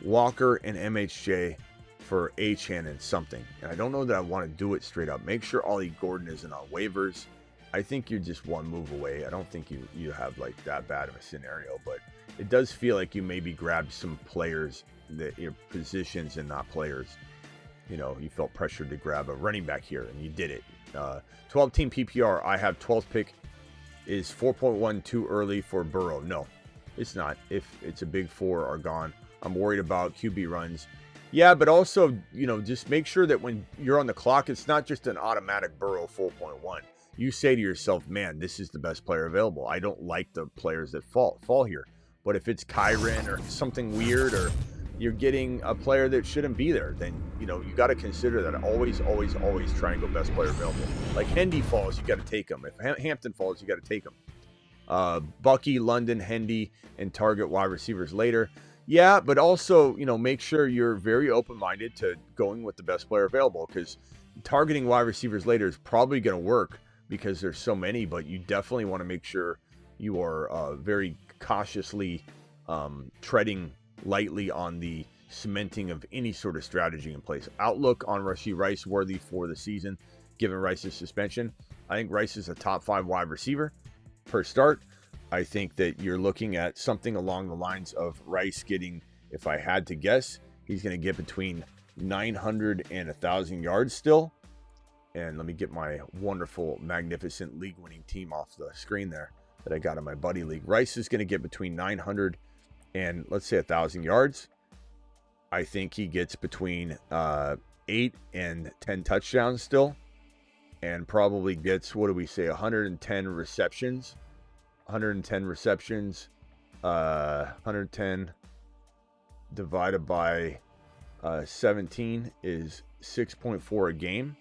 [SPEAKER 1] Walker and MHJ for Achane and something. And I don't know that I want to do it straight up. Make sure Ollie Gordon isn't on waivers. I think you're just one move away. I don't think you have like that bad of a scenario, but it does feel like you maybe grabbed some players that your positions and not players. You know, you felt pressured to grab a running back here and you did it. 12-team PPR, I have 12th pick. Is 4.1 too early for Burrow? No, it's not. If it's a big four are gone. I'm worried about QB runs. Yeah, but also, you know, just make sure that when you're on the clock, it's not just an automatic Burrow 4.1. You say to yourself, man, this is the best player available. I don't like the players that fall here. But if it's Kyron or something weird, or you're getting a player that shouldn't be there, then, you know, you got to consider that. Always try and go best player available. Like Hendy falls, you got to take him. If Hampton falls, you got to take him. Bucky, London, Hendy, and target wide receivers later. Yeah, but also, you know, make sure you're very open-minded to going with the best player available, because targeting wide receivers later is probably going to work because there's so many, but you definitely want to make sure you are very cautiously treading lightly on the cementing of any sort of strategy in place. Outlook on Rashee Rice worthy for the season, given Rice's suspension. I think Rice is a top 5 wide receiver per start. I think that you're looking at something along the lines of Rice getting, if I had to guess, he's going to get between 900 and 1,000 yards still. And let me get my wonderful, magnificent league-winning team off the screen there that I got in my buddy league. Rice is going to get between 900 and, let's say, 1,000 yards. I think he gets between 8 and 10 touchdowns still. And probably gets, 110 receptions. 110 receptions. 110 divided by 17 is 6.4 a game.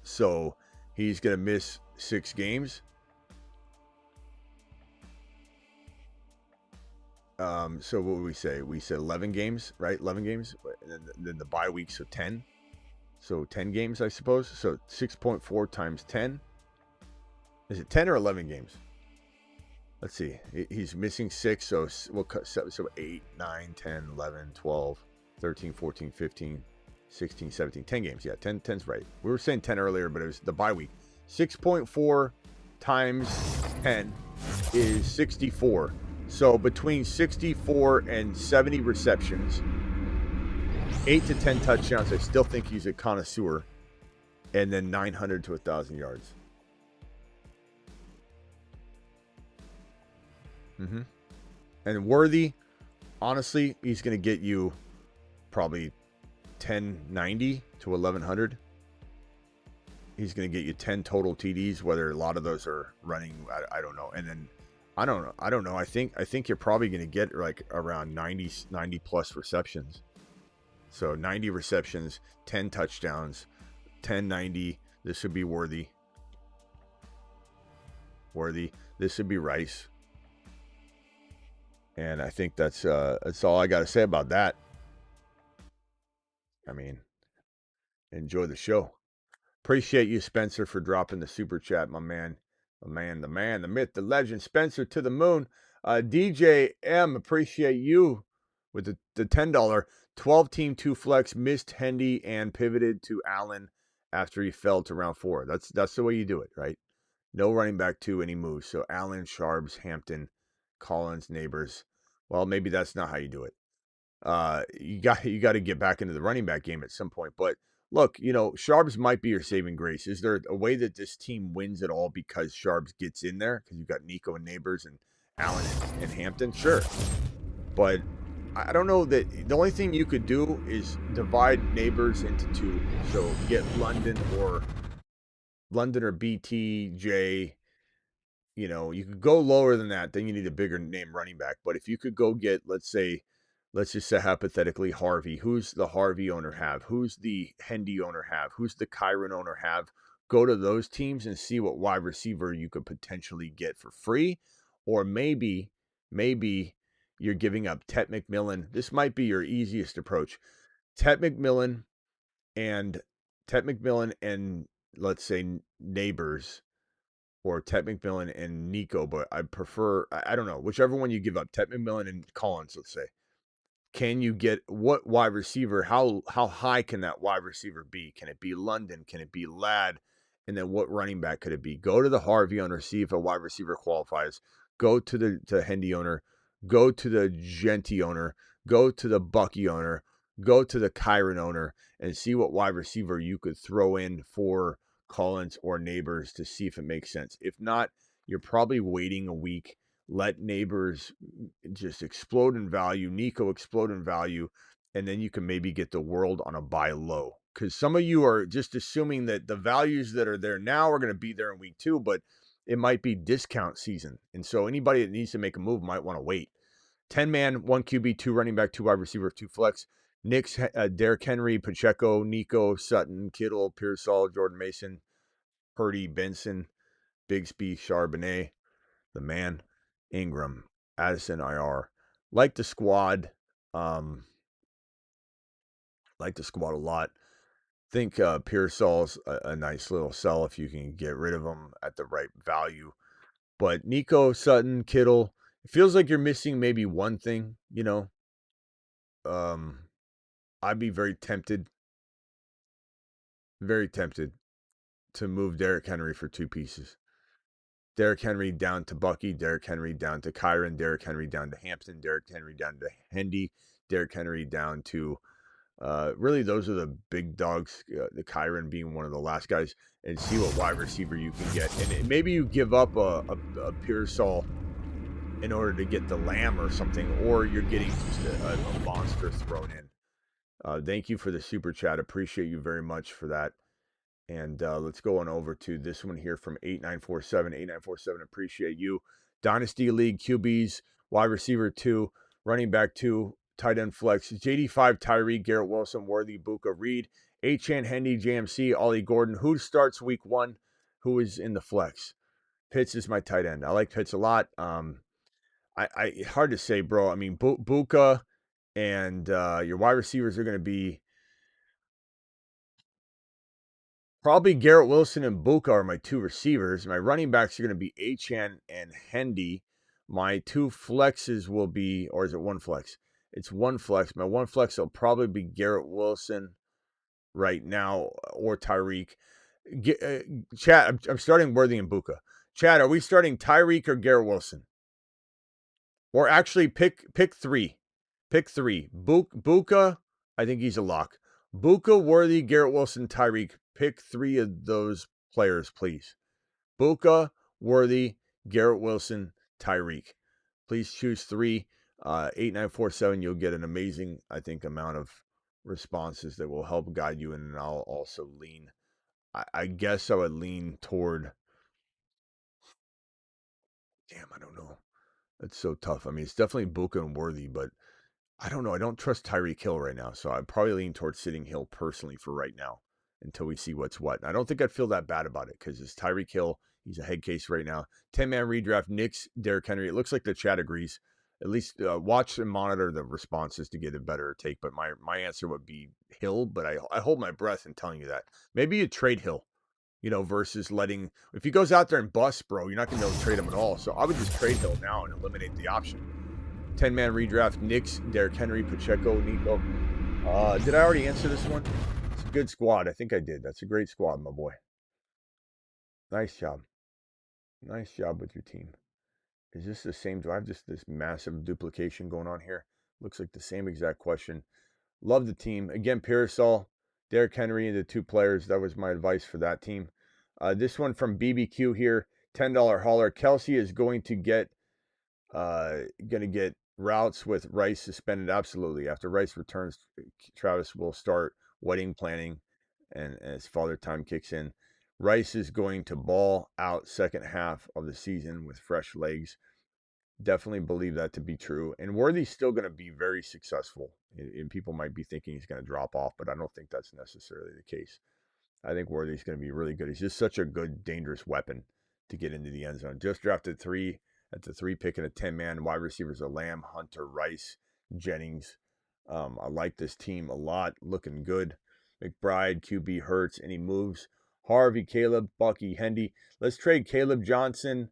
[SPEAKER 1] So he's going to miss 6 games. So what would we say? We said 11 games, right? 11 games. And then the bye weeks are 10. So 10 games, I suppose. So 6.4 times 10 Is it 10 or 11 games? Let's see. He's missing 6, so we'll cut so 8, 9, 10, 11, 12, 13, 14, 15, 16, 17, 10 games. Yeah, 10's right. We were saying 10 earlier, but it was the bye week. 6.4 times 10 is 64. So between 64 and 70 receptions, 8 to 10 touchdowns, I still think he's a connoisseur. And then 900 to 1,000 yards. And Worthy, honestly, he's going to get you probably 1090 to 1,100. He's going to get you 10 total TDs, whether a lot of those are running, I don't know. And then I don't know. I think you're probably going to get like around 90 plus receptions. So 90 receptions, 10 touchdowns, 1090. This would be Worthy. This would be Rice. And I think that's all I got to say about that. I mean, enjoy the show. Appreciate you, Spencer, for dropping the super chat, my man. The myth, the legend, Spencer to the moon. DJ M, appreciate you with the $10. 12-team 2-flex, missed Hendy and pivoted to Allen after he fell to round 4. That's the way you do it, right? No running back 2, any moves. So Allen, Sharps, Hampton, Collins, Neighbors. Well, maybe that's not how you do it. You got to get back into the running back game at some point. But look, Sharps might be your saving grace. Is there a way that this team wins at all because Sharps gets in there? Because you've got Nico and Neighbors and Allen and Hampton? Sure. But I don't know that the only thing you could do is divide Neighbors into 2. So get London or BTJ. You could go lower than that. Then you need a bigger name running back. But if you could go get, let's just say hypothetically Harvey. Who's the Harvey owner have? Who's the Hendy owner have? Who's the Kyron owner have? Go to those teams and see what wide receiver you could potentially get for free. Or maybe you're giving up Tet McMillan. This might be your easiest approach. Tet McMillan and let's say Neighbors, or Tet McMillan and Nico, but I prefer, I don't know, whichever one you give up, Tet McMillan and Collins, let's say. Can you get what wide receiver? How high can that wide receiver be? Can it be London? Can it be Ladd? And then what running back could it be? Go to the Harvey owner, see if a wide receiver qualifies. Go to the Hendy owner. Go to the Genty owner. Go to the Bucky owner. Go to the Kyron owner and see what wide receiver you could throw in for Collins or Neighbors to see if it makes sense. If not, you're probably waiting a week. Let Neighbors just explode in value, Nico explode in value, and then you can maybe get the world on a buy low. Because some of you are just assuming that the values that are there now are going to be there in week 2, but it might be discount season. And so anybody that needs to make a move might want to wait. 10-man, 1 QB, 2 running back, 2 wide receiver, 2 flex. Knicks, Derrick Henry, Pacheco, Nico, Sutton, Kittle, Pearsall, Jordan Mason, Purdy, Benson, Bigsby, Charbonnet, the man, Ingram, Addison, IR. Like the squad a lot. Think Pearsall's a nice little sell if you can get rid of him at the right value. But Nico, Sutton, Kittle, it feels like you're missing maybe one thing, I'd be very tempted to move Derrick Henry for 2 pieces. Derrick Henry down to Bucky, Derrick Henry down to Kyron, Derrick Henry down to Hampton, Derrick Henry down to Hendy, Derrick Henry down to really those are the big dogs, the Kyron being one of the last guys, and see what wide receiver you can get. And maybe you give up a Pearsall in order to get the Lamb or something, or you're getting just a monster thrown in. Thank you for the super chat. Appreciate you very much for that. And let's go on over to this one here from 8947. 8947, appreciate you. Dynasty League QBs, wide receiver 2, running back 2, tight end flex. JD5, Tyree, Garrett Wilson, Worthy, Buka, Reed, Achane, Hendy, JMC, Ollie Gordon. Who starts week 1? Who is in the flex? Pitts is my tight end. I like Pitts a lot. I hard to say, bro. I mean, Buka and your wide receivers are going to be Probably Garrett Wilson and Buka are my 2 receivers. My running backs are going to be Achane and Hendy. My 2 flexes will be, or is it 1 flex? It's 1 flex. My 1 flex will probably be Garrett Wilson right now or Tyreek. Chad, I'm starting Worthy and Buka. Chad, are we starting Tyreek or Garrett Wilson? Or actually, pick 3. Pick 3. Buka, I think he's a lock. Buka, Worthy, Garrett Wilson, Tyreek. Pick 3 of those players, please. Buka, Worthy, Garrett Wilson, Tyreek. Please choose 3. 8947, you'll get an amazing, I think, amount of responses that will help guide you. And I'll also lean, I guess I would lean toward, I don't know. That's so tough. I mean, it's definitely Buka and Worthy, but I don't know. I don't trust Tyreek Hill right now, so I'd probably lean towards sitting Hill personally for right now until we see what's what. And I don't think I'd feel that bad about it because it's Tyreek Hill. He's a head case right now. 10-man redraft, Knicks, Derrick Henry. It looks like the chat agrees. At least watch and monitor the responses to get a better take. But my answer would be Hill, but I hold my breath in telling you that. Maybe you trade Hill, versus letting, if he goes out there and busts, bro, you're not going to be able to trade him at all. So I would just trade Hill now and eliminate the option. 10-man redraft, Knicks, Derrick Henry, Pacheco, Nico. Did I already answer this one? It's a good squad. I think I did. That's a great squad, my boy. Nice job. Nice job with your team. Is this the same? Do I have just this massive duplication going on here? Looks like the same exact question. Love the team. Again, Pearsall, Derrick Henry, the 2 players. That was my advice for that team. This one from BBQ here, $10 hauler. Kelsey is going to get routes with Rice suspended. Absolutely. After Rice returns, Travis will start wedding planning, and as father time kicks in, Rice is going to ball out second half of the season with fresh legs. Definitely believe that to be true. And Worthy's still going to be very successful. And people might be thinking he's going to drop off, but I don't think that's necessarily the case. I think Worthy's going to be really good. He's just such a good, dangerous weapon to get into the end zone. Just drafted 3 at the 3 pick in a 10-man. Wide receivers are Lamb, Hunter, Rice, Jennings. I like this team a lot. Looking good. McBride, QB, Hurts. Any moves? Harvey, Caleb, Bucky, Hendy. Let's trade Caleb Johnson.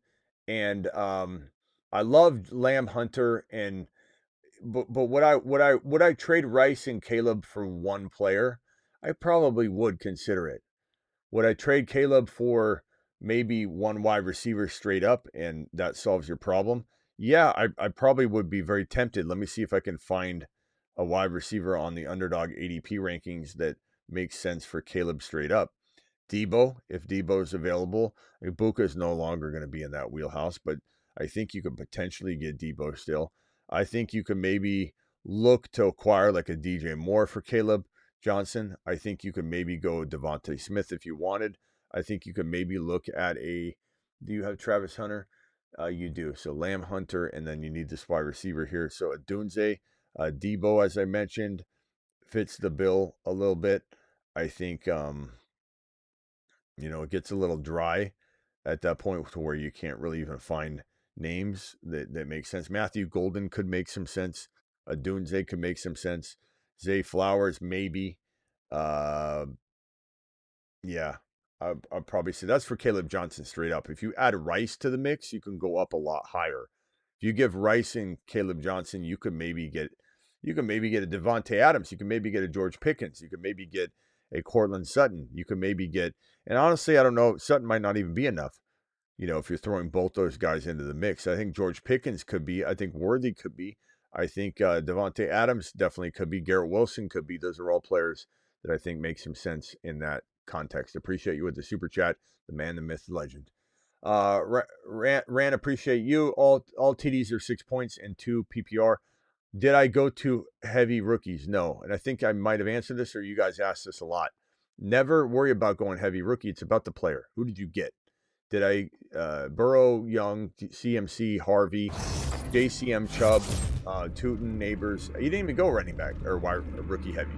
[SPEAKER 1] And I love Lamb, Hunter, but would I trade Rice and Caleb for 1 player? I probably would consider it. Would I trade Caleb for maybe 1 wide receiver straight up and that solves your problem? Yeah, I probably would be very tempted. Let me see if I can find a wide receiver on the Underdog ADP rankings that makes sense for Caleb straight up. Debo, if Debo's available. Ibuka is no longer going to be in that wheelhouse, but I think you could potentially get Debo still. I think you could maybe look to acquire like a DJ Moore for Caleb Johnson. I think you could maybe go Devontae Smith if you wanted. I think you could maybe look at do you have Travis Hunter? You do. So Lamb, Hunter, and then you need this wide receiver here. So Adunze, Debo, as I mentioned, fits the bill a little bit. I think, it gets a little dry at that point to where you can't really even find names that make sense. Matthew Golden could make some sense. Adunze could make some sense. Zay Flowers, maybe. Yeah, I'll probably say that's for Caleb Johnson straight up. If you add Rice to the mix, you can go up a lot higher. If you give Rice and Caleb Johnson, you could maybe get a Devontae Adams. You can maybe get a George Pickens. You could maybe get a Cortland Sutton. You could maybe get, and honestly, I don't know, Sutton might not even be enough. If you're throwing both those guys into the mix. I think George Pickens could be. I think Worthy could be. I think Devontae Adams definitely could be. Garrett Wilson could be. Those are all players that I think make some sense in that context. Appreciate you with the super chat. The man, the myth, the legend. Ran, appreciate you. All TDs are 6 points and 2 PPR. Did I go to heavy rookies? No. And I think I might have answered this, or you guys asked this a lot. Never worry about going heavy rookie. It's about the player. Who did you get? Did I Burrow, Young, CMC, Harvey, JCM, Chubb, Tootin, Neighbors? You didn't even go running back or rookie heavy.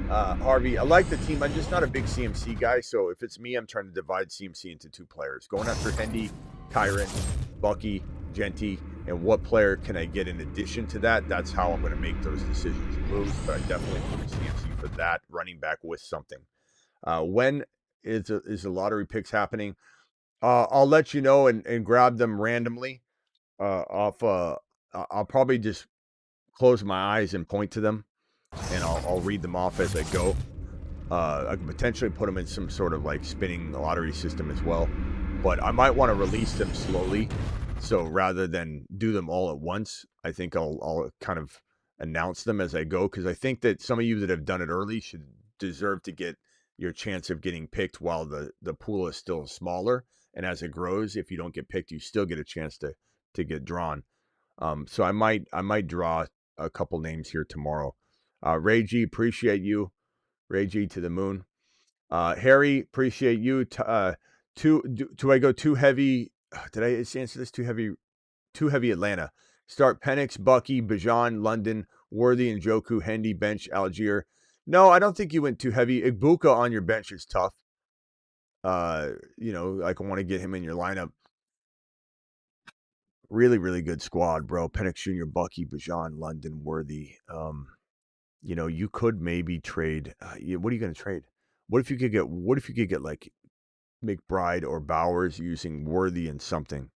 [SPEAKER 1] Harvey, I like the team. I'm just not a big CMC guy. So if it's me, I'm trying to divide CMC into 2 players. Going after Hendy, Kyron, Bucky, Genty, and what player can I get in addition to that? That's how I'm going to make those decisions and moves. But I definitely put CMC for that running back with something. When is the lottery picks happening? I'll let you know and grab them randomly off. I'll probably just close my eyes and point to them, and I'll read them off as I go. I can potentially put them in some sort of like spinning lottery system as well, but I might want to release them slowly. So rather than do them all at once, I think I'll kind of announce them as I go, because I think that some of you that have done it early should deserve to get your chance of getting picked while the pool is still smaller. And as it grows, if you don't get picked, you still get a chance to get drawn. So I might draw a couple names here tomorrow. Ray G, appreciate you. Ray G to the moon. Harry, appreciate you. Do I go too heavy? Did I answer this too heavy? Too heavy Atlanta. Start Penix, Bucky, Bajan, London, Worthy, and Joku, Hendy, bench, Algier. No, I don't think you went too heavy. Igbuka on your bench is tough. Like I want to get him in your lineup. Really, really good squad, bro. Penix Jr., Bucky, Bajan, London, Worthy. You could maybe trade. What are you going to trade? What if you could get like McBride or Bowers using Worthy and something?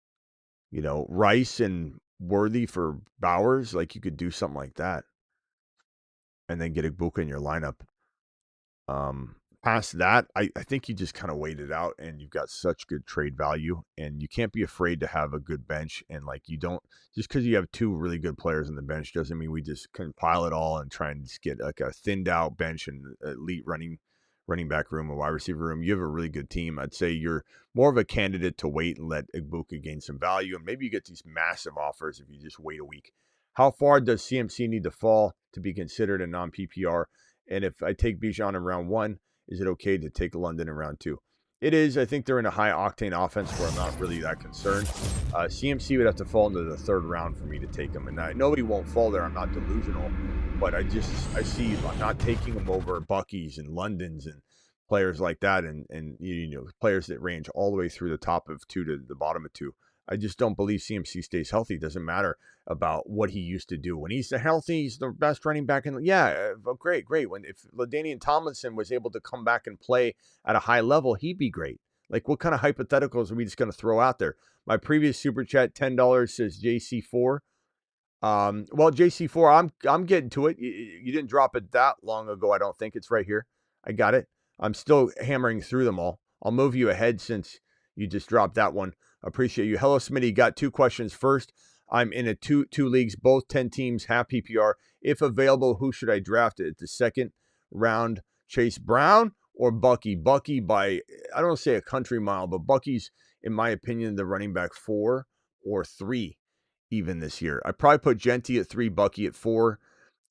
[SPEAKER 1] Rice and Worthy for Bowers. Like you could do something like that, and then get Igbuka in your lineup. Past that, I think you just kind of wait it out, and you've got such good trade value, and you can't be afraid to have a good bench. And like you don't, just because you have two really good players on the bench doesn't mean we just compile it all and try and just get like a thinned out bench and elite running back room, a wide receiver room. You have a really good team. I'd say you're more of a candidate to wait and let Igbuka gain some value, and maybe you get these massive offers if you just wait a week. How far does CMC need to fall to be considered a non-PPR? And if I take Bijan in round 1, is it okay to take London in round 2? It is. I think they're in a high-octane offense where I'm not really that concerned. CMC would have to fall into the 3rd round for me to take him. And nobody won't fall there. I'm not delusional. But I see I'm not taking him over Bucky's and London's and players like that, and players that range all the way through the top of 2 to the bottom of 2. I just don't believe CMC stays healthy. It doesn't matter about what he used to do. When he's healthy, he's the best running back in great. If LaDainian Tomlinson was able to come back and play at a high level, he'd be great. Like, what kind of hypotheticals are we just going to throw out there? My previous super chat, $10, says JC4. Well, JC4, I'm getting to it. You didn't drop it that long ago, I don't think. It's right here. I got it. I'm still hammering through them all. I'll move you ahead since you just dropped that one. Appreciate you. Hello, Smitty. Got 2 questions. First, I'm in a two leagues, both 10 teams, half PPR. If available, who should I draft at the 2nd round? Chase Brown or Bucky? Bucky by, I don't say a country mile, but Bucky's, in my opinion, the running back 4 or 3 even this year. I probably put Genty at 3, Bucky at 4.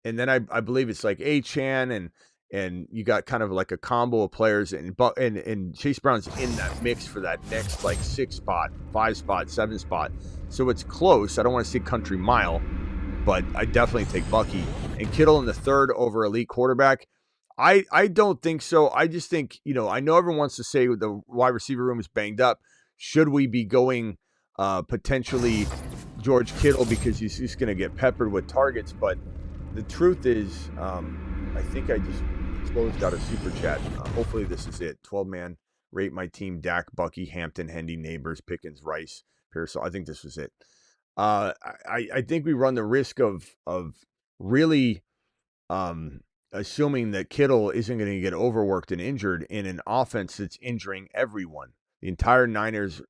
[SPEAKER 1] And then I believe it's like Achane and you got kind of like a combo of players, and Chase Brown's in that mix for that next like 6 spot, 5 spot, 7 spot. So it's close. I don't want to say country mile, but I definitely take Bucky. And Kittle in the 3rd over elite quarterback. I don't think so. I just think, I know everyone wants to say the wide receiver room is banged up. Should we be going potentially George Kittle because he's just going to get peppered with targets? But the truth is, I think I just got a super chat. Hopefully this is it. 12-man, rate my team, Dak, Bucky, Hampton, Hendy, Neighbors, Pickens, Rice, Pearsall. I think this was it. I think we run the risk of really assuming that Kittle isn't going to get overworked and injured in an offense that's injuring everyone. The entire Niners,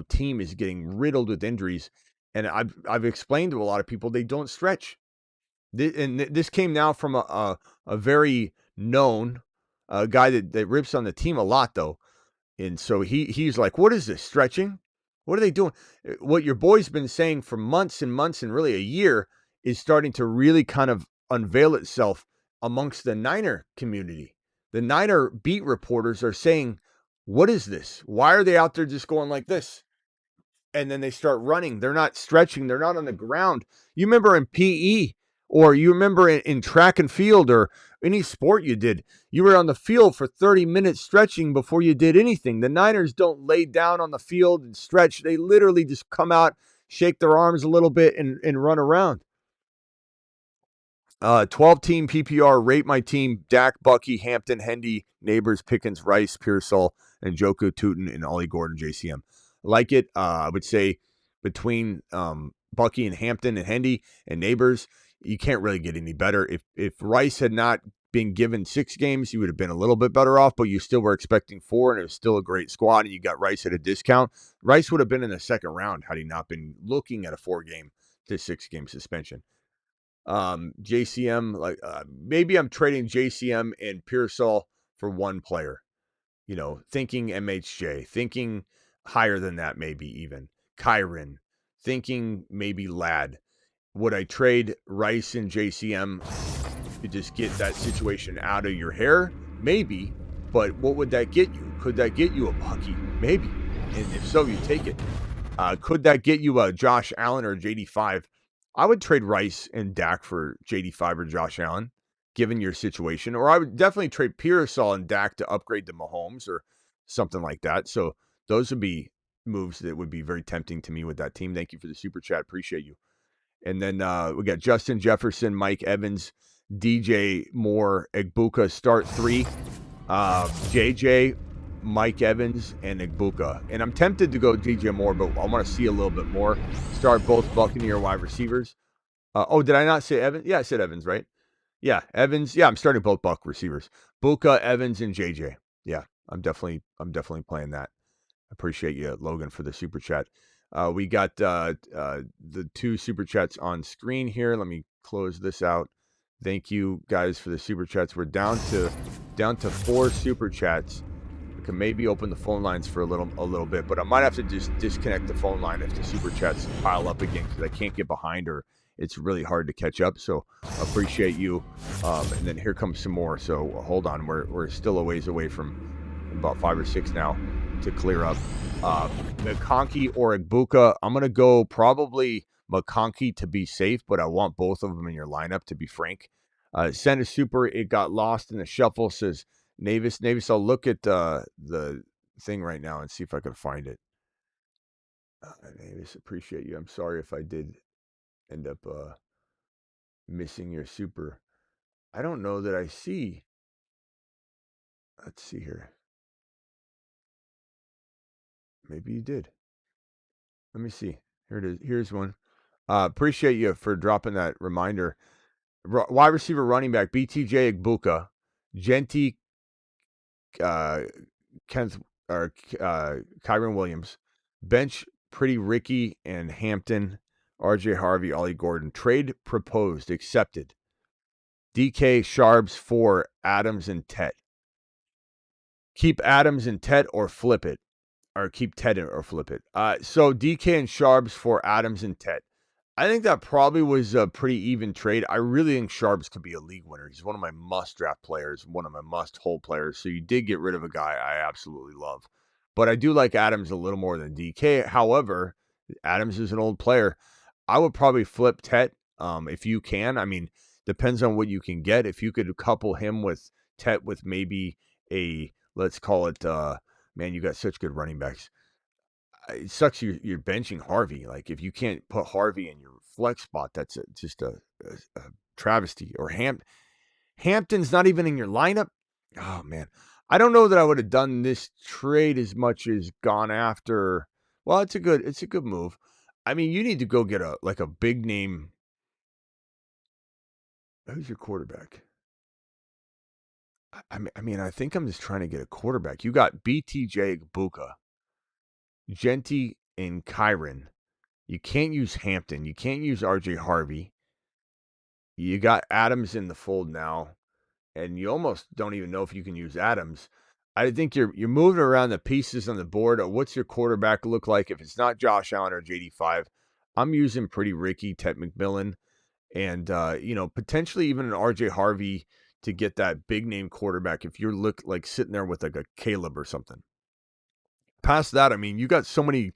[SPEAKER 1] team is getting riddled with injuries. And I've explained to a lot of people they don't stretch. This came now from a very known guy that rips on the team a lot, though. And so he's like, what is this, stretching? What are they doing? What your boy's been saying for months and months and really a year is starting to really kind of unveil itself amongst the Niner community. The Niner beat reporters are saying, what is this? Why are they out there just going like this? And then they start running. They're not stretching. They're not on the ground. You remember in PE, or you remember in track and field, or any sport you did, you were on the field for 30 minutes stretching before you did anything. The Niners don't lay down on the field and stretch. They literally just come out, shake their arms a little bit, and run around. 12-team PPR, rate my team: Dak, Bucky, Hampton, Hendy, Neighbors, Pickens, Rice, Pearsall, and Njoku, Tootin, and Ollie Gordon, JCM. Like it. I would say between Bucky and Hampton and Hendy and Neighbors, you can't really get any better. If Rice had not been given 6 games, you would have been a little bit better off, but you still were expecting 4, and it was still a great squad, and you got Rice at a discount. Rice would have been in the second round had he not been looking at a 4-game to 6-game suspension. JCM, like maybe I'm trading JCM and Pearsall for one player, thinking MHJ, thinking higher than that, maybe even Kyron, thinking maybe Ladd. Would I trade Rice and JCM to just get that situation out of your hair? Maybe, but what would that get you? Could that get you a Bucky? Maybe, and if so, you take it. Could that get you a Josh Allen or JD5? I would trade Rice and Dak for JD5 or Josh Allen, given your situation. Or I would definitely trade Pearsall and Dak to upgrade to Mahomes or something like that. So those would be moves that would be very tempting to me with that team. Thank you for the super chat. Appreciate you. And then we got Justin Jefferson, Mike Evans, DJ Moore, Egbuka, start 3. JJ, Mike Evans, and Egbuka. And I'm tempted to go DJ Moore, but I want to see a little bit more. Start both Buccaneer wide receivers. Did I not say Evans? Yeah, I said Evans, right? Yeah, Evans. Yeah, I'm starting both Buck receivers. Buka, Evans, and JJ. Yeah, I'm definitely playing that. Appreciate you, Logan, for the super chat. We got the 2 super chats on screen here. Let me close this out. Thank you guys for the super chats. We're down to 4 super chats. We can maybe open the phone lines for a little bit, but I might have to just disconnect the phone line if the super chats pile up again, because I can't get behind, or it's really hard to catch up. So appreciate you. And then here comes some more. So hold on. We're still a ways away from about 5 or 6 now to clear up. McConkey or Egbuka. I'm going to go probably McConkey to be safe, but I want both of them in your lineup, to be frank. Send a super. It got lost in the shuffle, says Navis. I'll look at the thing right now and see if I can find it. Navis, appreciate you. I'm sorry if I did end up missing your super. I don't know that I see. Let's see here. Maybe you did. Let me see. Here it is. Here's one. Appreciate you for dropping that reminder. Wide receiver, running back, BTJ Egbuka, Genty, Kenneth, or Kyron Williams. Bench, Pretty Ricky and Hampton, RJ Harvey, Ollie Gordon. Trade proposed, accepted. DK, Sharps, 4, Adams, and Tet. Keep Adams and Tet or flip it. Or keep Tet or flip it. So DK and Sharps for Adams and Tet. I think that probably was a pretty even trade. I really think Sharps could be a league winner. He's one of my must-draft players, one of my must-hold players. So you did get rid of a guy I absolutely love. But I do like Adams a little more than DK. However, Adams is an old player. I would probably flip Tet if you can. I mean, depends on what you can get. If you could couple him with Tet with maybe a, let's call it, man, you got such good running backs. It sucks you're benching Harvey. Like, if you can't put Harvey in your flex spot, that's just a travesty. Or Hampton's not even in your lineup. Oh, man. I don't know that I would have done this trade as much as gone after. Well, it's a good move. I mean, you need to go get a big name. Who's your quarterback? I mean, I think I'm just trying to get a quarterback. You got BTJ Egbuka, Genty, and Kyron. You can't use Hampton. You can't use RJ Harvey. You got Adams in the fold now, and you almost don't even know if you can use Adams. I think you're moving around the pieces on the board. What's your quarterback look like? If it's not Josh Allen or JD5, I'm using Pretty Ricky, Tet McMillan, and potentially even an RJ Harvey to get that big name quarterback if you're like sitting there with like a Caleb or something. Past that, I mean, you got so many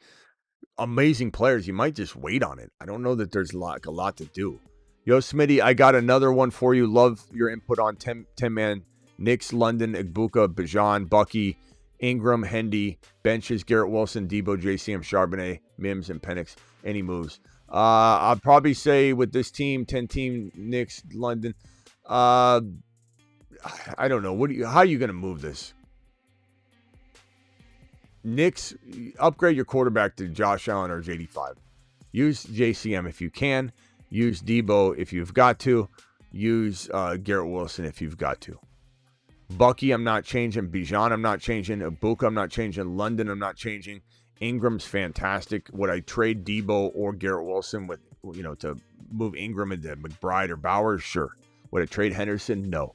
[SPEAKER 1] amazing players, you might just wait on it. I don't know that there's a lot to do. Yo, Smitty, I got another one for you. Love your input on 10-man. Knicks, London, Egbuka, Bajan, Bucky, Ingram, Hendy, benches, Garrett Wilson, Debo, JCM, Charbonnet, Mims, and Penix. Any moves? I'd probably say with this team, 10-team Knicks, London. I don't know. How are you going to move this? Knicks, upgrade your quarterback to Josh Allen or JD5. Use JCM if you can. Use Debo if you've got to. Use Garrett Wilson if you've got to. Bucky, I'm not changing. Bijan, I'm not changing. Ibuka, I'm not changing. London, I'm not changing. Ingram's fantastic. Would I trade Debo or Garrett Wilson with, to move Ingram into McBride or Bowers? Sure. Would I trade Henderson? No.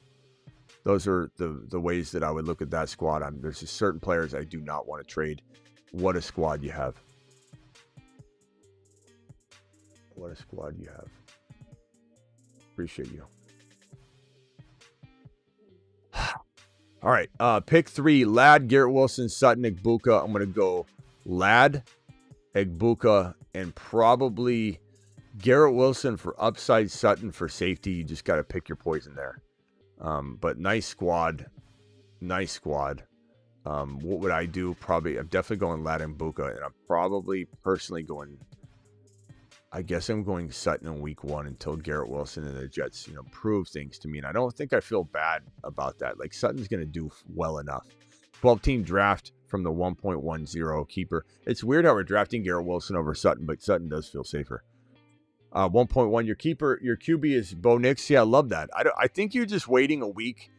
[SPEAKER 1] Those are the ways that I would look at that squad. There's just certain players I do not want to trade. What a squad you have. What a squad you have. Appreciate you. All right. Pick 3, Ladd, Garrett Wilson, Sutton, Egbuka. I'm going to go Ladd, Egbuka, and probably Garrett Wilson for upside, Sutton for safety. You just got to pick your poison there. But nice squad. Nice squad. What would I do? Probably, I'm definitely going Ladd and Egbuka, and I'm probably personally going, I guess I'm going Sutton in week 1 until Garrett Wilson and the Jets, prove things to me. And I don't think I feel bad about that. Like, Sutton's going to do well enough. 12-team draft from the 1.10 keeper. It's weird how we're drafting Garrett Wilson over Sutton, but Sutton does feel safer. 1.1, your keeper, your QB is Bo Nix. Yeah, I love that. I think you're just waiting a week,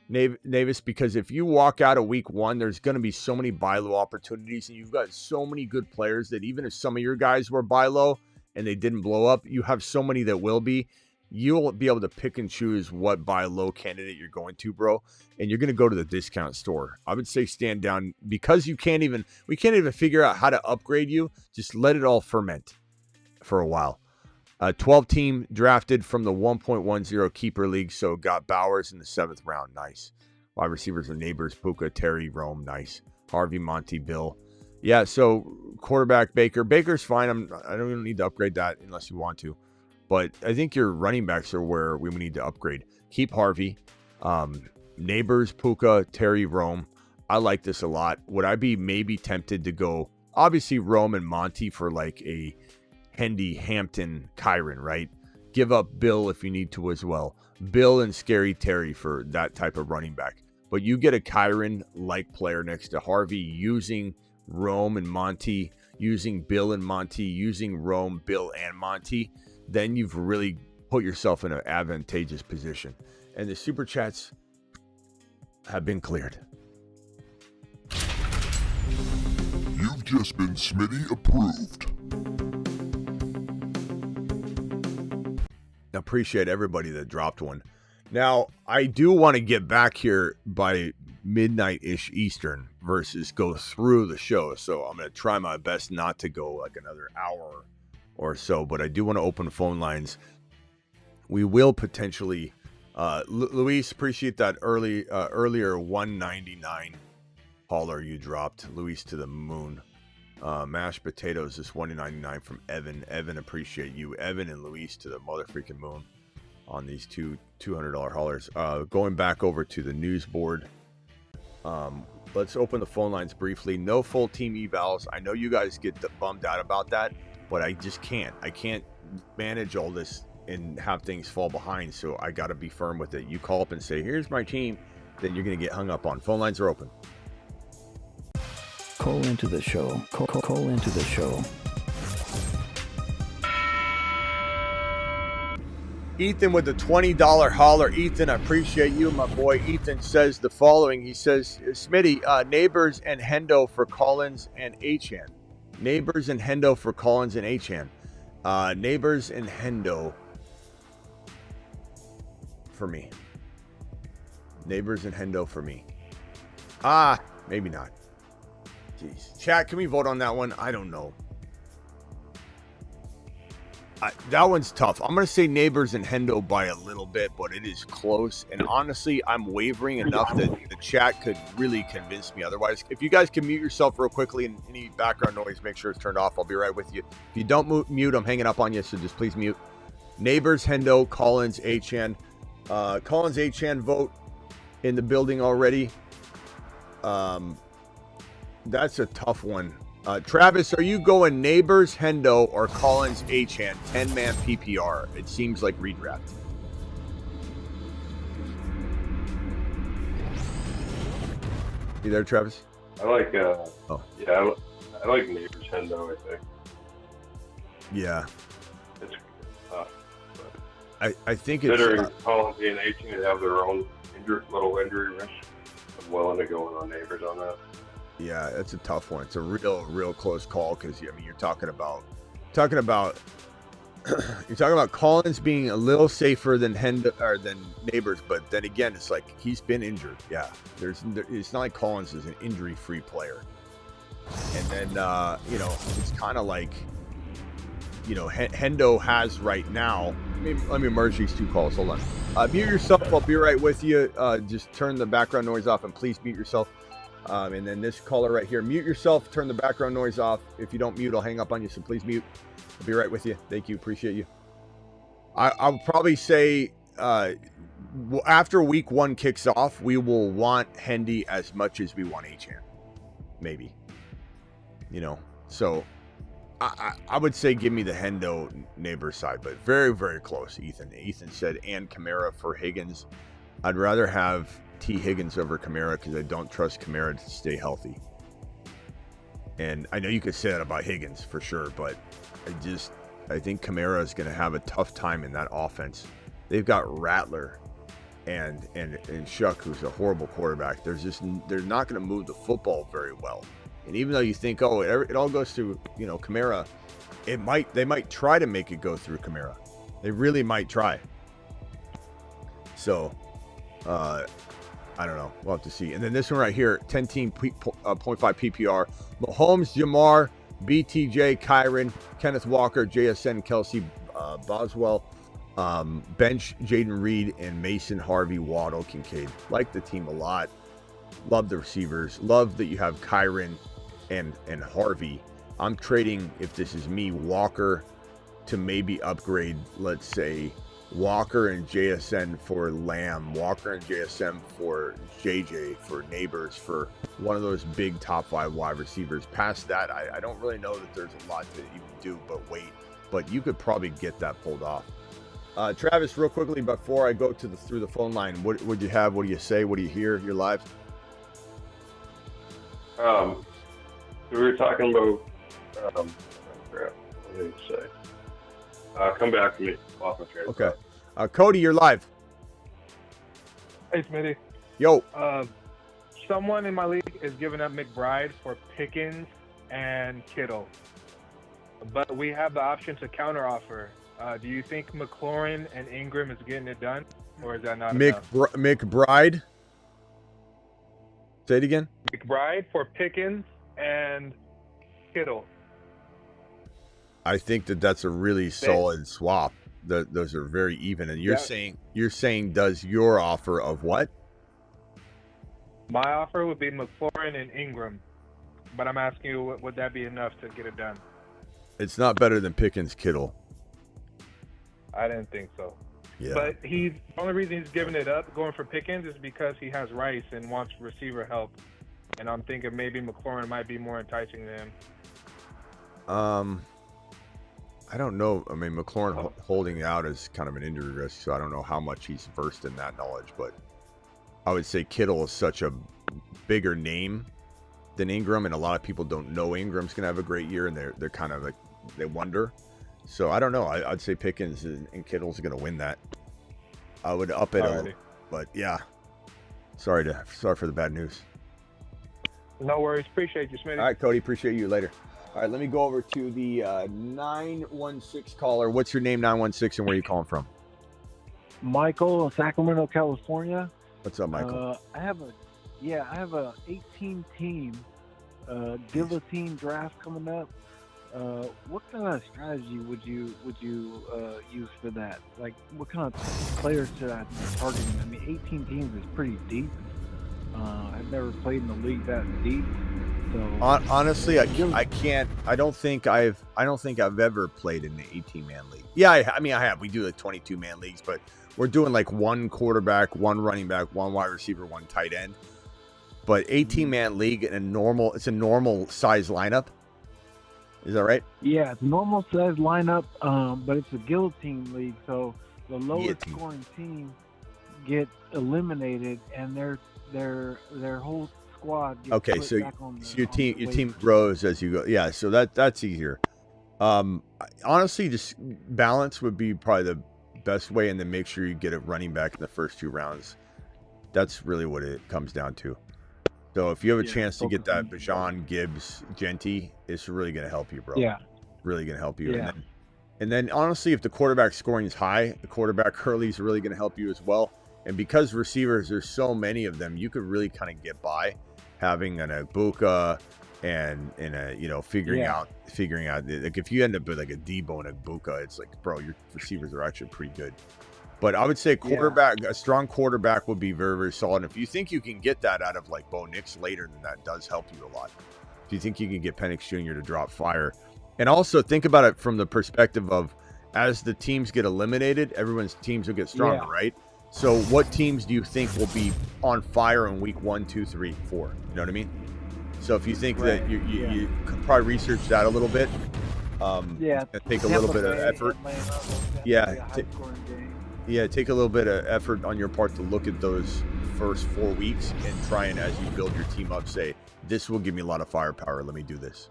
[SPEAKER 1] Navis, because if you walk out of week 1, there's going to be so many buy low opportunities, and you've got so many good players that even if some of your guys were buy low and they didn't blow up, you have so many that will be. You'll be able to pick and choose what buy low candidate you're going to, bro, and you're going to go to the discount store. I would say stand down because we can't even figure out how to upgrade you. Just let it all ferment for a while. 12-team drafted from the 1.10 keeper league, so got Bowers in the 7th round. Nice. Wide receivers are Neighbors, Puka, Terry, Rome. Nice. Harvey, Monty, Bill. Yeah, so quarterback Baker. Baker's fine. I don't even need to upgrade that unless you want to. But I think your running backs are where we need to upgrade. Keep Harvey. Neighbors, Puka, Terry, Rome. I like this a lot. Would I be maybe tempted to go, obviously, Rome and Monty for like a Hendy, Hampton, Kyron, right? Give up Bill if you need to as well. Bill and Scary Terry for that type of running back. But you get a Kyron-like player next to Harvey using Rome and Monty, using Bill and Monty, using Rome, Bill, and Monty, then you've really put yourself in an advantageous position. And the super chats have been cleared.
[SPEAKER 2] You've just been Smitty approved.
[SPEAKER 1] Appreciate everybody that dropped one. Now, I do want to get back here by midnight-ish Eastern versus go through the show. So I'm going to try my best not to go like another hour or so, but I do want to open phone lines. We will potentially, Luis, appreciate that earlier 199 caller you dropped. Luis to the moon. Mashed potatoes is $1.99 from Evan. Evan, appreciate you. Evan and Luis to the mother-freaking moon on these two $200 haulers. Going back over to the news board. Let's open the phone lines briefly. No full team evals. I know you guys get bummed out about that, but I just can't. I can't manage all this and have things fall behind, so I got to be firm with it. You call up and say, here's my team, then you're going to get hung up on. Phone lines are open.
[SPEAKER 11] Call into the show. Call into the show.
[SPEAKER 1] Ethan with the $20 hauler. Ethan, I appreciate you, my boy. Ethan says the following. He says, Smitty, Neighbors and Hendo for Collins and Achane. Neighbors and Hendo for Collins and Achane. Neighbors and Hendo for me. Neighbors and Hendo for me. Maybe not. Jeez. Chat, can we vote on that one? I don't know. That one's tough. I'm going to say Neighbors and Hendo by a little bit, but it is close. And honestly, I'm wavering enough that the chat could really convince me otherwise. If you guys can mute yourself real quickly and any background noise, make sure it's turned off. I'll be right with you. If you don't mute, I'm hanging up on you, so just please mute. Neighbors, Hendo, Collins, Achane. Collins, Achane vote in the building already. That's a tough one. Travis, are you going Neighbors, Hendo, or Collins, Achane, 10-man PPR? It seems like redraft. You there, Travis?
[SPEAKER 12] I like, yeah, I like Neighbors, Hendo, I think.
[SPEAKER 1] Yeah.
[SPEAKER 12] It's tough.
[SPEAKER 1] I think it's...
[SPEAKER 12] Considering Collins and Achane have their own little injury risk, I'm willing to go on Neighbors on that.
[SPEAKER 1] Yeah, that's a tough one. It's a real close call because I mean you're talking about you're talking about Collins being a little safer than than Neighbors, but then again, it's like he's been injured. Yeah, it's not like Collins is an injury-free player. And then it's kind of like Hendo has right now. Let me merge these two calls. Hold on. Mute yourself. I'll be right with you. Just turn the background noise off and please mute yourself. And then this caller right here, mute yourself, turn the background noise off. If you don't mute, I'll hang up on you, so please mute. I'll be right with you. Thank you. Appreciate you. I'll probably say after week 1 kicks off, we will want Hendy as much as we want Achane. Maybe. So I would say give me the Hendo Neighbor side, but very, very close, Ethan. Ethan said, and Kamara for Higgins. I'd rather have T. Higgins over Kamara because I don't trust Kamara to stay healthy. And I know you could say that about Higgins for sure, but I think Kamara is going to have a tough time in that offense. They've got Rattler and Shuck, who's a horrible quarterback. They're not going to move the football very well. And even though you think, it all goes through, Kamara, they might try to make it go through Kamara. They really might try. So, I don't know. We'll have to see. And then this one right here, 10-team 0.5 PPR. Mahomes, Jamar, BTJ, Kyron, Kenneth Walker, JSN, Kelsey, Boswell, bench, Jaden Reed, and Mason, Harvey, Waddle, Kincaid. Like the team a lot. Love the receivers. Love that you have Kyron and Harvey. I'm trading, if this is me, Walker to maybe upgrade, let's say, Walker and JSN for Lamb, Walker and JSN for JJ, for Neighbors, for one of those big top 5 wide receivers. Past that, I don't really know that there's a lot to even do but wait. But you could probably get that pulled off. Travis, real quickly before I go through the phone line, what would you have? What do you say? What do you hear? You're live.
[SPEAKER 12] We were talking about what did you say? Come back to me off my train.
[SPEAKER 1] Okay. Cody, you're live.
[SPEAKER 13] Hey, Smitty.
[SPEAKER 1] Yo.
[SPEAKER 13] Someone in my league is giving up McBride for Pickens and Kittle. But we have the option to counteroffer. Do you think McLaurin and Ingram is getting it done? Or is that not enough?
[SPEAKER 1] McBride? Say it again.
[SPEAKER 13] McBride for Pickens and Kittle.
[SPEAKER 1] I think that's a really solid swap. Those are very even. And you're saying does your offer of what?
[SPEAKER 13] My offer would be McLaurin and Ingram. But I'm asking you, would that be enough to get it done?
[SPEAKER 1] It's not better than Pickens Kittle.
[SPEAKER 13] I didn't think so.
[SPEAKER 1] Yeah.
[SPEAKER 13] But the only reason he's giving it up, going for Pickens, is because he has Rice and wants receiver help. And I'm thinking maybe McLaurin might be more enticing to him.
[SPEAKER 1] I don't know. I mean, McLaurin holding out is kind of an injury risk, so I don't know how much he's versed in that knowledge. But I would say Kittle is such a bigger name than Ingram, and a lot of people don't know Ingram's going to have a great year, and they're kind of like, they wonder. So I don't know. I'd say Pickens and Kittle's going to win that. I would up it a little, but yeah. Sorry for the bad news.
[SPEAKER 13] No worries. Appreciate you, Smitty.
[SPEAKER 1] All right, Cody. Appreciate you. Later. All right, let me go over to the 916 caller. What's your name, 916, and where are you calling from?
[SPEAKER 14] Michael, Sacramento, California.
[SPEAKER 1] What's up, Michael?
[SPEAKER 14] I have a 18 team guillotine draft coming up. What kind of strategy would you use for that? Like, what kind of players should I be targeting? I mean, 18 teams is pretty deep. I've never played in the league that deep. So
[SPEAKER 1] honestly, I can't. I don't think I've ever played in the 18-man league. Yeah, I mean I have. We do like 22-man leagues, but we're doing like one quarterback, one running back, one wide receiver, one tight end. But 18-man league in it's a normal size lineup. Is that right?
[SPEAKER 14] Yeah, it's a normal size lineup, but it's a guillotine league, so the lowest scoring team get eliminated, and their whole squad gets
[SPEAKER 1] Okay,
[SPEAKER 14] put
[SPEAKER 1] so,
[SPEAKER 14] back on the,
[SPEAKER 1] so your
[SPEAKER 14] on the
[SPEAKER 1] team
[SPEAKER 14] waivers.
[SPEAKER 1] grows as you go. Yeah, so that's easier. Honestly, just balance would be probably the best way, and then make sure you get a running back in the first 2 rounds. That's really what it comes down to. So if you have a chance to get that Bajan, Gibbs, Genty, it's really going to help you, bro.
[SPEAKER 14] Yeah.
[SPEAKER 1] Really going to help you.
[SPEAKER 14] Yeah.
[SPEAKER 1] And then honestly, if the quarterback scoring is high, the quarterback Hurley is really going to help you as well. And because receivers, there's so many of them, you could really kind of get by having an Ibuka and a, figuring out, like if you end up with like a Debo and Ibuka, it's like, bro, your receivers are actually pretty good. But I would say a strong quarterback would be very, very solid. And if you think you can get that out of like Bo Nix later, then that does help you a lot. If you think you can get Penix Jr. to drop fire. And also think about it from the perspective of, as the teams get eliminated, everyone's teams will get stronger, right? So what teams do you think will be on fire in week 1, 2, 3, 4? You know what I mean? So if you think that you could probably research that a little bit, take a little bit of effort. Take a little bit of effort on your part to look at those first 4 weeks and try and, as you build your team up, say, this will give me a lot of firepower. Let me do this.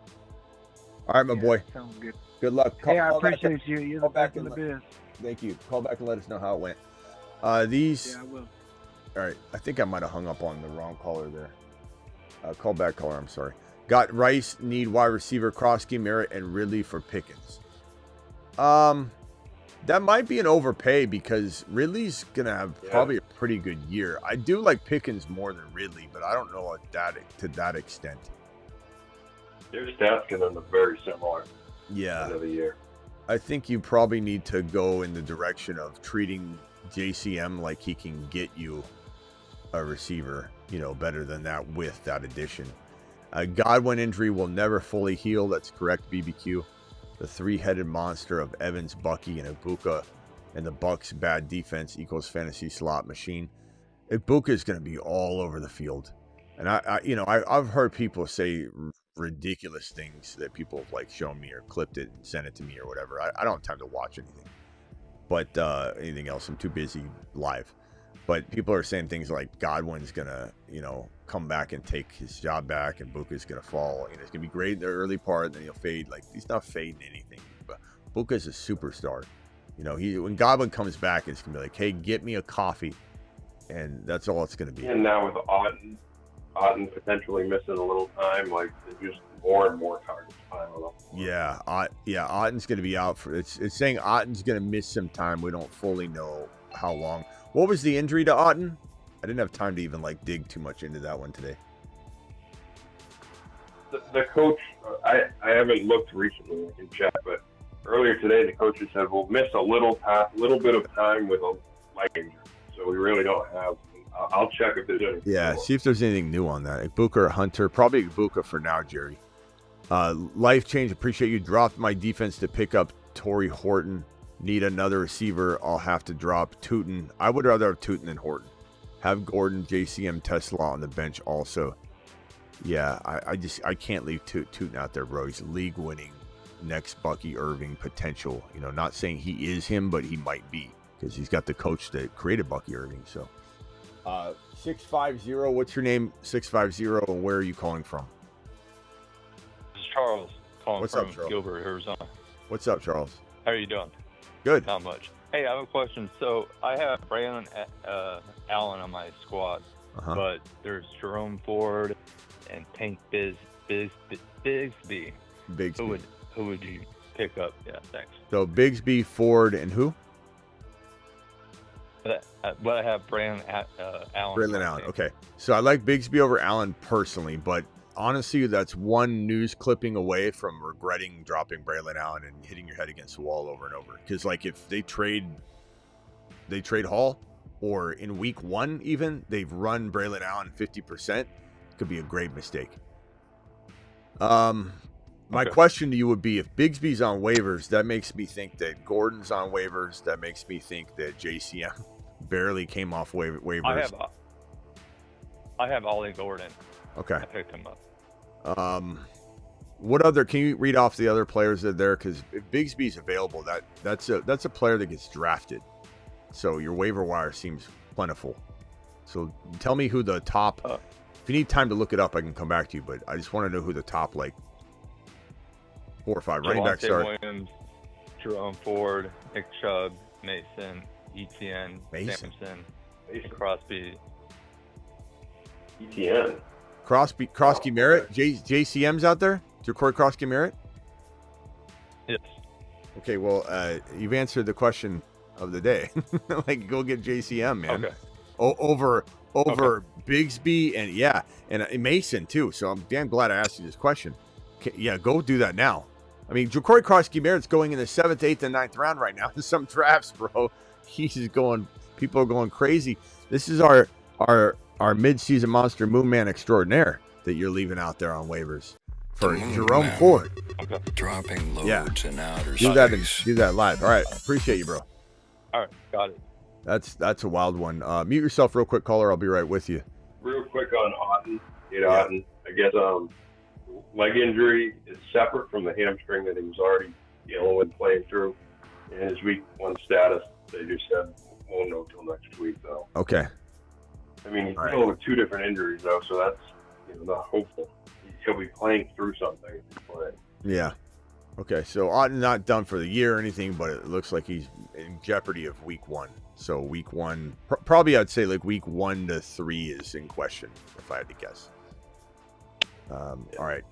[SPEAKER 1] All right, my boy.
[SPEAKER 14] Sounds good.
[SPEAKER 1] Good luck.
[SPEAKER 14] I appreciate you. You're the back in the biz.
[SPEAKER 1] Thank you. Call back and let us know how it went. I will. All right. I think I might have hung up on the wrong caller there. Call back caller. I'm sorry. Got Rice, need wide receiver, Krosky, Merritt, and Ridley for Pickens. That might be an overpay because Ridley's going to have probably a pretty good year. I do like Pickens more than Ridley, but I don't know to that extent.
[SPEAKER 12] Their stats can end up very similar.
[SPEAKER 1] Yeah.
[SPEAKER 12] End of the year.
[SPEAKER 1] I think you probably need to go in the direction of treating JCM like he can get you a receiver, better than that with that addition. Godwin injury will never fully heal. That's correct, BBQ. The 3-headed monster of Evans, Bucky, and Ibuka, and the Bucks' bad defense equals fantasy slot machine. Ibuka is going to be all over the field, and I've heard people say ridiculous things that people have like shown me or clipped it and sent it to me or whatever. I don't have time to watch anything, but anything else, I'm too busy live. But people are saying things like Godwin's gonna, come back and take his job back, and Buka's gonna fall. It's gonna be great in the early part, then he'll fade. Like, he's not fading anything. But Buka's a superstar. When Godwin comes back, it's gonna be like, hey, get me a coffee, and that's all it's gonna be.
[SPEAKER 12] And now with Otten potentially missing a little time, like there's just more and more targets piling up.
[SPEAKER 1] Yeah, Otten's gonna be out for. It's saying Otten's gonna miss some time. We don't fully know how long. What was the injury to Otten? I didn't have time to even dig too much into that one today.
[SPEAKER 12] The coach, I haven't looked recently, I can check, but earlier today the coach said we'll miss a little bit of time with a leg injury, so we really don't have. I'll check if there's anything.
[SPEAKER 1] Yeah, see if there's anything new on that. Ibuka or Hunter, probably Ibuka for now, Jerry. Life change. Appreciate you. Dropped my defense to pick up Torrey Horton. Need another receiver. I'll have to drop Tootin. I would rather have Tootin than Horton. Have Gordon, JCM, Tesla on the bench also. Yeah, I can't leave Tootin out there, bro. He's league winning, next Bucky Irving potential. Not saying he is him, but he might be because he's got the coach that created Bucky Irving. So, 650. What's your name? 650. And where are you calling from?
[SPEAKER 15] This is Charles calling
[SPEAKER 1] What's
[SPEAKER 15] from
[SPEAKER 1] up, Charles?
[SPEAKER 15] Gilbert, Arizona.
[SPEAKER 1] What's up, Charles?
[SPEAKER 15] How are you doing?
[SPEAKER 1] Good.
[SPEAKER 15] Not much. Hey, I have a question. So I have Braylon Allen on my squad, but there's Jerome Ford and Tank Bigsby. Who would you pick up? Yeah, thanks.
[SPEAKER 1] So Bigsby, Ford, and who?
[SPEAKER 15] But I have Braylon Allen.
[SPEAKER 1] Braylon Allen. Okay. So I like Bigsby over Allen personally, but honestly, that's one news clipping away from regretting dropping Braylon Allen and hitting your head against the wall over and over. Because if they trade Hall, or in week 1 even, they've run Braylon Allen 50%, it could be a grave mistake. My question to you would be, if Bigsby's on waivers, that makes me think that Gordon's on waivers. That makes me think that JCM barely came off waivers.
[SPEAKER 15] I have Ollie Gordon.
[SPEAKER 1] Okay.
[SPEAKER 15] I picked him up.
[SPEAKER 1] What other? Can you read off the other players that are there? Because if Bigsby's available, that's a player that gets drafted. So your waiver wire seems plentiful. So tell me who the top. If you need time to look it up, I can come back to you. But I just want to know who the top 4 or 5 running backs are.
[SPEAKER 15] Williams, Jerome Ford, Nick Chubb, Mason, ETN, Sampson, and Crosby.
[SPEAKER 12] ETN.
[SPEAKER 1] Crosby Merritt, JCM's out there. Ja'Cory Crosby Merritt.
[SPEAKER 15] Yes.
[SPEAKER 1] Okay, well, you've answered the question of the day. Like, go get JCM, man.
[SPEAKER 15] Okay.
[SPEAKER 1] Over Bigsby and Mason too. So I'm damn glad I asked you this question. Okay, go do that now. I mean, Ja'Cory Crosby Merritt's going in the 7th, 8th, and 9th round right now. Some drafts, bro. He's just going. People are going crazy. This is our mid-season monster moon man extraordinaire that you're leaving out there on waivers for Jerome Ford.
[SPEAKER 9] Okay. Dropping loads in outer
[SPEAKER 1] space. Do that live. All right, appreciate you, bro.
[SPEAKER 15] All right, got it.
[SPEAKER 1] That's a wild one. Mute yourself real quick, caller. I'll be right with you.
[SPEAKER 12] Real quick on Otten. Otten. I guess leg injury is separate from the hamstring that he was already dealing with playing through. In his week 1 status, they just said won't know till next week, though.
[SPEAKER 1] Okay.
[SPEAKER 12] I mean, he's dealing with 2 different injuries, though, so that's not hopeful. He'll be playing through something if he's playing.
[SPEAKER 1] Yeah. Okay, so Otten not done for the year or anything, but it looks like he's in jeopardy of week 1. So week 1, probably I'd say like week 1 to 3 is in question, if I had to guess. All right.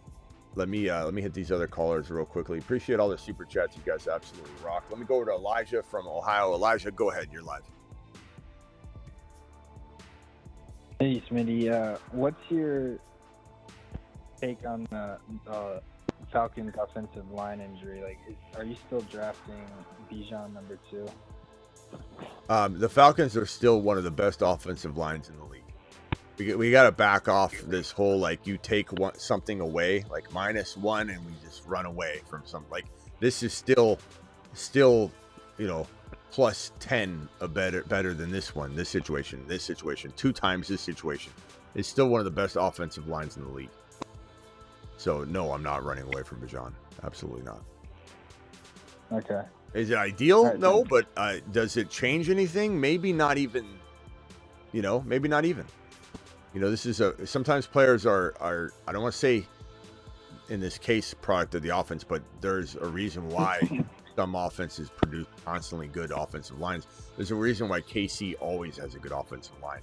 [SPEAKER 1] Let me hit these other callers real quickly. Appreciate all the super chats. You guys absolutely rock. Let me go over to Elijah from Ohio. Elijah, go ahead. You're live.
[SPEAKER 16] Hey, Smitty. What's your take on the Falcons' offensive line injury? Like, are you still drafting Bijan number 2?
[SPEAKER 1] The Falcons are still one of the best offensive lines in the league. We got to back off this whole, like, you take something away, like -1, and we just run away from something. Like, this is still, plus 10 better than this one, this situation, 2 times this situation. It's still one of the best offensive lines in the league. So, no, I'm not running away from Bijan. Absolutely not.
[SPEAKER 16] Okay.
[SPEAKER 1] Is it ideal?
[SPEAKER 16] Right,
[SPEAKER 1] no, but does it change anything? Maybe not even, maybe not even. This is sometimes players are I don't want to say in this case product of the offense, but there's a reason why some offenses produce constantly good offensive lines. There's a reason why KC always has a good offensive line.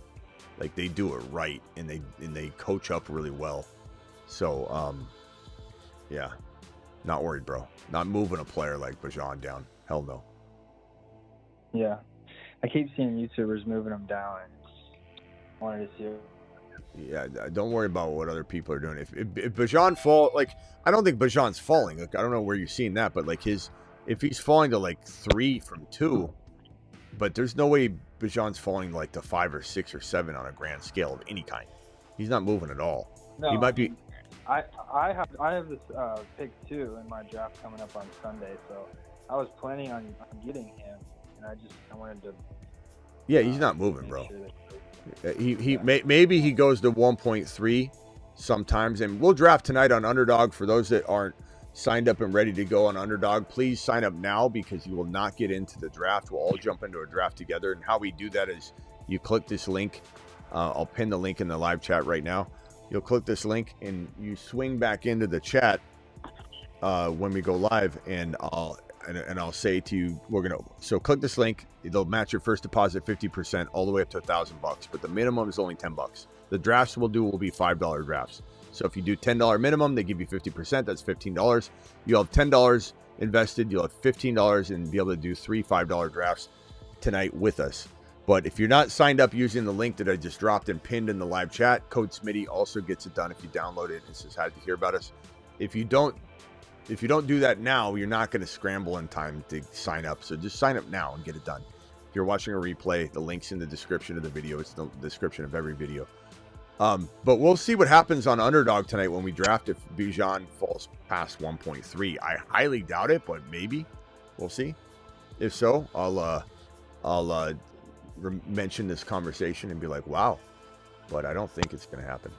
[SPEAKER 1] Like, they do it right, and they coach up really well. So, yeah, not worried, bro. Not moving a player like Bijan down. Hell no.
[SPEAKER 16] Yeah, I keep seeing YouTubers moving them down, and just wanted to see it.
[SPEAKER 1] Yeah, don't worry about what other people are doing. If Bijan fall, like, I don't think Bijan's falling. Like, I don't know where you're seeing that, but like if he's falling to like 3 from 2, but there's no way Bijan's falling like to 5 or 6 or 7 on a grand scale of any kind. He's not moving at all.
[SPEAKER 16] No,
[SPEAKER 1] he might be.
[SPEAKER 16] I have this pick 2 in my draft coming up on Sunday, so I was planning on getting him, and I wanted to.
[SPEAKER 1] Yeah, he's not moving, bro. Maybe he goes to 1.3 sometimes, and we'll draft tonight on Underdog. For those that aren't signed up and ready to go on Underdog, please sign up now, because you will not get into the draft. We'll all jump into a draft together, and how we do that is you click this link. I'll pin the link in the live chat right now. You'll click this link and you swing back into the chat when we go live, and I'll say to you, so click this link. They'll match your first deposit 50% all the way up to $1,000, but the minimum is only $10. The drafts we'll do will be $5 drafts. So if you do $10 minimum, they give you 50%. That's $15. You'll have $10 invested. You'll have $15 and be able to do 3 $5 drafts tonight with us. But if you're not signed up using the link that I just dropped and pinned in the live chat, code Smitty also gets it done if you download it and says how to hear about us. If you don't do that now, you're not going to scramble in time to sign up. So just sign up now and get it done. If you're watching a replay, the link's in the description of the video. It's the description of every video. But we'll see what happens on Underdog tonight when we draft if Bijan falls past 1.3. I highly doubt it, but maybe. We'll see. If so, I'll mention this conversation and be like, wow. But I don't think it's going to happen.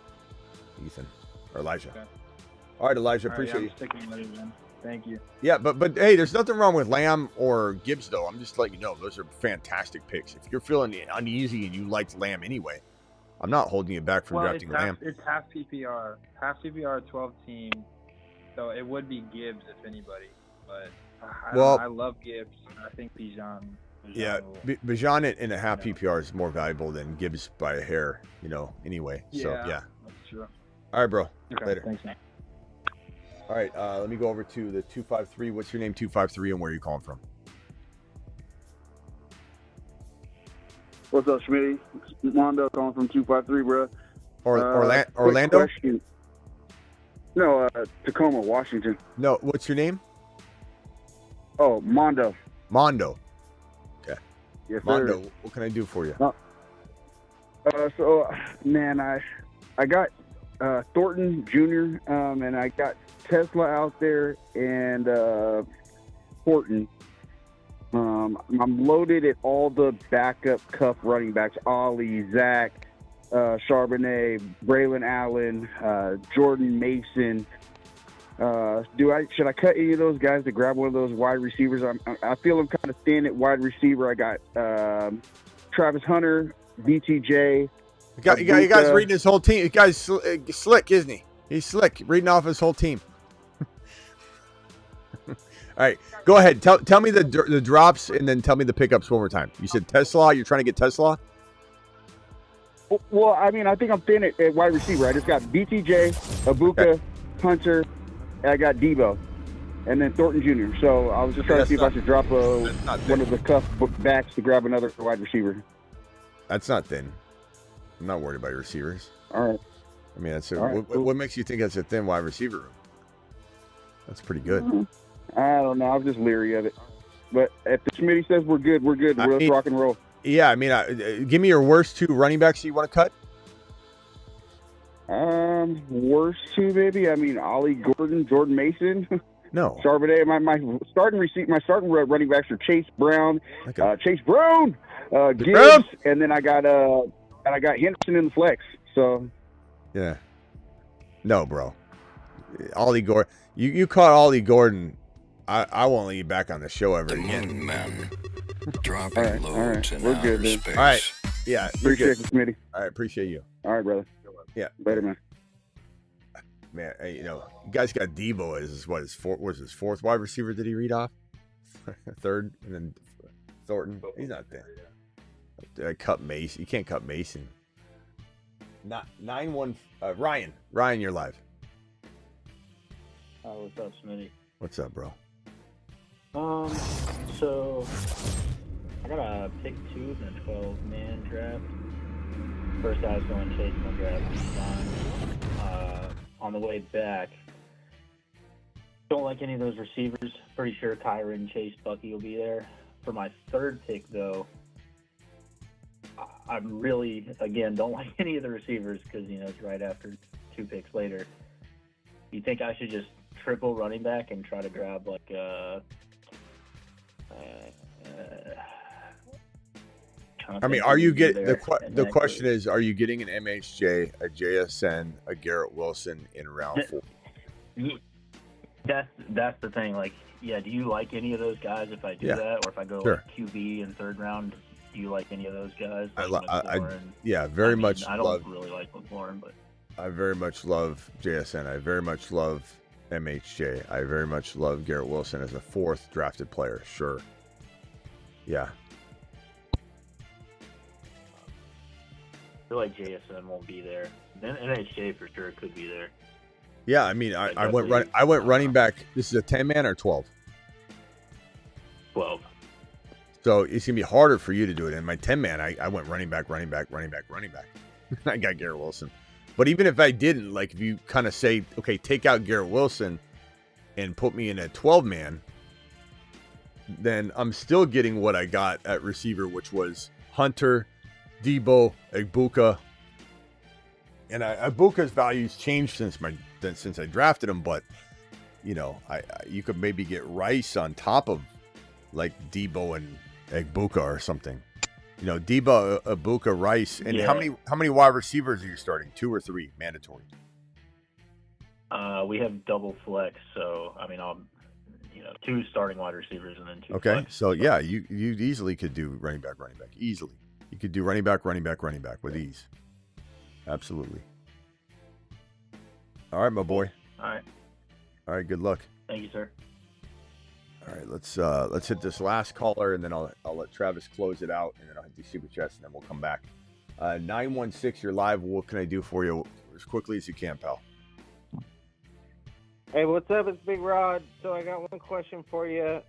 [SPEAKER 1] Ethan or Elijah.
[SPEAKER 16] Okay.
[SPEAKER 1] All right, Elijah,
[SPEAKER 16] All right,
[SPEAKER 1] appreciate
[SPEAKER 16] I'm
[SPEAKER 1] you.
[SPEAKER 16] sticking with it, then. Thank you.
[SPEAKER 1] Yeah, but hey, there's nothing wrong with Lamb or Gibbs, though. I'm just letting you know those are fantastic picks. If you're feeling uneasy and you liked Lamb anyway, I'm not holding you back from drafting Lamb.
[SPEAKER 16] It's half PPR. Half PPR, 12 team. So it would be Gibbs if anybody. But I love Gibbs. I think Bijan.
[SPEAKER 1] Yeah, Bijan in a half PPR is more valuable than Gibbs by a hair, anyway. So, yeah.
[SPEAKER 16] That's true.
[SPEAKER 1] All right, bro.
[SPEAKER 16] Okay,
[SPEAKER 1] Later.
[SPEAKER 16] thanks, man.
[SPEAKER 1] All right, let me go over to the 253. What's your name, 253, and where are you calling from?
[SPEAKER 17] What's up, Smitty? Mondo calling from 253, bro.
[SPEAKER 1] Orlando?
[SPEAKER 17] Question. No, Tacoma, Washington.
[SPEAKER 1] No, what's your name?
[SPEAKER 17] Oh, Mondo.
[SPEAKER 1] Mondo. Okay.
[SPEAKER 17] Yes,
[SPEAKER 1] Mondo,
[SPEAKER 17] sir.
[SPEAKER 1] what can I do for you?
[SPEAKER 17] Man, I got Thornton Jr., and I got Tesla out there and Horton. I'm loaded at all the backup cup running backs: Ollie, Zach, Charbonnet, Braylon Allen, Jordan Mason. Should I cut any of those guys to grab one of those wide receivers? I feel I'm kind of thin at wide receiver. I got Travis Hunter, BTJ.
[SPEAKER 1] You guys reading his whole team. You guys slick, isn't he? He's slick, reading off his whole team. All right, go ahead. Tell me the drops and then tell me the pickups one more time. You said Tesla. You're trying to get Tesla?
[SPEAKER 17] Well, I mean, I think I'm thin at wide receiver. I just got BTJ, Abuka, Hunter, and I got Debo, and then Thornton Jr. So I was just trying to see if I should drop one of the cuff backs to grab another wide receiver.
[SPEAKER 1] That's not thin. I'm not worried about your receivers.
[SPEAKER 17] All right.
[SPEAKER 1] I mean,
[SPEAKER 17] Cool.
[SPEAKER 1] What makes you think that's a thin wide receiver room? That's pretty good.
[SPEAKER 17] I don't know. I was just leery of it. But if the Smitty says we're good, we're good. Let's rock and roll.
[SPEAKER 1] Yeah, I mean, give me your worst two running backs you want to cut.
[SPEAKER 17] Worst two, maybe. I mean, Ollie Gordon, Jordan Mason.
[SPEAKER 1] No.
[SPEAKER 17] Charbonnet. My starting running backs are Chase Brown, Gibbs, and then I got Henderson in the flex. So.
[SPEAKER 1] Yeah. No, bro. Ollie Gordon. You caught Ollie Gordon. I won't let you back on the show ever again.
[SPEAKER 9] Men dropping loads in
[SPEAKER 17] we're good,
[SPEAKER 9] outer
[SPEAKER 17] man.
[SPEAKER 9] space.
[SPEAKER 1] All right. Yeah.
[SPEAKER 17] Appreciate you, Smitty.
[SPEAKER 1] All right. Appreciate you.
[SPEAKER 17] All right, brother.
[SPEAKER 1] Yeah.
[SPEAKER 17] Later, man.
[SPEAKER 1] Man, you guys got Debo as his fourth wide receiver. Did he read off? Third, and then Thornton. He's not there. Cut Mason. You can't cut Mason. Not 9-1. Ryan, you're live.
[SPEAKER 18] What's up, Smitty?
[SPEAKER 1] What's up, bro?
[SPEAKER 18] So I got a pick 2 in a 12-man draft. First, I was going Chase McGrath. On the way back, don't like any of those receivers. Pretty sure Kyron, Chase, Bucky will be there. For my third pick, though, I'm really, again, don't like any of the receivers because, it's right after 2 picks later. You think I should just triple running back and try to grab like
[SPEAKER 1] I mean, are you getting the question is, are you getting an MHJ, a JSN, a Garrett Wilson in round 4?
[SPEAKER 18] That's the thing. Like, yeah, do you like any of those guys if I do that, or if I go like QB in third round? Do you like any of those guys? Like
[SPEAKER 1] very much.
[SPEAKER 18] I don't really like McLaurin, but
[SPEAKER 1] I very much love JSN. I very much love MHJ. I very much love Garrett Wilson as a 4th drafted player. Sure. Yeah.
[SPEAKER 18] I feel like JSN won't be there. Then NHJ for sure could be there.
[SPEAKER 1] Yeah, I mean, I went running back. This is a 10-man or 12?
[SPEAKER 18] 12.
[SPEAKER 1] So it's gonna be harder for you to do it. In my 10-man, I went running back. I got Garrett Wilson. But even if I didn't, like, if you kind of say, okay, take out Garrett Wilson and put me in a 12-man, then I'm still getting what I got at receiver, which was Hunter, Debo, Abuka. And Abuka's value's changed since I drafted him, but you could maybe get Rice on top of like Debo and Abuka or something. Debo, Abuka, Rice, and how many wide receivers are you starting? 2 or 3 mandatory?
[SPEAKER 18] We have double flex, so I mean, I'll 2 starting wide receivers and then 2
[SPEAKER 1] Okay,
[SPEAKER 18] flex.
[SPEAKER 1] so yeah, you easily could do running back, easily. You could do running back with ease. Absolutely. All right, my boy.
[SPEAKER 18] All
[SPEAKER 1] right. Good luck.
[SPEAKER 18] Thank you, sir.
[SPEAKER 1] All right, let's hit this last caller, and then I'll let Travis close it out, and then I'll hit these super chats, and then we'll come back. 916, you're live. What can I do for you as quickly as you can, pal?
[SPEAKER 19] Hey, what's up? It's Big Rod. So I got one question for you.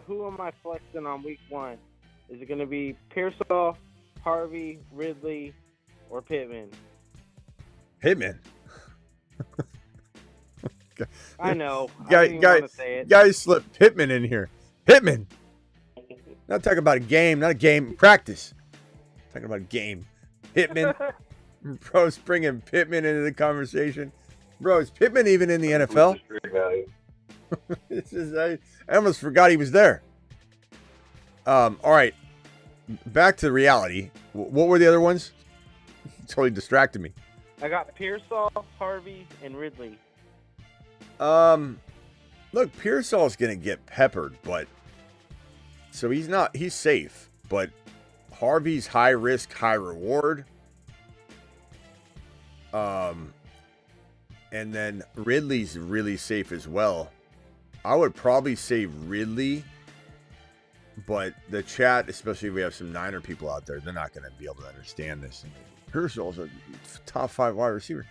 [SPEAKER 19] Who am I flexing on week 1? Is it going to be Pearsall, Harvey, Ridley, or Pittman?
[SPEAKER 1] Pittman.
[SPEAKER 19] I know. I didn't want to say it.
[SPEAKER 1] Guys slipped Pittman in here. Pittman. Not talking about a game, not a game. Practice. Talking about a game. Pittman. Bro's bringing Pittman into the conversation. Bro, is Pittman even in the NFL? I almost forgot he was there. All right. Back to reality. What were the other ones? Totally distracted me.
[SPEAKER 19] I got Pearsall, Harvey, and Ridley.
[SPEAKER 1] Look, Pearsall's going to get peppered, but so he's safe, but Harvey's high risk, high reward. And then Ridley's really safe as well. I would probably say Ridley, but the chat, especially if we have some Niner people out there, they're not going to be able to understand this. Pearsall's a top 5 wide receiver.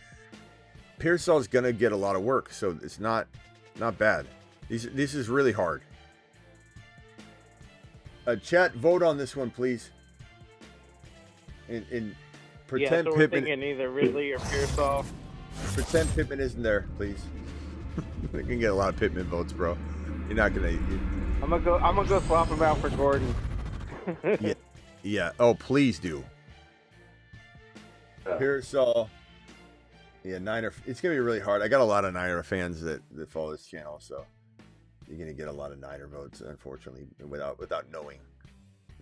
[SPEAKER 1] Pearsall's going to get a lot of work, so it's not bad. This is really hard. Chat, vote on this one, please. And pretend
[SPEAKER 19] so we're
[SPEAKER 1] Pittman.
[SPEAKER 19] thinking either Ridley or Pearsall.
[SPEAKER 1] Pretend Pittman isn't there, please. We can get a lot of Pittman votes, bro. You're not gonna.
[SPEAKER 19] I'm gonna go swap him out for Gordon.
[SPEAKER 1] Yeah. Oh, please do. Pearsall. Yeah, Niner. It's gonna be really hard. I got a lot of Niner fans that follow this channel, so you're gonna get a lot of Niner votes, unfortunately, without knowing.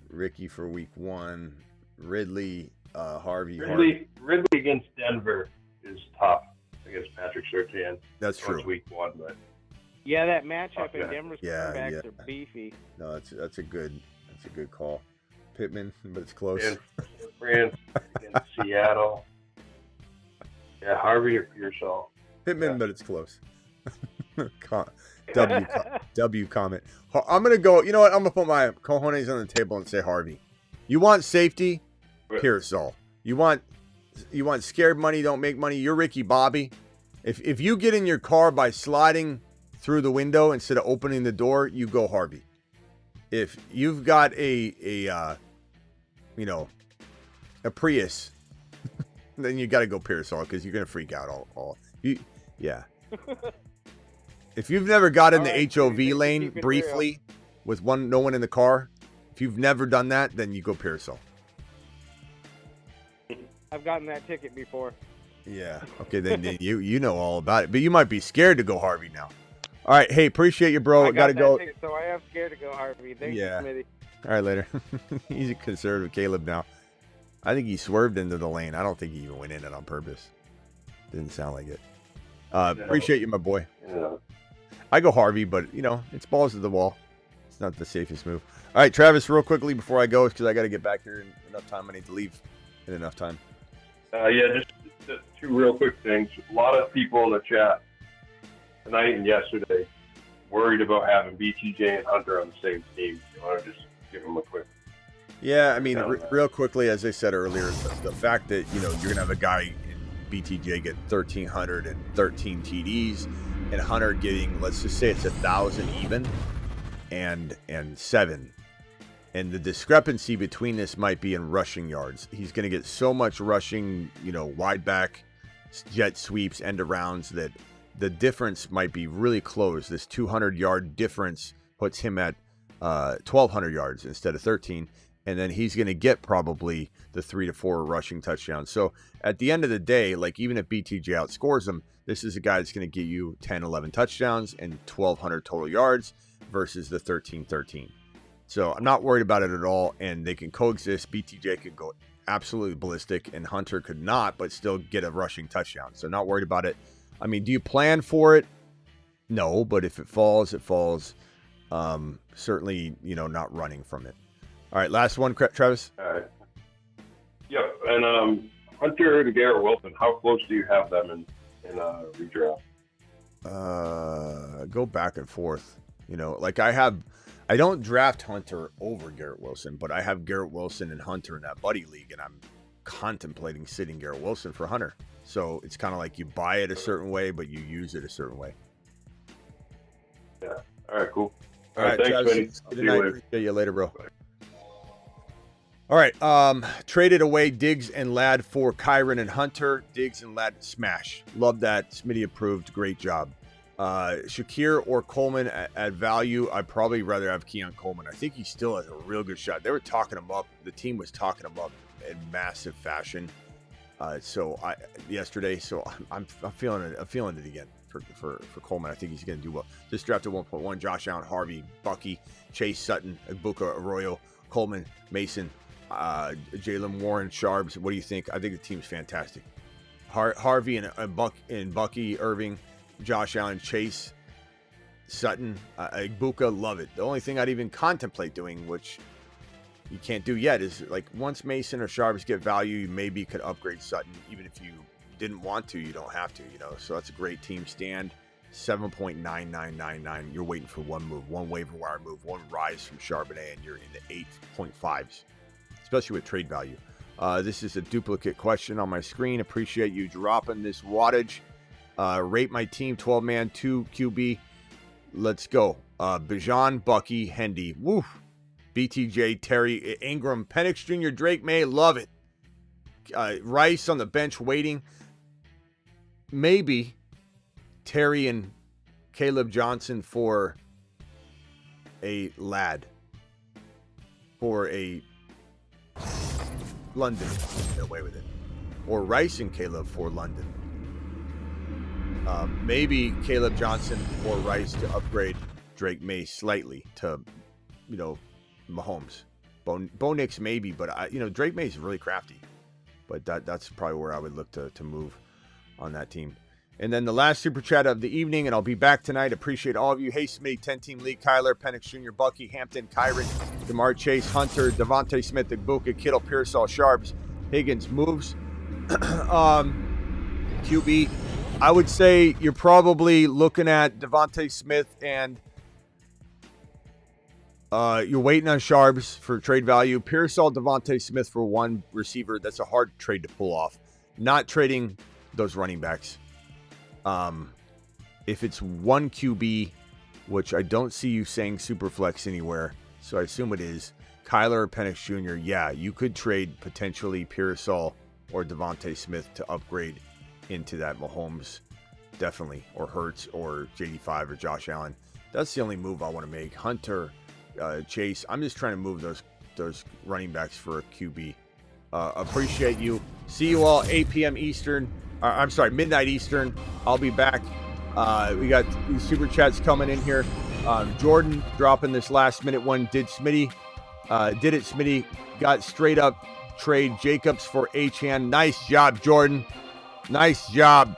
[SPEAKER 1] Ricky for week 1. Ridley, Harvey.
[SPEAKER 12] Ridley against Denver is tough against Patrick Surtain.
[SPEAKER 1] That's true.
[SPEAKER 12] Week 1, but
[SPEAKER 19] yeah, that matchup in Denver's quarterbacks are beefy.
[SPEAKER 1] No, that's a good call. Pittman, but it's close.
[SPEAKER 12] And France against Seattle. Yeah, Harvey or Pearsall.
[SPEAKER 1] Pittman, but it's close. W comment. I'm gonna go. You know what? I'm gonna put my cojones on the table and say Harvey. You want safety? Pearsall. You want scared money, don't make money. You're Ricky Bobby. If you get in your car by sliding through the window instead of opening the door, you go Harvey. If you've got a Prius, then you got to go Pearsall because you're gonna freak out yeah. If you've never got in the HOV lane briefly with no one in the car, if you've never done that, then you go Pearsall.
[SPEAKER 19] I've gotten that ticket before.
[SPEAKER 1] Yeah. Okay, then you know all about it. But you might be scared to go Harvey now. All right. Hey, appreciate you, bro.
[SPEAKER 19] I
[SPEAKER 1] Gotta
[SPEAKER 19] got
[SPEAKER 1] go.
[SPEAKER 19] that ticket, so I am scared to go Harvey. Thank you, Smitty.
[SPEAKER 1] All right, later. He's a conservative Caleb now. I think he swerved into the lane. I don't think he even went in it on purpose. Didn't sound like it. Appreciate you, my boy.
[SPEAKER 12] Yeah.
[SPEAKER 1] I go Harvey, but, it's balls to the wall. It's not the safest move. All right, Travis, real quickly before I go, because I got to get back here in enough time. I need to leave in enough time.
[SPEAKER 12] Just 2 real quick things. A lot of people in the chat tonight and yesterday worried about having BTJ and Hunter on the same team. You want to just give them a quick...
[SPEAKER 1] Yeah, I mean, real quickly, as I said earlier, the fact that, you're going to have a guy in BTJ get 1,313 TDs and Hunter getting, let's just say it's 1,000 even and 7. And the discrepancy between this might be in rushing yards. He's going to get so much rushing, wide back, jet sweeps, end arounds that the difference might be really close. This 200-yard difference puts him at 1,200 yards instead of 13. And then he's going to get probably the 3 to 4 rushing touchdowns. So at the end of the day, like even if BTJ outscores him, this is a guy that's going to get you 10, 11 touchdowns and 1,200 total yards versus the 13. So I'm not worried about it at all, and they can coexist. BTJ could go absolutely ballistic, and Hunter could not, but still get a rushing touchdown. So not worried about it. I mean, do you plan for it? No, but if it falls, it falls. Certainly, not running from it. All right, last one, Travis.
[SPEAKER 12] All right. Yep, and Hunter to Garrett Wilson, how close do you have them in redraft?
[SPEAKER 1] Go back and forth. I don't draft Hunter over Garrett Wilson, but I have Garrett Wilson and Hunter in that buddy league, and I'm contemplating sitting Garrett Wilson for Hunter. So it's kind of like you buy it a certain way, but you use it a certain way.
[SPEAKER 12] Yeah. All right, cool.
[SPEAKER 1] All right,
[SPEAKER 12] thanks,
[SPEAKER 1] Travis,
[SPEAKER 12] Smitty.
[SPEAKER 1] good night. Appreciate you later, bro. All right, traded away Diggs and Ladd for Kyron and Hunter. Diggs and Ladd smash. Love that. Smitty approved. Great job. Shakir or Coleman at value. I'd probably rather have Keon Coleman. I think he still has a real good shot. They were talking him up. The team was talking him up in massive fashion. Yesterday. So I'm feeling it. I'm feeling it again for Coleman. I think he's going to do well. Just drafted 1.1. Josh Allen, Harvey, Bucky, Chase Sutton, Ibuka, Arroyo, Coleman, Mason, Jalen Warren, Sharps. What do you think? I think the team's fantastic. Harvey and Bucky, Irving, Josh Allen, Chase, Sutton, Ibuka, love it. The only thing I'd even contemplate doing, which you can't do yet, is like once Mason or Sharps get value, you maybe could upgrade Sutton. Even if you didn't want to, you don't have to, So that's a great team stand. 7.9999. You're waiting for one move, one waiver wire move, one rise from Charbonnet, and you're in the 8.5s, especially with trade value. This is a duplicate question on my screen. Appreciate you dropping this wattage. Rate my team, 12-man, 2 QB. Let's go. Bijan, Bucky, Hendy. Woo. BTJ, Terry, Ingram, Penix Jr., Drake May. Love it. Rice on the bench waiting. Maybe Terry and Caleb Johnson for a Ladd. For a London. Get away with it. Or Rice and Caleb for London. Maybe Caleb Johnson or Rice to upgrade Drake May slightly to, Mahomes. Bo Nix maybe, but Drake May is really crafty. But that's probably where I would look to move on that team. And then the last super chat of the evening, and I'll be back tonight. Appreciate all of you. Hey, Smitty, 10-team league. Kyler, Penix Jr., Bucky, Hampton, Kyron, DeMar Chase, Hunter, Devontae Smith, Ibuka, Kittle, Pearsall, Sharps, Higgins, moves. QB, I would say you're probably looking at Devontae Smith and you're waiting on Sharps for trade value. Pearsall, Devontae Smith for one receiver. That's a hard trade to pull off. Not trading those running backs. If it's one QB, which I don't see you saying super flex anywhere, so I assume it is, Kyler or Penix Jr., yeah, you could trade potentially Pearsall or Devontae Smith to upgrade into that Mahomes, definitely, or Hurts or JD5 or Josh Allen. That's the only move I want to make. Hunter, Chase, I'm just trying to move those running backs for a QB. Appreciate you. See you all 8 p.m. Eastern. Midnight Eastern. I'll be back. We got these super chats coming in here. Jordan dropping this last minute one. Did it, Smitty. Got straight up trade Jacobs for Achane. Nice job, Jordan. Nice job.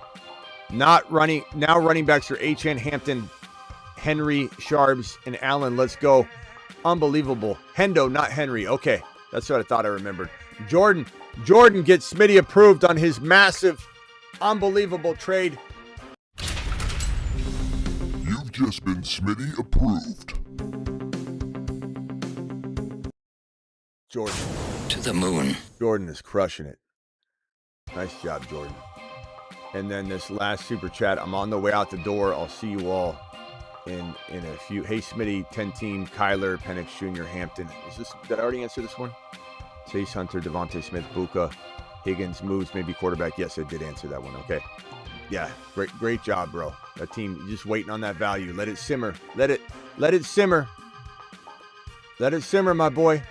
[SPEAKER 1] Now running backs are Achane, Hampton, Henry, Sharps, and Allen. Let's go. Unbelievable. Hendo, not Henry. Okay. That's what I thought I remembered. Jordan gets Smitty approved on his massive, unbelievable trade.
[SPEAKER 2] You've just been Smitty approved.
[SPEAKER 1] Jordan.
[SPEAKER 9] To the moon.
[SPEAKER 1] Jordan is crushing it. Nice job, Jordan. And then this last super chat, I'm on the way out the door. I'll see you all in a few. Hey, Smitty, 10-team, Kyler, Penix Jr., Hampton. Did I already answer this one? Chase Hunter, Devontae Smith, Buka, Higgins, moves, maybe quarterback. Yes, I did answer that one. Okay. Yeah, great job, bro. That team, you're just waiting on that value. Let it simmer. Let it simmer. Let it simmer, my boy.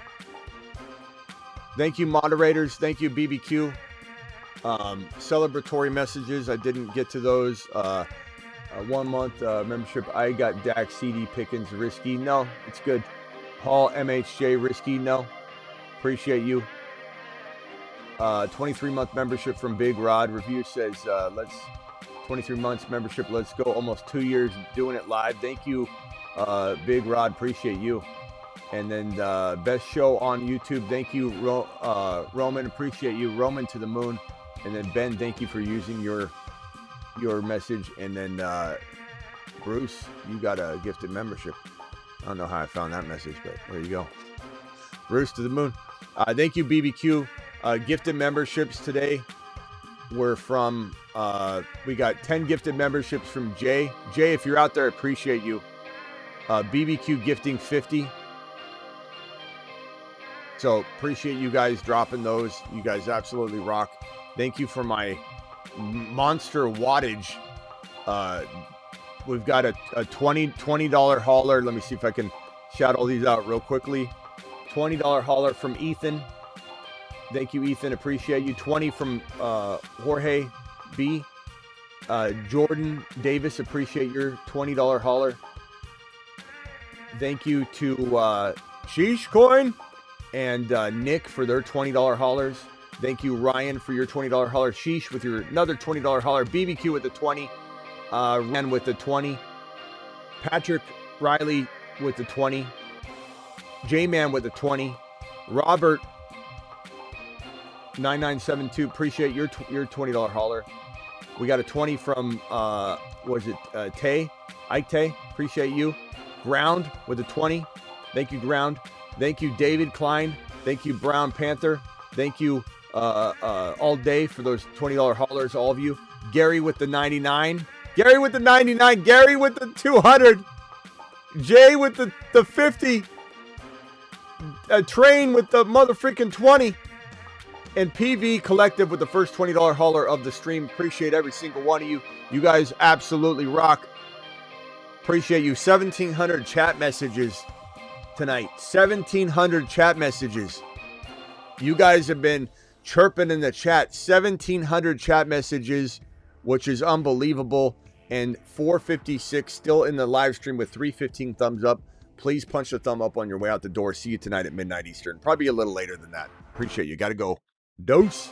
[SPEAKER 1] Thank you, moderators. Thank you, BBQ. Celebratory messages. I didn't get to those. 1 month membership. I got Dak, CD, Pickens, risky. No, it's good. Hall, MHJ, risky. No. Appreciate you. 23-month membership from Big Rod. Review says, let's 23 months membership. Let's go. Almost 2 years doing it live. Thank you, Big Rod. Appreciate you. And then best show on YouTube. Thank you, Roman. Appreciate you. Roman to the moon. And then Ben, thank you for using your message. And then Bruce, you got a gifted membership. I don't know how I found that message, but there you go. Bruce to the moon. Thank you, BBQ. Gifted memberships today were from, we got 10 gifted memberships from Jay. Jay, if you're out there, I appreciate you. BBQ gifting 50. So appreciate you guys dropping those. You guys absolutely rock. Thank you for my monster wattage. We've got a $20 hauler. Let me see if I can shout all these out real quickly. $20 hauler from Ethan. Thank you, Ethan. Appreciate you. 20 from Jorge B. Jordan Davis. Appreciate your $20 hauler. Thank you to Sheesh Coin and Nick for their $20 haulers. Thank you, Ryan, for your $20 hauler. Sheesh with your another $20 hauler. BBQ with the 20. Ran with the 20. Patrick Riley with the 20. J-Man with the 20. Robert 9972. Appreciate your $20 hauler. We got a 20 from Tay? Ike Tay. Appreciate you. Ground with a 20. Thank you, Ground. Thank you, David Klein. Thank you, Brown Panther. Thank you all day for those $20 haulers, all of you. Gary with the 99. Gary with the 99. Gary with the 200. Jay with the 50. Train with the motherfucking 20. And PV Collective with the first $20 hauler of the stream. Appreciate every single one of you. You guys absolutely rock. Appreciate you. 1,700 chat messages tonight. 1,700 chat messages. You guys have been chirping in the chat. 1,700 chat messages, which is unbelievable. And 456 still in the live stream with 315 thumbs up. Please punch the thumb up on your way out the door. See you tonight at midnight Eastern. Probably a little later than that. Appreciate you. Got to go. Dose.